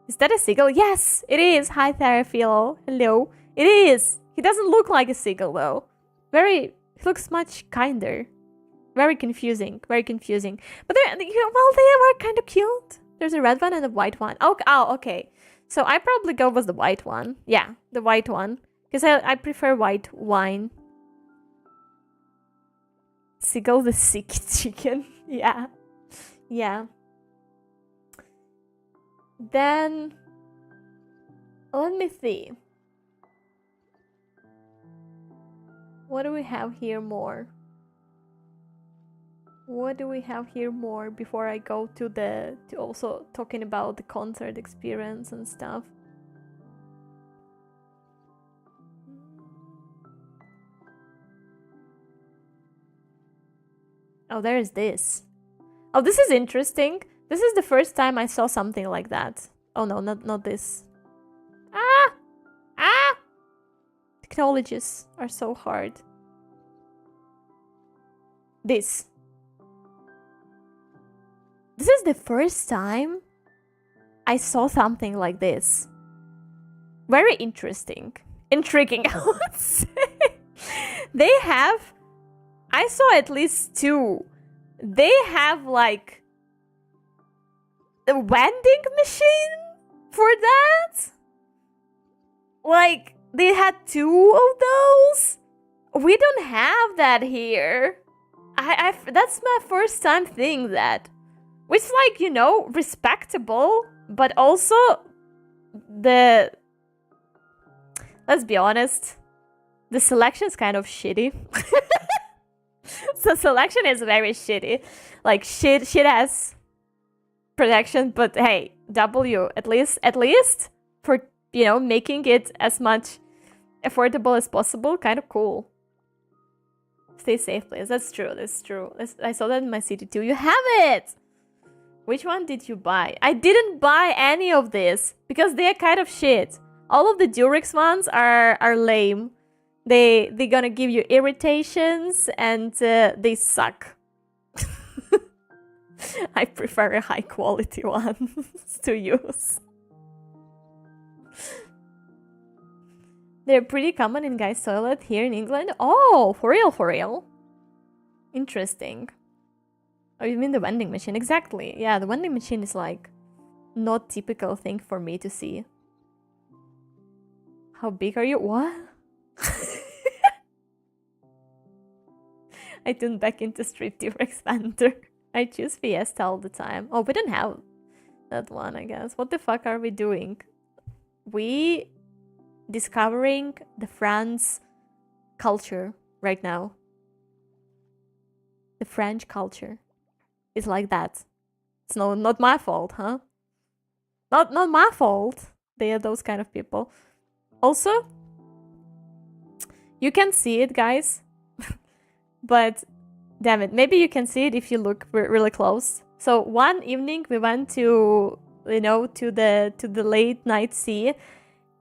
Is that a seagull? Yes, it is. Hi there, Philo. Hello. It is. He doesn't look like a seagull though. He looks much kinder. Very confusing. Very confusing. But they were kind of cute. There's a red one and a white one. Oh, okay. So I probably go with the white one. Yeah, the white one. Because I prefer white wine. Seagull the sick chicken. Yeah. Yeah. Then, let me see. What do we have here more? What do we have here more before I go to also talking about the concert experience and stuff? Oh, there is this. Oh, this is interesting. This is the first time I saw something like that. Oh no, not this. Ah! Technologies are so hard. This is the first time I saw something like this. Very interesting. Intriguing, I would say. They have... I saw at least two. They have like a vending machine for that. Like, they had two of those. We don't have that here. That's my first time seeing that. Which, like, you know, respectable, but also let's be honest, the selection's kind of shitty. So selection is very shitty. Like, shit ass production, but hey, W, at least for, you know, making it as much affordable as possible, kind of cool. Stay safe, please. That's true. That's true. I saw that in my city too. You have it! Which one did you buy? I didn't buy any of this because they are kind of shit. All of the Durex ones are lame. They're gonna give you irritations and they suck. I prefer a high quality one to use. They're pretty common in guys' toilet here in England. Oh, for real, for real. Interesting. Oh, you mean the vending machine? Exactly. Yeah, the vending machine is like not typical thing for me to see. How big are you? What? I tuned back into Street T-Rex Panther. I choose Fiesta all the time. Oh, we don't have that one, I guess. What the fuck are we doing? We discovering the France culture right now. The French culture is like that. It's not my fault, huh? Not my fault. They are those kind of people. Also, you can see it, guys. But damn it, maybe you can see it if you look really close. So one evening we went to, you know, to the late night sea,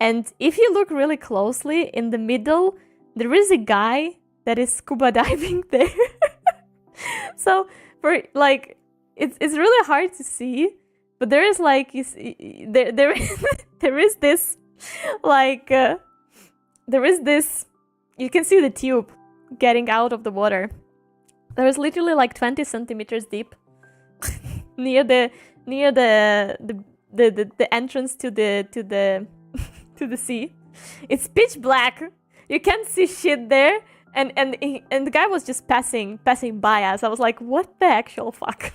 and if you look really closely in the middle, there is a guy that is scuba diving there. So for like, it's really hard to see, but there is like there is this like there is this, you can see the tube getting out of the water. There is literally like 20 centimeters deep near the entrance to the to the sea. It's pitch black. You can't see shit there. And the guy was just passing by us. I was like, what the actual fuck?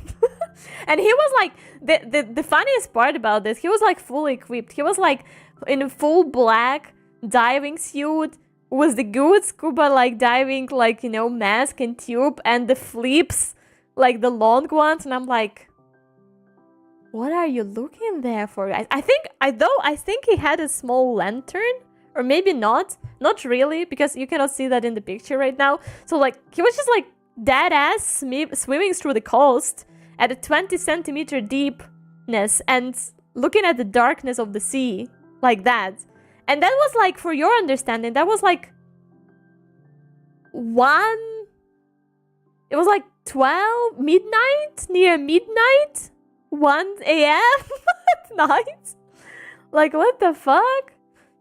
And he was like, the funniest part about this, he was like fully equipped. He was like in a full black diving suit with the good scuba like diving like, you know, mask and tube and the flips, like the long ones. And I'm like, what are you looking there for, guys? I think he had a small lantern, or maybe not really, because you cannot see that in the picture right now. So like he was just like dead ass swimming through the coast at a 20 centimeter deepness and looking at the darkness of the sea like that. And that was like, for your understanding, that was like it was like 12 midnight, near midnight, 1 a.m. at night. Like, what the fuck?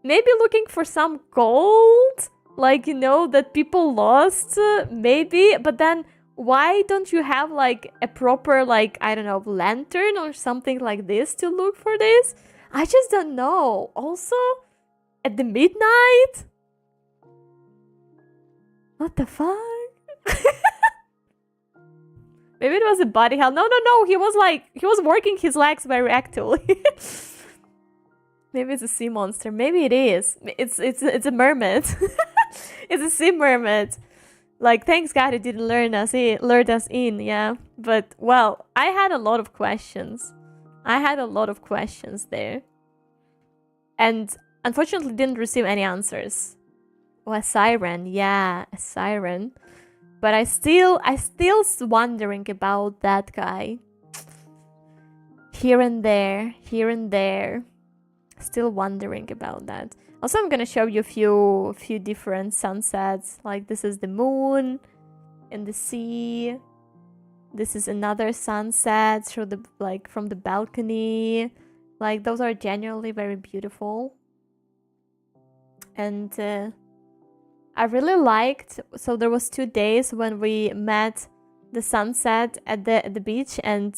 Maybe looking for some gold, like, you know, that people lost, maybe. But then why don't you have like a proper, like, I don't know, lantern or something like this to look for this? I just don't know. Also, at the midnight? What the fuck? Maybe it was a body hell. No. He was working his legs very actively. Maybe it's a sea monster. Maybe it is. It's a mermaid. It's a sea mermaid. Like, thanks God it didn't lured us in, yeah. But, well, I had a lot of questions. There. And unfortunately didn't receive any answers. Oh, a siren. Yeah, a siren. But I still wondering about that guy. Here and there. Still wondering about that. Also, I'm gonna show you a few different sunsets. Like, this is the moon and the sea. This is another sunset through the, like, from the balcony. Like, those are genuinely very beautiful. And I really liked, so there was 2 days when we met the sunset at the beach, and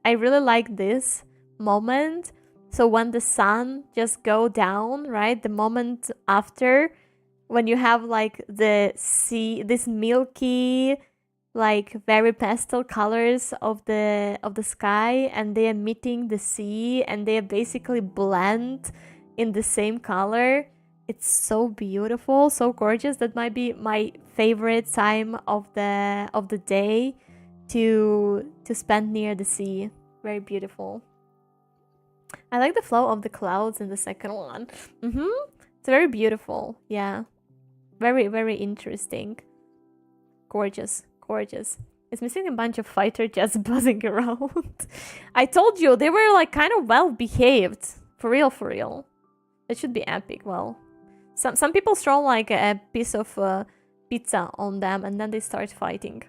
I really liked this moment. So when the sun just go down, right, the moment after, when you have like the sea, this milky, like very pastel colors of the sky, and they are meeting the sea, and they basically blend in the same color. It's so beautiful, so gorgeous. That might be my favorite time of the day to spend near the sea. Very beautiful. I like the flow of the clouds in the second one. It's very beautiful. Yeah, very, very interesting. Gorgeous, gorgeous. It's missing a bunch of fighter jets buzzing around. I told you, they were like kind of well behaved. For real, for real. It should be epic. Well, some people throw like a piece of pizza on them and then they start fighting.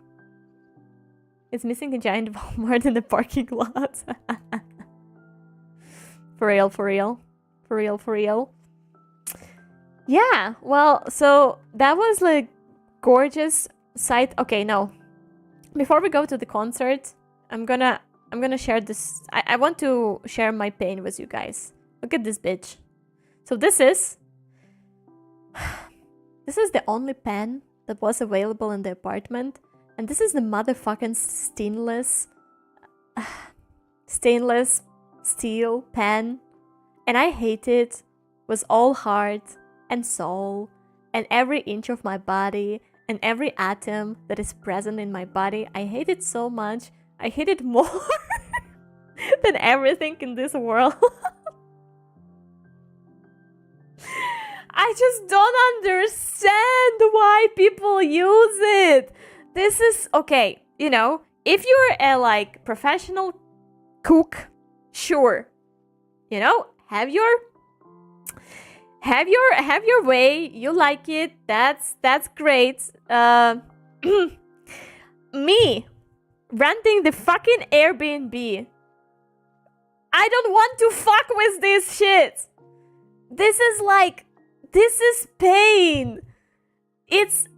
It's missing a giant Walmart in the parking lot. For real, for real. For real, for real. Yeah, well, so that was like gorgeous sight. Okay, no. Before we go to the concert, I'm gonna share this. I want to share my pain with you guys. Look at this bitch. So this is the only pen that was available in the apartment, and this is the motherfucking stainless steel pen, and I hate it with all heart and soul and every inch of my body and every atom that is present in my body. I hate it so much. I hate it more than everything in this world. I just don't understand why people use it. This is okay, you know, if you're a like professional cook, sure, you know, have your way, you like it, that's great. Me renting the fucking Airbnb, I don't want to fuck with this shit. This is pain. It's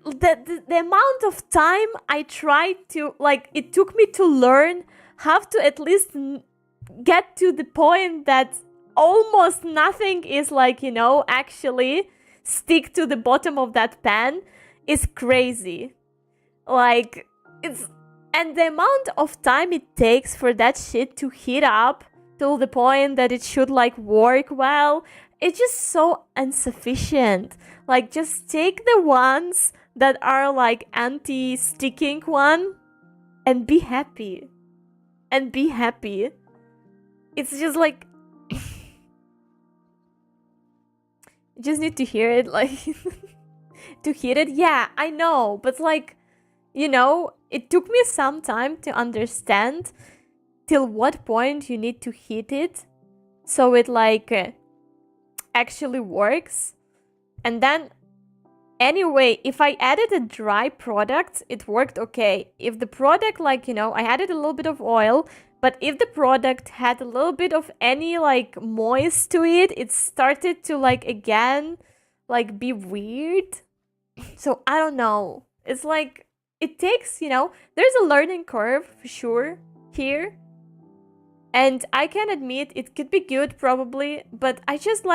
the amount of time I tried to, like, it took me to learn how to at least get to the point that almost nothing is like, you know, actually stick to the bottom of that pan is crazy. Like, and the amount of time it takes for that shit to heat up till the point that it should like work well, it's just so insufficient. Like, just take the ones that are like anti-sticking one and be happy. And be happy. It's just like you just need to hear it, like to hear it. Yeah, I know, but like, you know, it took me some time to understand till what point you need to heat it so it like actually works. And then anyway, if I added a dry product, it worked okay. If the product, like, you know, I added a little bit of oil, but if the product had a little bit of any like moist to it, it started to like again like be weird. So I don't know. It's like, it takes, you know, there's a learning curve for sure here. And I can admit it could be good probably, but I just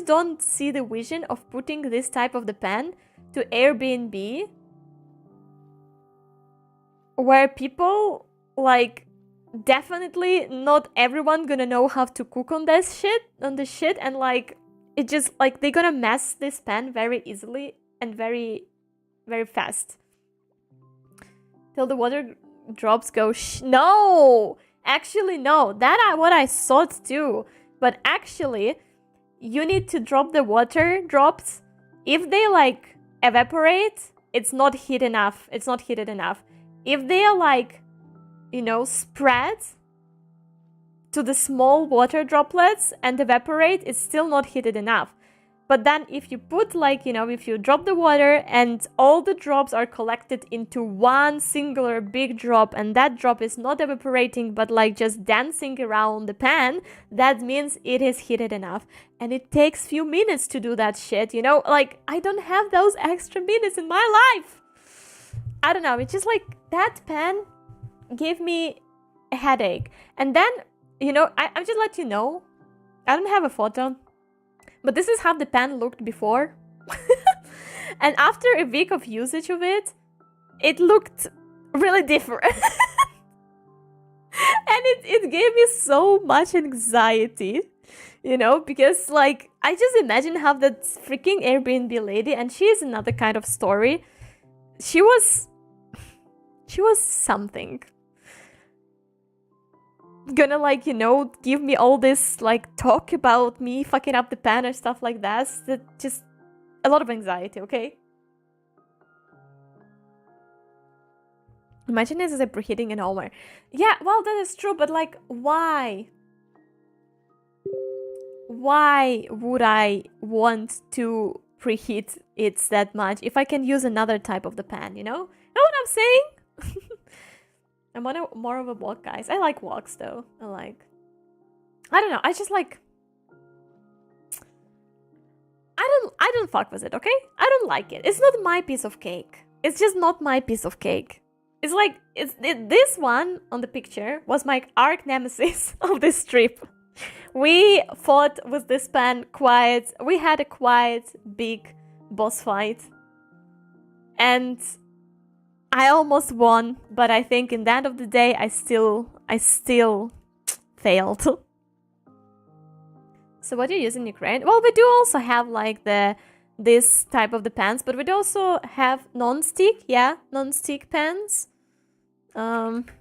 don't see the vision of putting this type of the pen to Airbnb where people, like, definitely not everyone gonna know how to cook on this shit, and like, it just like they're gonna mess this pen very easily and very, very fast. Till the water drops go no! Actually, no, what I thought too. But actually, you need to drop the water drops. If they like evaporate, it's not heat enough. It's not heated enough. If they are like, you know, spread to the small water droplets and evaporate, it's still not heated enough. But then if you put like, you know, if you drop the water and all the drops are collected into one singular big drop, and that drop is not evaporating but like just dancing around the pan, that means it is heated enough. And it takes few minutes to do that shit, you know? Like, I don't have those extra minutes in my life. I don't know, it's just like, that pan gave me a headache. And then, you know, I just let you know, I don't have a photo, but this is how the pan looked before. And after a week of usage of it, it looked really different. And it gave me so much anxiety, you know, because like, I just imagine how that freaking Airbnb lady, and she is another kind of story, she was something. Gonna like, you know, give me all this like talk about me fucking up the pan or stuff like that. Just a lot of anxiety, okay? Imagine this as a preheating an hour. Yeah, well, that is true, but like, why? Why would I want to preheat it that much if I can use another type of the pan, you know? Know what I'm saying? I'm more of a wok, guys. I like woks, though. I don't know, I just like... I don't fuck with it, okay? I don't like it. It's not my piece of cake. It's just not my piece of cake. It's like, this one on the picture was my arch nemesis of this trip. We fought with this pan we had a quiet, big boss fight. And I almost won, but I think in the end of the day, I still failed. So what do you use in Ukraine? Well, we do also have like this type of the pans, but we do also have non-stick, yeah, non-stick pans. Let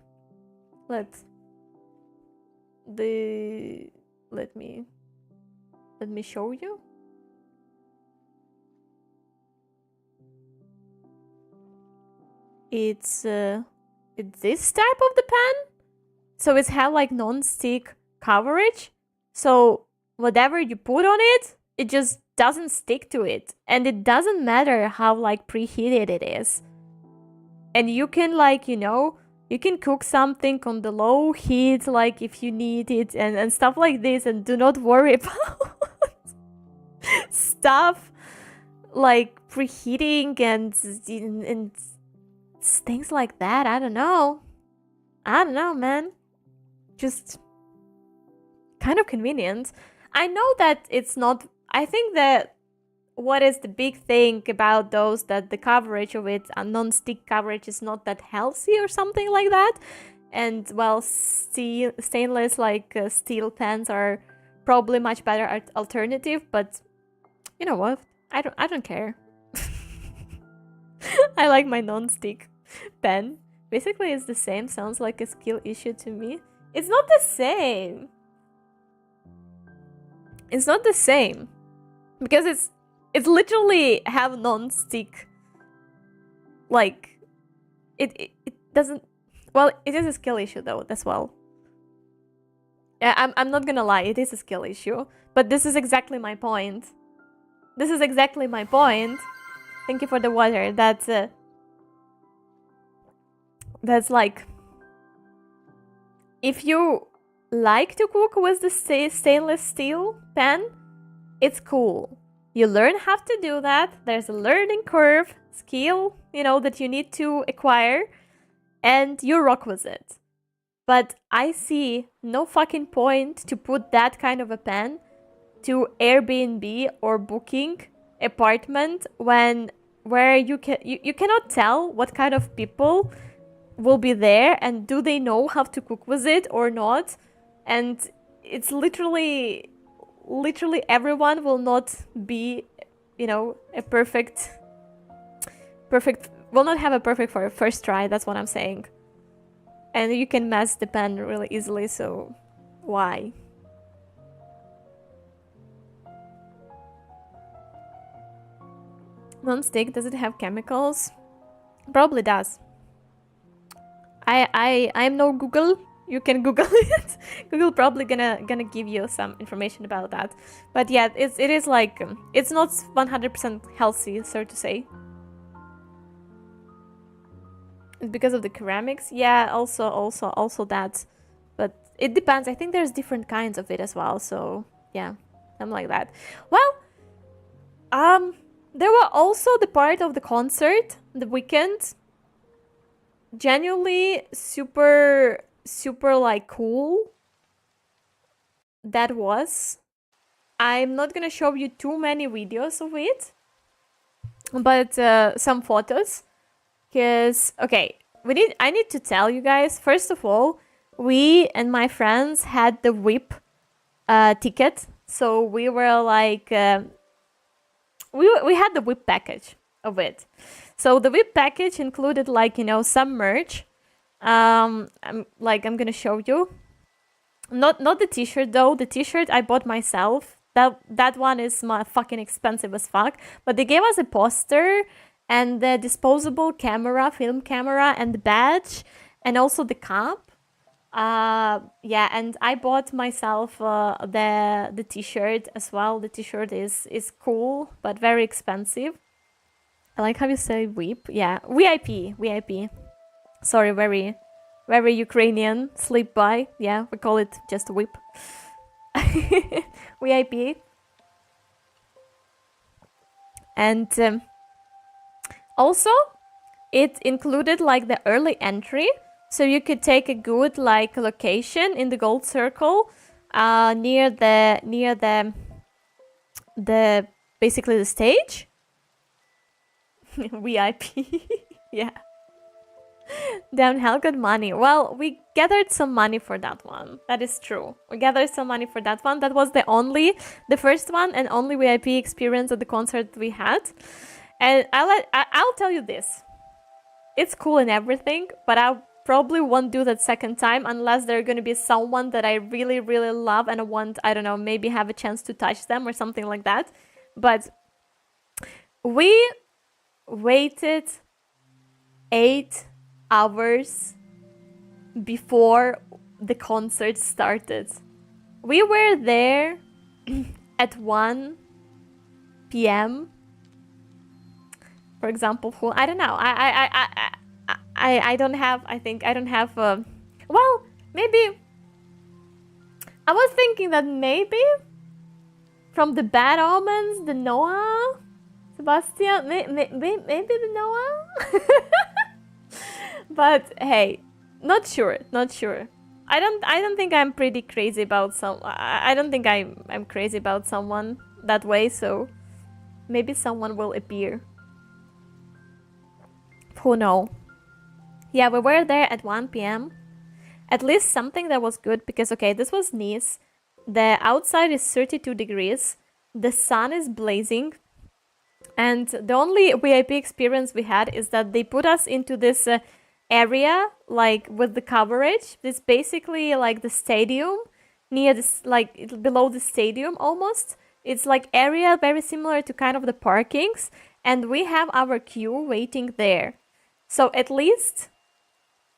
me show you. It's this type of the pan. So it's have like non-stick coverage. So whatever you put on it, it just doesn't stick to it. And it doesn't matter how like preheated it is. And you can like, you know, you can cook something on the low heat, like if you need it and stuff like this. And do not worry about stuff like preheating and things like that. I don't know, man. Just kind of convenient. I know that it's not... I think that what is the big thing about those, that the coverage of it, a non-stick coverage, is not that healthy or something like that. And well, stainless like steel pans are probably much better alternative. But you know what? I don't care. I like my non-stick pan. Basically, it's the same. Sounds like a skill issue to me. It's not the same. It's not the same because it's literally have non-stick. Like it doesn't... Well, it is a skill issue though as well. Yeah, I'm not gonna lie, it is a skill issue, but this is exactly my point. This is exactly my point. Thank you for the water. That's like, if you like to cook with the stainless steel pan, it's cool. You learn how to do that. There's a learning curve, skill, you know, that you need to acquire, and you rock with it. But I see no fucking point to put that kind of a pan to Airbnb or booking apartment where you cannot tell what kind of people will be there and do they know how to cook with it or not. And it's literally everyone will not be, you know, a perfect will not have a perfect for a first try. That's what I'm saying. And you can mess the pan really easily, so why? Non-stick, does it have chemicals? Probably does. I'm no Google. You can Google it. Google probably gonna give you some information about that. But yeah, it is like, it's not 100% healthy, so to say. Because of the ceramics, yeah, also that. But it depends. I think there's different kinds of it as well. So yeah, something like that. Well, there were also the part of the concert, the weekend. Genuinely super like cool. That was. I'm not gonna show you too many videos of it, but some photos. Because, okay, I need to tell you guys, first of all, we and my friends had the VIP ticket. So we were like, we had the VIP package of it. So the VIP package included like, you know, some merch. I'm gonna show you. Not the t-shirt though. The t-shirt I bought myself. That one is fucking expensive as fuck. But they gave us a poster and the disposable camera, film camera, and the badge, and also the cup. Yeah, and I bought myself the t-shirt as well. The t-shirt is cool, but very expensive. I like how you say VIP. Yeah, VIP. Sorry, very Ukrainian slip by. Yeah, we call it just whip. VIP. And also, it included like the early entry, so you could take a good like location in the gold circle, near the basically the stage. VIP. Yeah. Damn, hell good money. Well, we gathered some money for that one. That is true. We gathered some money for that one. That was the first one and only VIP experience at the concert we had. And I'll tell you this. It's cool and everything, but I probably won't do that second time unless there's gonna be someone that I really, really love and I want, I don't know, maybe have a chance to touch them or something like that. But we waited 8 hours before the concert started. We were there at 1 p.m. For example, I don't know. I don't have. I think I don't have. Well, maybe. I was thinking that maybe from the Bad Omens, the Noah, Sebastian, maybe the Noah. But hey, not sure. I don't think I'm pretty crazy about I don't think I'm crazy about someone that way. So maybe someone will appear. Who knows? Yeah, we were there at 1 p.m. At least something that was good because, okay, this was Nice. The outside is 32 degrees. The sun is blazing. And the only VIP experience we had is that they put us into this area, like with the coverage. It's basically like the stadium, near this, like below the stadium almost. It's like area very similar to kind of the parkings. And we have our queue waiting there. So at least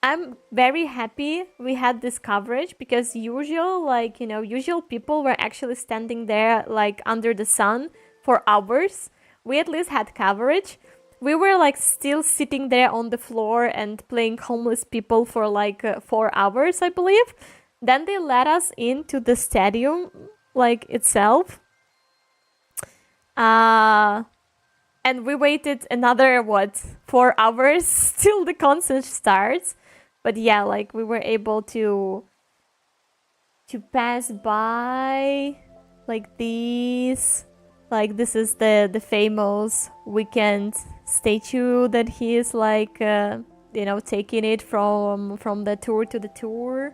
I'm very happy we had this coverage because usual people were actually standing there like under the sun for hours. We at least had coverage. We were like still sitting there on the floor and playing homeless people for like 4 hours, I believe. Then they let us into the stadium like itself. And we waited another 4 hours till the concert starts. But yeah, like we were able to pass by like these. Like this is the famous Weekend statue that he is like taking it from the tour to the tour.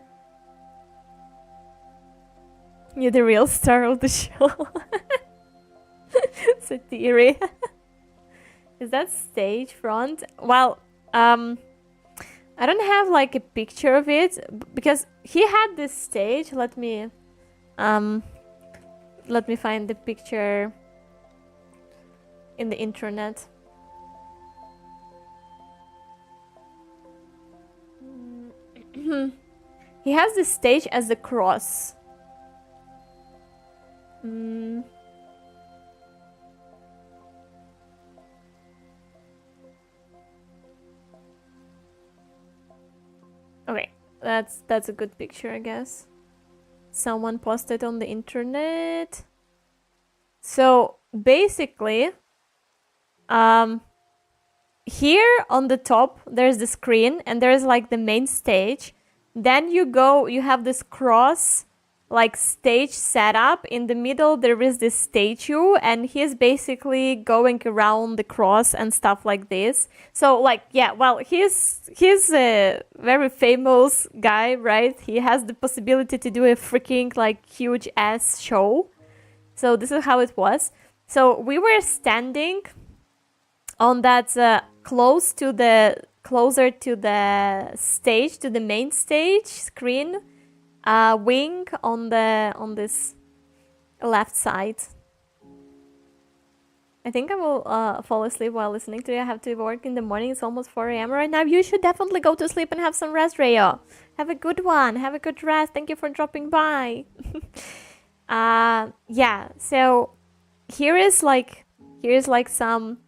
You're the real star of the show. It's a theory. Is that stage front? Well, I don't have like a picture of it because he had this stage. Let me find the picture in the internet. He has this stage as a cross. Okay, that's a good picture, I guess. Someone posted on the internet. So basically, here on the top there's the screen and there's like the main stage. Then you have this cross like stage setup. In the middle there is this statue and he's basically going around the cross and stuff like this. So like, yeah, well, he's a very famous guy, right? He has the possibility to do a freaking like huge ass show. So this is how it was. So we were standing on that closer to the stage, to the main stage screen wing on this left side. I think I will fall asleep while listening to you. I have to work in the morning. It's almost 4 a.m. right now. You should definitely go to sleep and have some rest, Rayo. Have a good one. Have a good rest. Thank you for dropping by. Yeah, so here is like some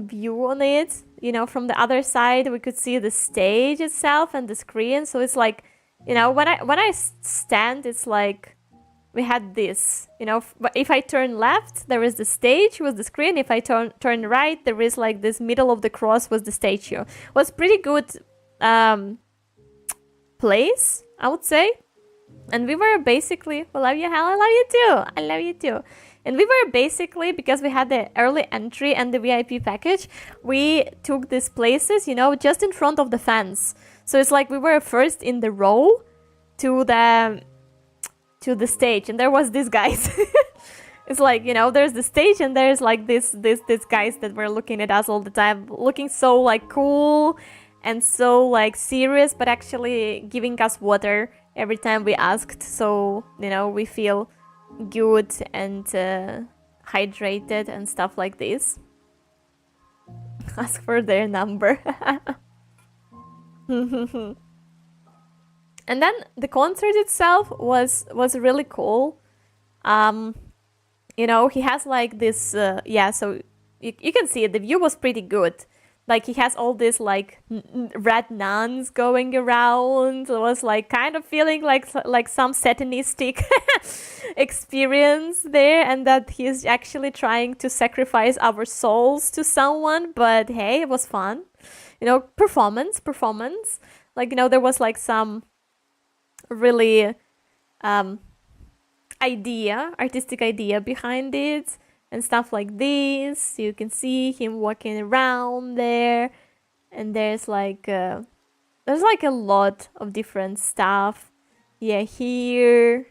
view on it. You know, from the other side we could see the stage itself and the screen. So it's like, you know, when I stand, it's like we had this, you know, if I turn left, there is the stage with the screen. If I turn right, there is like this middle of the cross with the statue. Was pretty good place, I would say. And we were basically, I love you, Hal, I love you too. I love you too. And we were basically, because we had the early entry and the VIP package, we took these places, you know, just in front of the fence. So it's like we were first in the row to the stage, and there was these guys. It's like, you know, there's the stage and there's like this guys that were looking at us all the time, looking so like cool and so like serious, but actually giving us water every time we asked, so, you know, we feel good and hydrated and stuff like this. Ask for their number. And then the concert itself was really cool. You know, he has like this, yeah, so you can see it, the view was pretty good. Like he has all this like red nuns going around. It was like kind of feeling like some satanistic experience there, and that he's actually trying to sacrifice our souls to someone. But hey, it was fun. You know, performance. Like, you know, there was like some really artistic idea behind it and stuff like this. You can see him walking around there, and there's like a lot of different stuff. Yeah, here,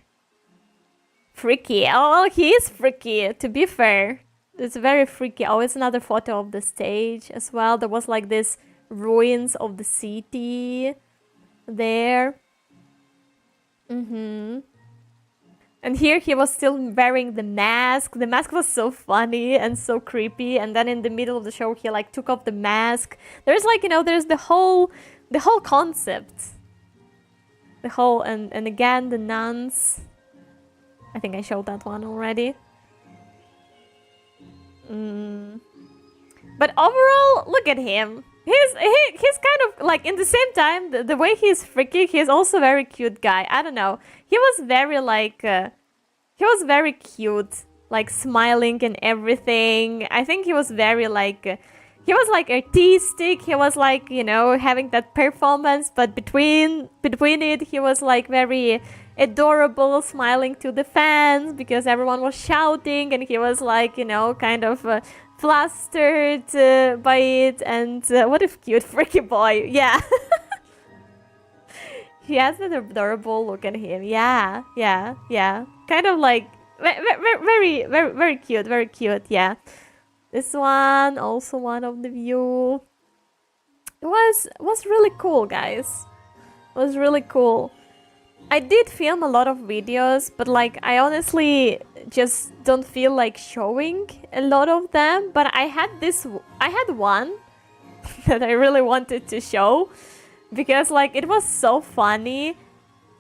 freaky. Oh, he is freaky, to be fair. It's very freaky. Oh, it's another photo of the stage as well. There was like this ruins of the city there. And here he was still wearing the mask. The mask was so funny and so creepy. And then in the middle of the show, he like took off the mask. There's like, you know, there's the whole concept. The whole, and again, the nuns. I think I showed that one already. But overall, look at him. He's kind of like, in the same time, the way he's freaky, he's also a very cute guy. I don't know. He was very like, he was very cute, like smiling and everything. I think he was very like, he was like artistic. He was like, you know, having that performance, but between it, he was like very adorable, smiling to the fans because everyone was shouting, and he was like, you know, kind of flustered by it. And what a cute freaky boy. Yeah. He has an adorable look at him. Yeah. Kind of like very cute. Yeah. This one, also one of the view. It was really cool, guys. It was really cool. I did film a lot of videos, but like I honestly just don't feel like showing a lot of them. But I had one that I really wanted to show, because like it was so funny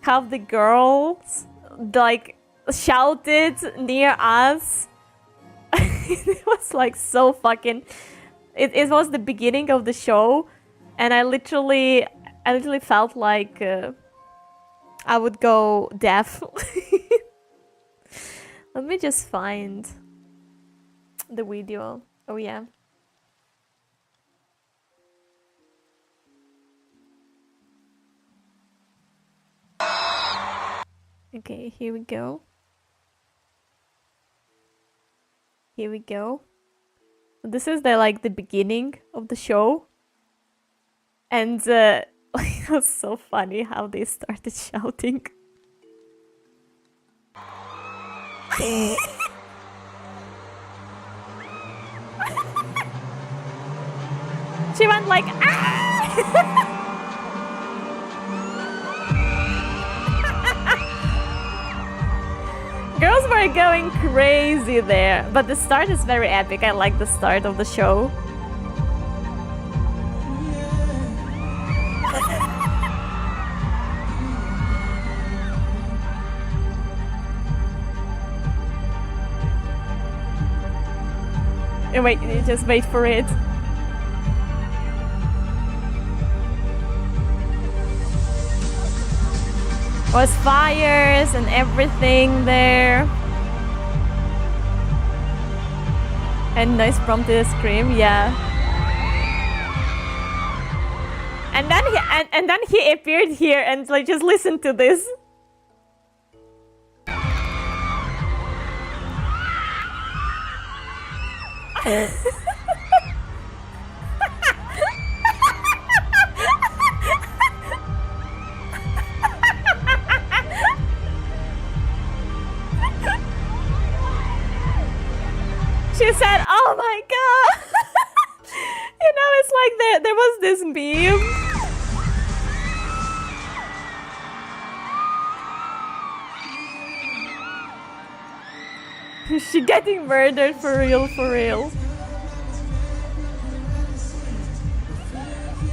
how the girls like shouted near us. It was like so fucking, it was the beginning of the show, and I literally felt like I would go deaf. Let me just find the video. Oh yeah. Okay, here we go. Here we go. This is the beginning of the show. And it was so funny how they started shouting. She went like, ah! Girls girls were going crazy there. But the start is very epic. I like the start of the show. Wait, just wait for it. Was fires and everything there. And nice prompt to scream, yeah. And then he appeared here and like just listen to this. She said, "Oh my god!" You know, it's like there was this meme. She getting murdered for real, for real.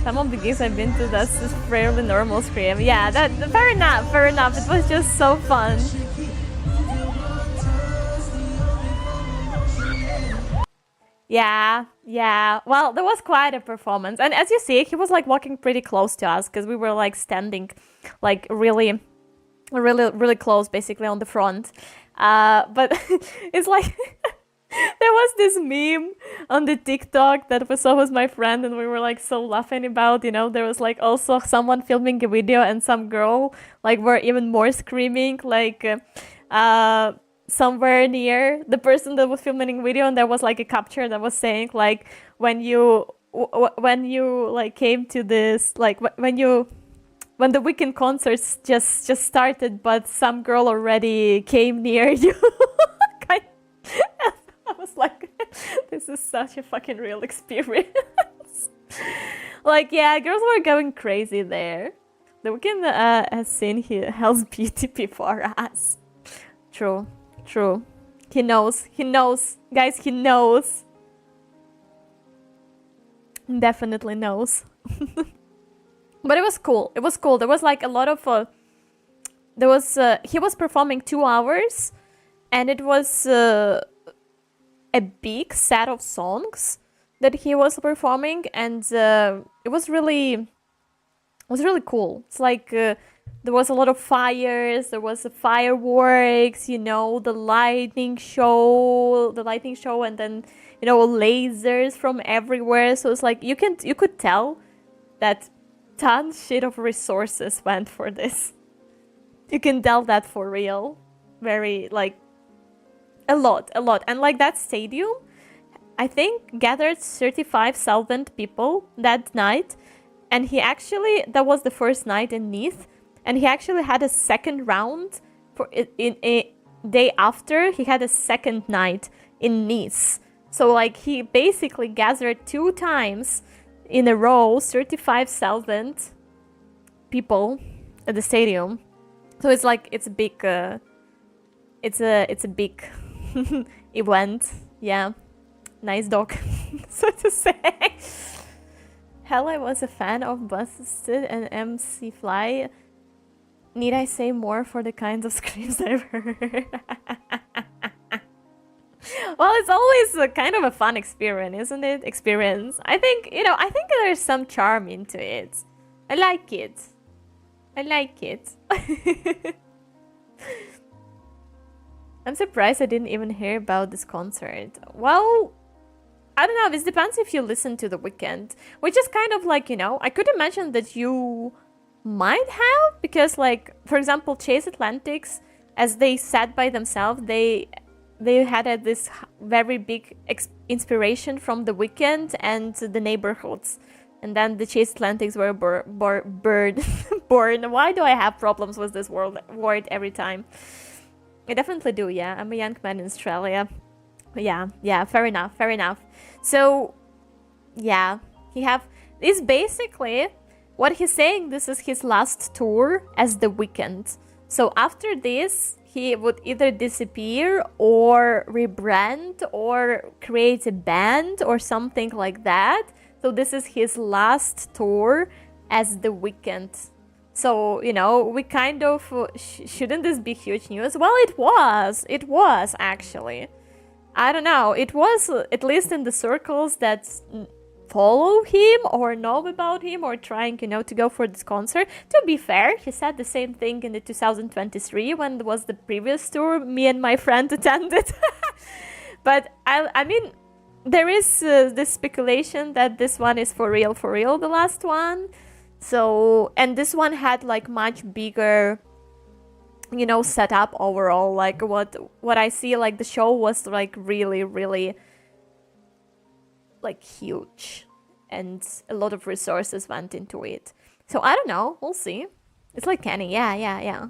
Some of the gigs I've been to, that's just fairly normal scream. Yeah, that fair enough, fair enough. It was just so fun. Yeah, yeah. Well, there was quite a performance. And as you see, he was like walking pretty close to us because we were like standing like really close basically on the front. But it's like there was this meme on the TikTok that was my friend and we were like so laughing about, you know, there was like also someone filming a video and some girl like were even more screaming like somewhere near the person that was filming video, and there was like a capture that was saying like when you like came to this like when the weekend concerts just started but some girl already came near you. I was like, this is such a fucking real experience. Like, yeah, girls were going crazy there. The weekend has seen Hell's Beauty before us. True. He knows, guys, he knows. Definitely knows. But it was cool. There was like a lot of he was performing 2 hours and it was a big set of songs that he was performing, and it was really cool. It's like there was a lot of fires, there was fireworks, you know, the lightning show, and then, you know, lasers from everywhere. So it's like you could tell that tons shit of resources went for this. You can tell that for real. Very like a lot. And like that stadium, I think gathered 35,000 people that night. And that was the first night in Nice. And he actually had a second round in a day after. He had a second night in Nice. So like he basically gathered 2 times in a row 35,000 people at the stadium. So it's like it's a big big event. Yeah, nice dog. So to say. Hell, I was a fan of Busted and MC Fly. Need I say more for the kinds of screams I've heard? Well, it's always a kind of a fun experience, isn't it? I think there's some charm into it. I like it. I'm surprised I didn't even hear about this concert. Well, I don't know, it depends if you listen to The Weeknd, which is kind of like, you know, I could imagine that you might have, because like, for example, Chase Atlantics, as they said by themselves, they had this very big inspiration from The Weeknd and the neighborhoods. And then the Chase Atlantics were born. Why do I have problems with this word every time? I definitely do, yeah. I'm a young man in Australia. Yeah, fair enough. So, yeah, it's basically what he's saying. This is his last tour as The Weeknd. So after this, he would either disappear or rebrand or create a band or something like that. So this is his last tour as The Weeknd. So, you know, we kind of... shouldn't this be huge news? Well, it was. It was, actually. I don't know. It was, at least in the circles that follow him or know about him or trying, you know, to go for this concert. To be fair, he said the same thing in the 2023 when it was the previous tour me and my friend attended. But, I mean... there is this speculation that this one is for real, the last one. So, and this one had like much bigger, you know, setup overall. Like what I see, like the show was like really, really like huge, and a lot of resources went into it. So I don't know, we'll see. It's like Kenny, yeah.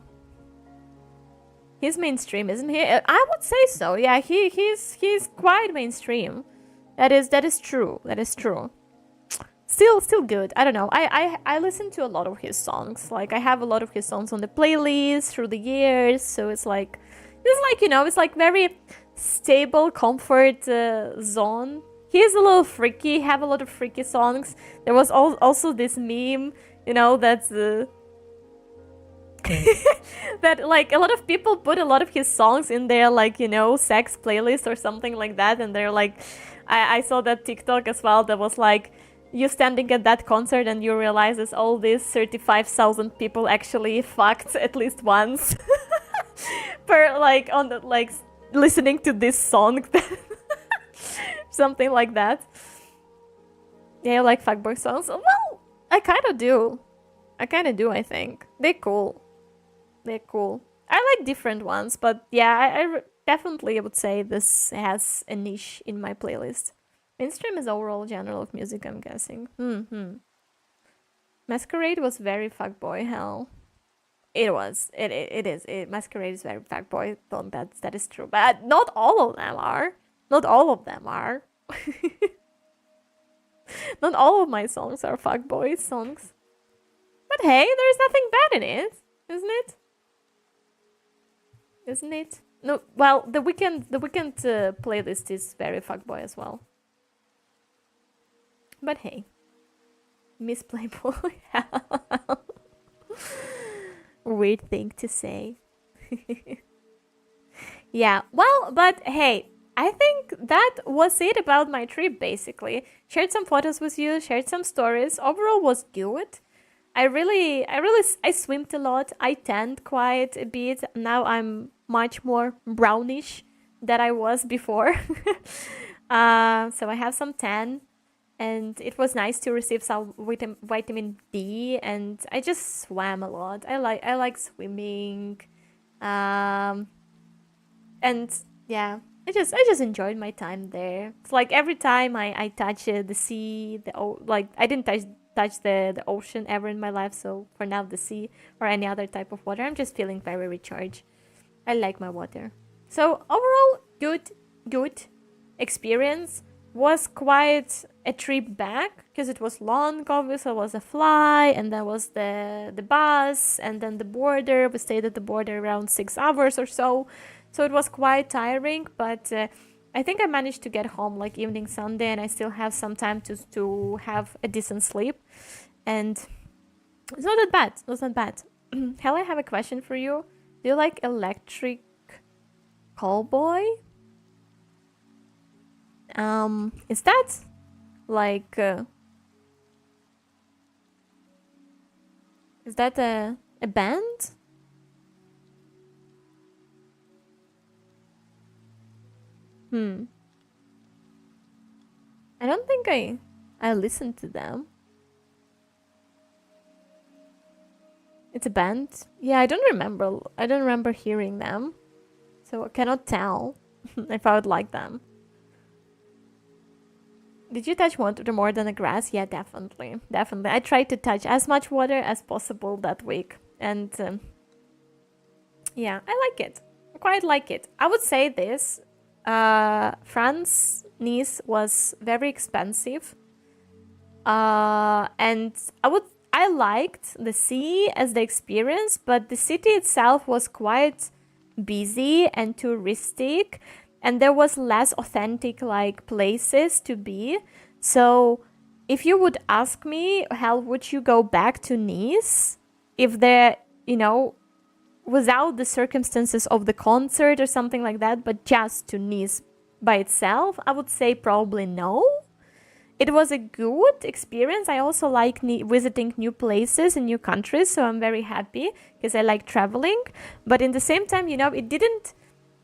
He's mainstream, isn't he? I would say so. Yeah, he's quite mainstream. That is true. That is true. Still good. I don't know. I listen to a lot of his songs. Like I have a lot of his songs on the playlist through the years. So it's like you know, it's like very stable comfort zone. He is a little freaky. Have a lot of freaky songs. There was also this meme, you know, that's that like a lot of people put a lot of his songs in their like, you know, sex playlist or something like that, and they're like, I saw that TikTok as well that was like, you standing at that concert and you realize that all these 35,000 people actually fucked at least once per like on the like listening to this song. Something like that. Yeah, you like fuckboy songs? Well, I kind of do, I think. They're cool. I like different ones, but yeah, I definitely would say this has a niche in my playlist. Mainstream is overall genre of music, I'm guessing. Masquerade was very fuckboy, hell. It was. It is. Masquerade is very fuckboy. That is true. But not all of them are. Not all of them are. Not all of my songs are fuckboy songs. But hey, there's nothing bad in it, isn't it? Isn't it? No, well, the Weeknd playlist is very fuckboy as well. But hey, Miss Playboy. Weird thing to say. Yeah, well, but hey, I think that was it about my trip, basically. Shared some photos with you, shared some stories. Overall was good. I swimmed a lot. I tanned quite a bit. Now I'm much more brownish than I was before. So I have some tan, and it was nice to receive some vitamin D. And I just swam a lot. I like swimming, and yeah, I just enjoyed my time there. It's like every time I touch the sea, like I didn't touch the ocean ever in my life, so for now the sea or any other type of water, I'm just feeling very recharged. I like my water. So overall, good experience. Was quite a trip back because it was long, obviously. It was a fly, and then was the bus, and then the border. We stayed at the border around 6 hours or so. So it was quite tiring, but I think I managed to get home like evening Sunday, and I still have some time to have a decent sleep. And it's not that bad. It's not that bad. Hell, I have a question for you. Do you like Electric Callboy? Is that like is that a band? I don't think I listened to them. It's a band? Yeah, I don't remember hearing them. So I cannot tell if I would like them. Did you touch water more than the grass? Yeah, definitely. I tried to touch as much water as possible that week. And yeah, I like it. I quite like it. I would say this. France, Nice was very expensive. And I liked the sea as the experience, but the city itself was quite busy and touristic, and there was less authentic like places to be. So if you would ask me, how would you go back to Nice if there, you know, without the circumstances of the concert or something like that, but just to Nice by itself, I would say probably no. It was a good experience. I also like visiting new places and new countries, so I'm very happy because I like traveling. But in the same time, you know, it didn't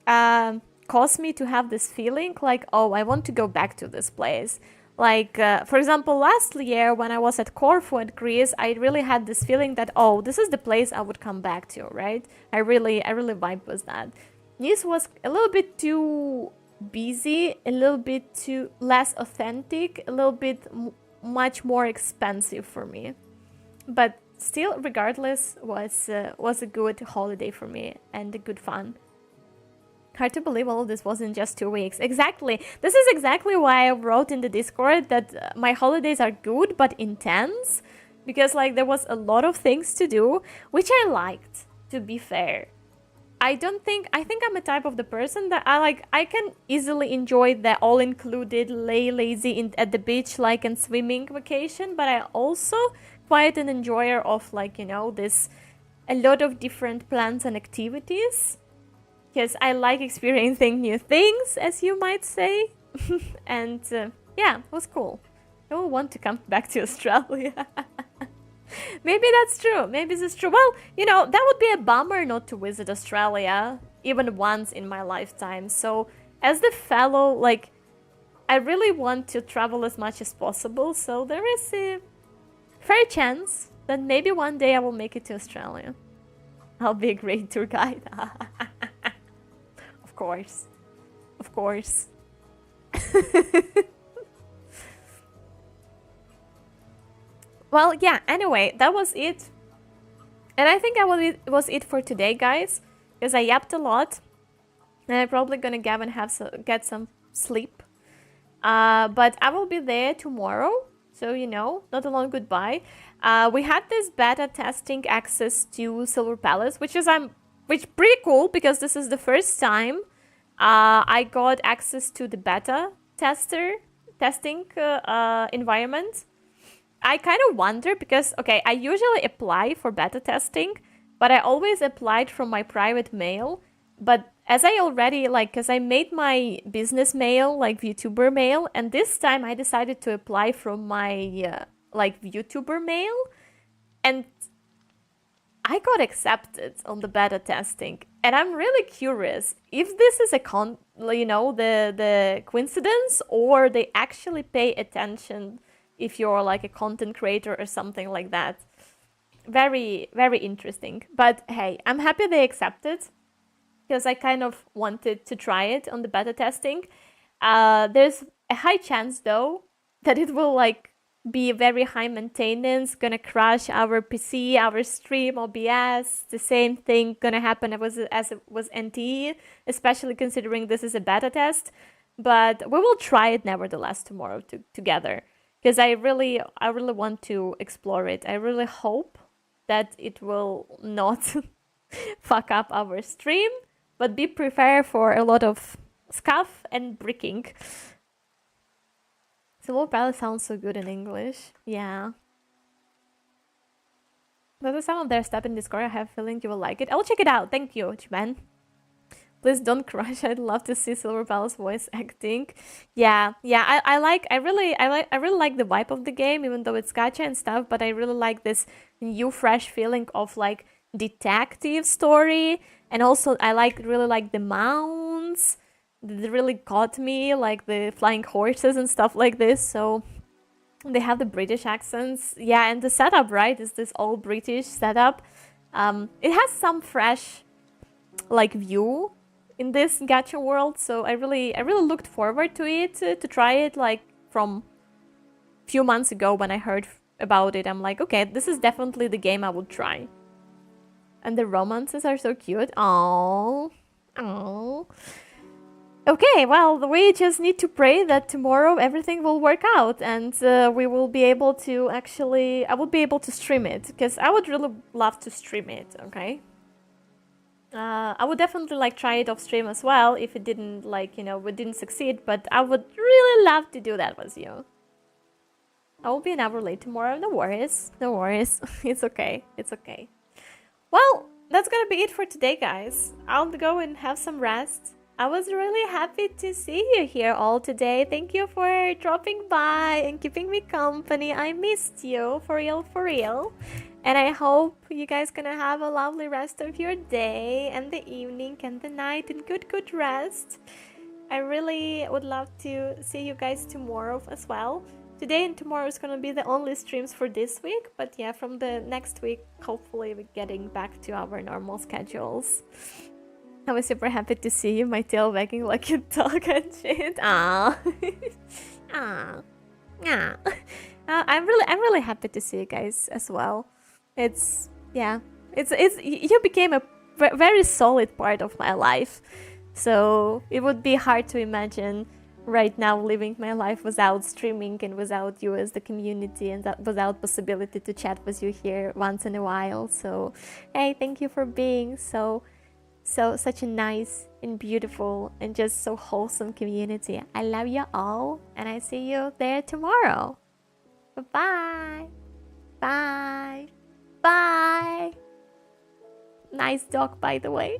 cause me to have this feeling like, oh, I want to go back to this place. Like, for example, last year when I was at Corfu at Greece, I really had this feeling that, oh, this is the place I would come back to, right? I really vibed with that. Nice was a little bit too busy, a little bit too less authentic, a little bit much more expensive for me. But still, regardless, was a good holiday for me and a good fun. Hard to believe all of this was in just 2 weeks. Exactly. This is exactly why I wrote in the Discord that my holidays are good but intense, because like there was a lot of things to do, which I liked, to be fair. I think I'm a type of the person that I can easily enjoy the all-included lay lazy at the beach like and swimming vacation, but I also quite an enjoyer of like, you know, this a lot of different plans and activities. Because I like experiencing new things, as you might say. And yeah, it was cool. I will want to come back to Australia. Maybe that's true. Maybe this is true. Well, you know, that would be a bummer not to visit Australia even once in my lifetime. So as the fellow, like, I really want to travel as much as possible. So there is a fair chance that maybe one day I will make it to Australia. I'll be a great tour guide. Of course. Of course. Well, yeah, anyway, that was it. And I think it was it for today, guys. Because I yapped a lot. And I'm probably gonna go and get some sleep. But I will be there tomorrow. So, you know, not a long goodbye. We had this beta testing access to Silver Palace, which pretty cool because this is the first time I got access to the beta testing environment. I kind of wonder because, okay, I usually apply for beta testing, but I always applied from my private mail. But as I already, like, because I made my business mail, like VTuber mail, and this time I decided to apply from my, like, VTuber mail, and I got accepted on the beta testing. And I'm really curious if this is the coincidence, or they actually pay attention if you're like a content creator or something like that. Very, very interesting. But hey, I'm happy they accepted because I kind of wanted to try it on the beta testing. There's a high chance though that it will like be very high maintenance, gonna crash our PC, our stream, OBS, the same thing gonna happen as it was NTE, especially considering this is a beta test. But we will try it nevertheless tomorrow together. Because I really want to explore it. I really hope that it will not fuck up our stream, but be prepared for a lot of scuff and bricking. Silver Palace sounds so good in English. Yeah. There's a sound of their step in Discord. I have a feeling you will like it. I will check it out. Thank you, Chiban. Please don't crush. I'd love to see Silver Palace voice acting. Yeah. I really like the vibe of the game, even though it's gacha and stuff. But I really like this new, fresh feeling of like detective story, and also I really like the mounts. They really caught me, like the flying horses and stuff like this. So they have the British accents. Yeah, and the setup, right, is this all British setup. It has some fresh like view in this gacha world, so I really looked forward to it, to try it, like from a few months ago when I heard about it. I'm like, okay, this is definitely the game I would try. And the romances are so cute. Oh. Okay, well, we just need to pray that tomorrow everything will work out and we will be able to actually, I will be able to stream it because I would really love to stream it, okay? I would definitely like try it off stream as well if it didn't like, you know, we didn't succeed, but I would really love to do that with you. I will be an hour late tomorrow, no worries, no worries, it's okay, it's okay. Well, that's gonna be it for today, guys. I'll go and have some rest. I was really happy to see you here all today. Thank you for dropping by and keeping me company. I missed you, for real, for real. And I hope you guys gonna have a lovely rest of your day and the evening and the night and good rest. I really would love to see you guys tomorrow as well. Today and tomorrow is gonna be the only streams for this week, but yeah, from the next week, hopefully we're getting back to our normal schedules. I was super happy to see you, my tail wagging like a dog and shit. Ah, ah, ah. I'm really happy to see you guys as well. It's you became a very solid part of my life. So it would be hard to imagine right now living my life without streaming and without you as the community and that without possibility to chat with you here once in a while. So hey, thank you for being such a nice and beautiful and just so wholesome community. I love you all and I see you there tomorrow. Bye bye bye. Nice dog, by the way.